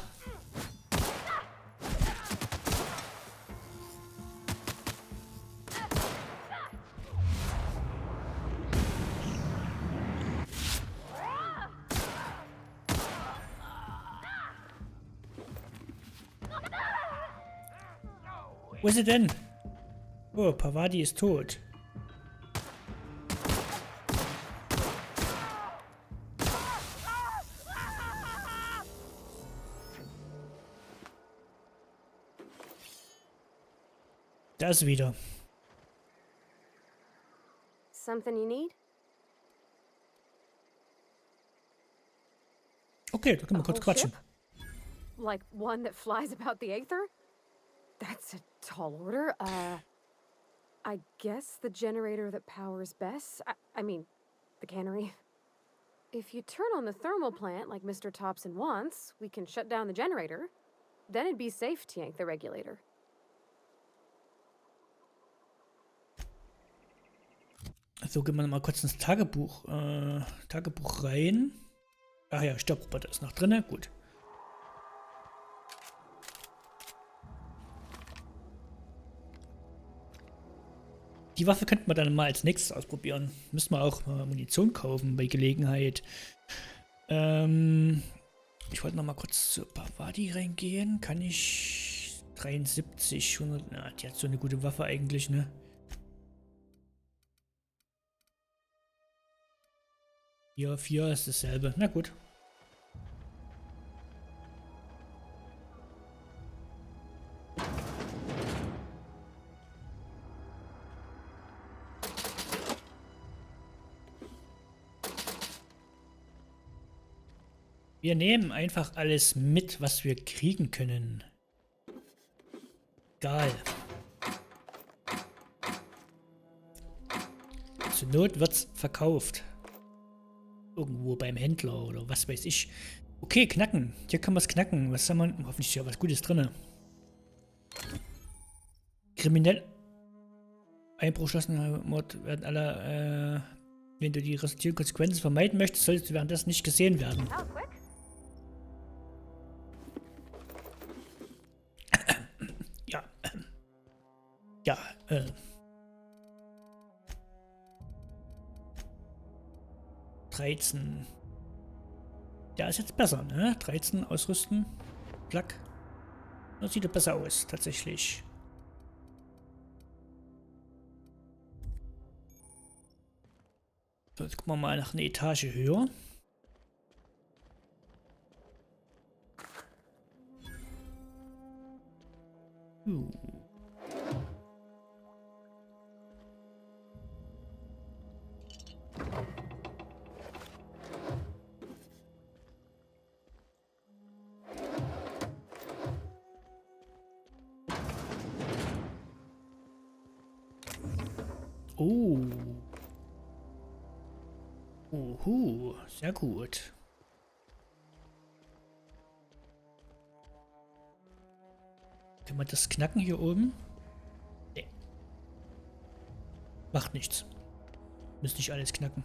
Wo ist sie denn? Oh, Pavadi ist tot. Da ist sie wieder. Something you need? Okay, da können wir kurz quatschen. Like one that flies about the aether? That's a tall order. I guess the generator that powers Bess. I mean, the cannery. If you turn on the thermal plant like Mr. Thompson wants, we can shut down the generator. Then it'd be safe to yank the regulator. So, gehen wir mal kurz ins Tagebuch rein. Ach ja, Staubroboter ist noch drin. Gut. Die Waffe könnten wir dann mal als nächstes ausprobieren. Müssen wir auch mal Munition kaufen bei Gelegenheit. Ich wollte noch mal kurz zu Pavadi reingehen. Kann ich 73, 100... Na, die hat so eine gute Waffe eigentlich, ne? Hier, 4 ist dasselbe. Na gut. Wir nehmen einfach alles mit, was wir kriegen können. Egal. Zur Not wird's verkauft. Irgendwo beim Händler oder was weiß ich. Okay, knacken. Hier kann man es knacken. Was haben wir? Hoffentlich ist ja was Gutes drin. Kriminell. Einbruch, geschlossener Mord werden alle, wenn du die resultierenden Konsequenzen vermeiden möchtest, solltest du währenddessen nicht gesehen werden. Ja. Ja, 13. Ja, ist jetzt besser, ne? 13 ausrüsten. Klack. Das sieht ja besser aus, tatsächlich. So, jetzt gucken wir mal nach einer Etage höher. Oh. Uhu, sehr gut. Können wir das knacken hier oben? Nee. Macht nichts. Müsst nicht alles knacken.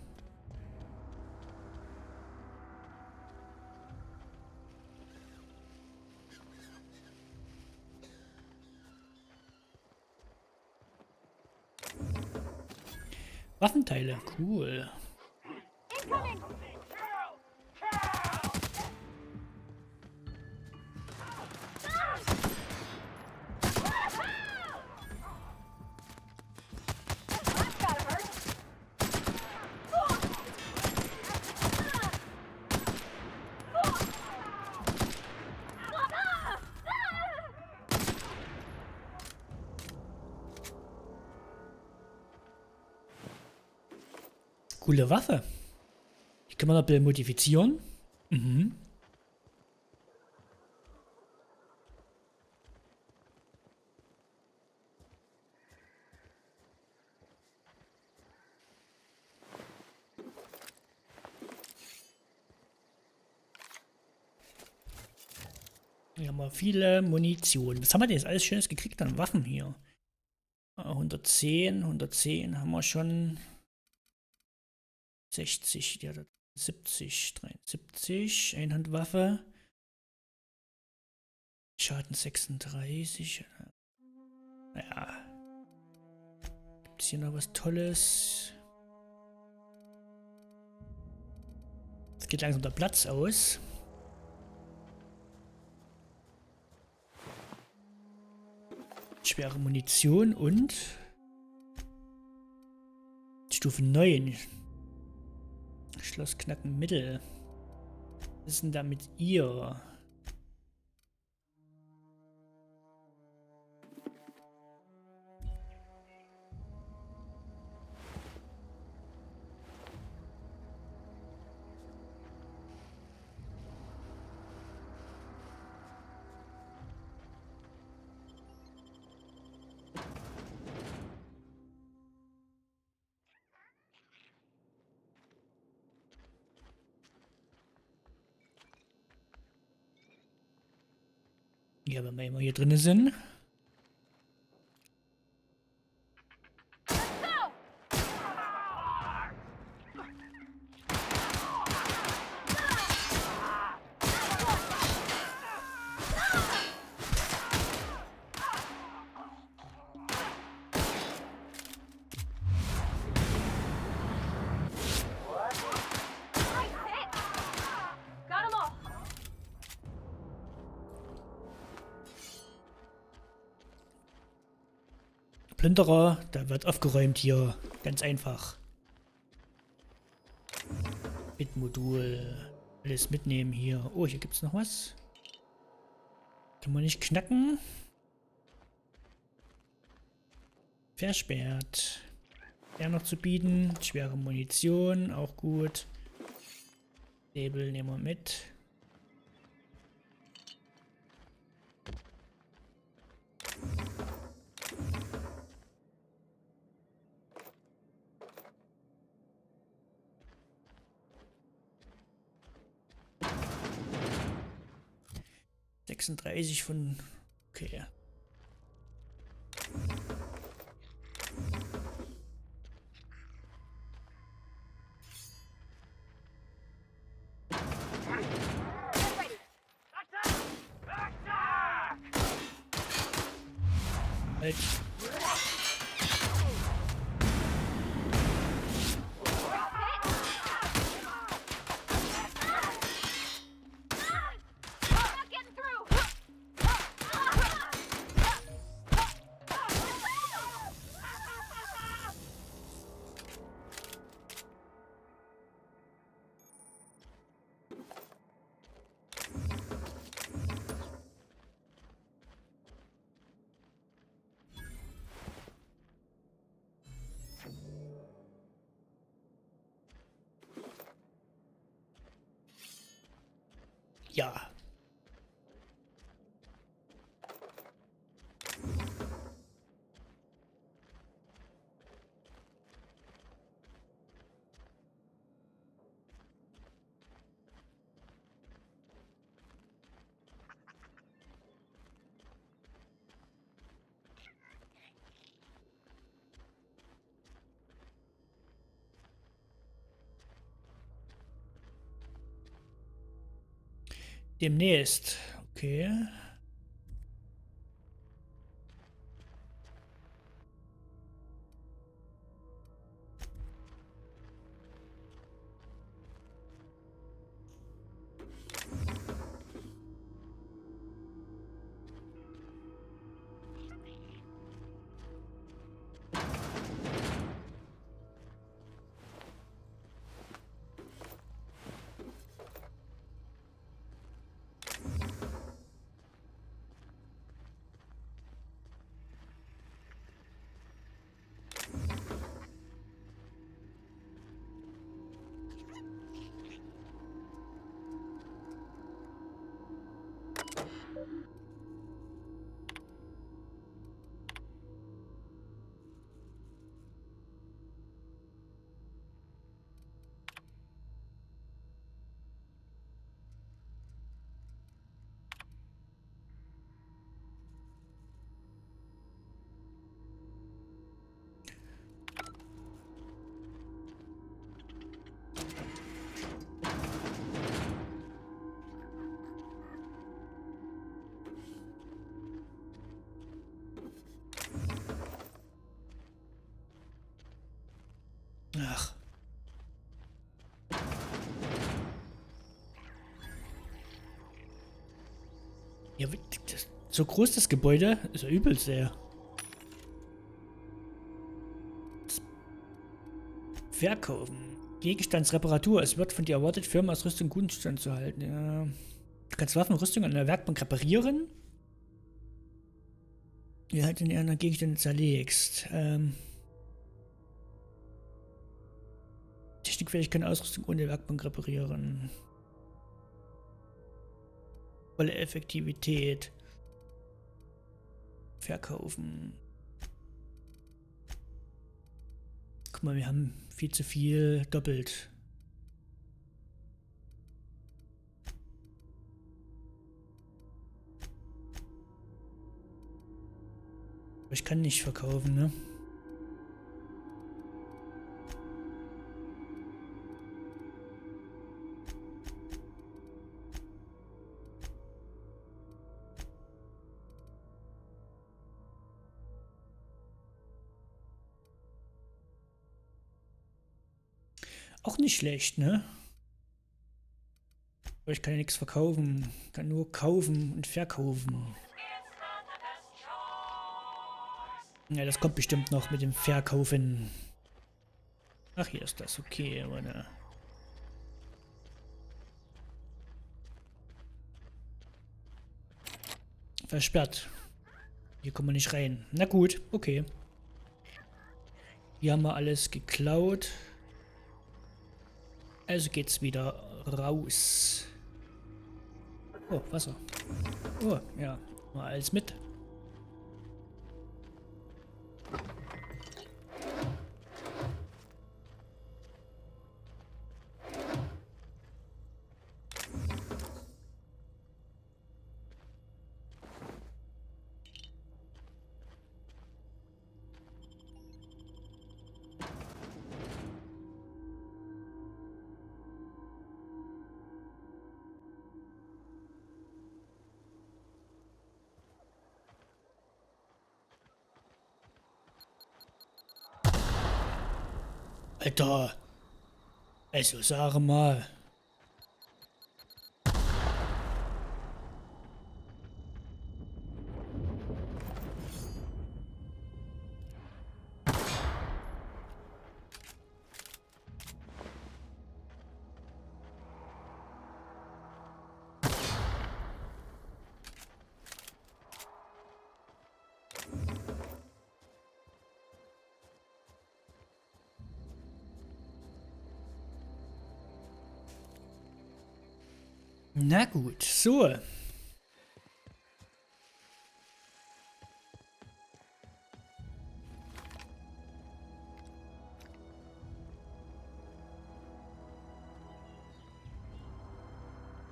Waffenteile, cool. Coole Waffe. Die kann man noch ein bisschen modifizieren. Mhm. Hier haben wir viele Munition. Was haben wir denn jetzt alles Schönes gekriegt an Waffen hier? 110 haben wir schon. 60, ja, 70, 73, Einhandwaffe. Schaden 36. Ja. Gibt es hier noch was Tolles? Es geht langsam der Platz aus. Schwere Munition und Stufe 9. Schloss knacken Mittel. Was ist denn da mit ihr? Ja, wenn wir immer hier drin sind. Plünderer, da wird aufgeräumt hier. Ganz einfach. Bitmodul. Alles mitnehmen hier. Oh, hier gibt es noch was. Kann man nicht knacken. Versperrt. Der noch zu bieten. Schwere Munition, auch gut. Säbel nehmen wir mit. 36 von... Okay. Halt. Ja. Demnächst. Okay. Ach. Ja, so groß das Gebäude ist ja übel sehr. Verkaufen. Gegenstandsreparatur. Es wird von dir erwartet, Firmenausrüstung in guten Zustand zu halten. Ja. Du kannst Waffen und Rüstung an der Werkbank reparieren. Wie halt in einer Gegenstände zerlegst. Technikfähigkeit kann Ausrüstung ohne Werkbank reparieren. Volle Effektivität. Verkaufen. Guck mal, wir haben viel zu viel doppelt. Aber ich kann nicht verkaufen, ne? Auch nicht schlecht, ne? Aber ich kann ja nichts verkaufen. Ich kann nur kaufen und verkaufen. Ja, das kommt bestimmt noch mit dem Verkaufen. Ach, hier ist das. Okay, warte. Versperrt. Hier kommen wir nicht rein. Na gut, okay. Hier haben wir alles geklaut. Also geht's wieder raus. Oh, Wasser. Oh, ja. Mal alles mit. Alter. Also, sag mal. Na gut, so.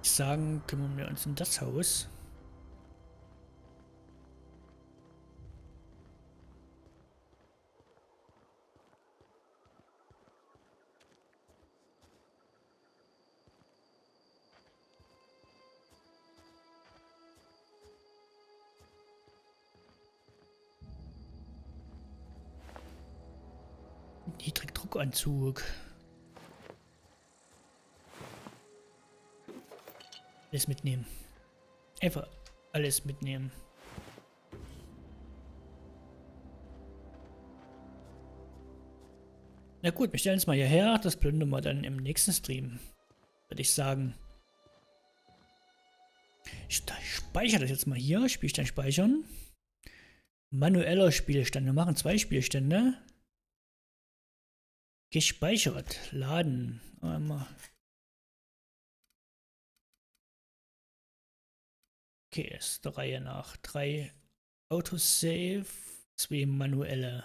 Ich sagen, kümmern wir uns um das Haus. Niedrigdruckanzug. Alles mitnehmen. Einfach alles mitnehmen. Na gut, wir stellen es mal hierher. Das plündern wir dann im nächsten Stream. Würde ich sagen. Ich speichere das jetzt mal hier. Spielstand speichern. Manueller Spielstand. Wir machen 2 Spielstände. Gespeichert. Laden. Einmal. Okay, ist der Reihe nach. 3 Autosave, 2 manuelle.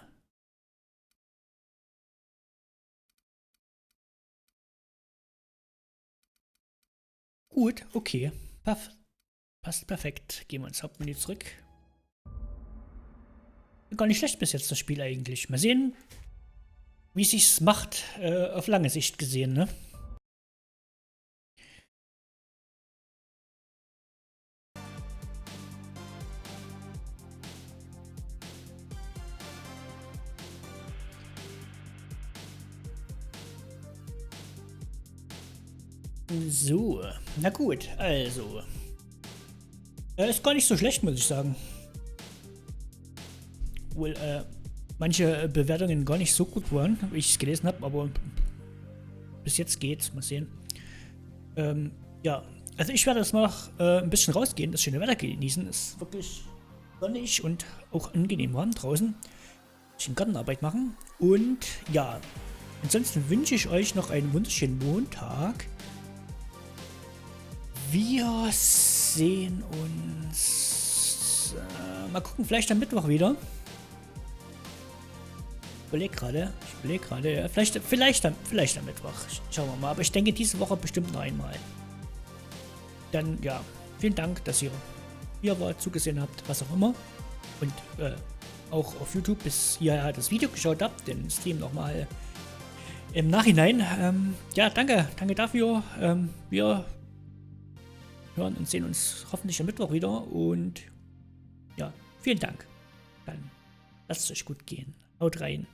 Gut, okay. Passt perfekt. Gehen wir ins Hauptmenü zurück. Gar nicht schlecht bis jetzt das Spiel eigentlich. Mal sehen, wie es sich macht, auf lange Sicht gesehen, ne? So, na gut, also. Ist gar nicht so schlecht, muss ich sagen. Wohl, manche Bewertungen gar nicht so gut waren, wie ich es gelesen habe, aber bis jetzt geht's, mal sehen. Ja, also ich werde jetzt noch ein bisschen rausgehen, das schöne Wetter genießen. Ist wirklich sonnig und auch angenehm warm draußen. Ein bisschen Gartenarbeit machen. Und ja, ansonsten wünsche ich euch noch einen wunderschönen Montag. Wir sehen uns mal gucken, vielleicht am Mittwoch wieder. Ich überlege gerade, ja, vielleicht am Mittwoch. Schauen wir mal, aber ich denke diese Woche bestimmt noch einmal. Dann, ja, vielen Dank, dass ihr hier zugesehen habt, was auch immer. Und auch auf YouTube, bis ihr das Video geschaut habt, den Stream nochmal im Nachhinein. Ja, danke dafür. Wir hören und sehen uns hoffentlich am Mittwoch wieder. Und ja, vielen Dank. Dann lasst es euch gut gehen. Haut rein.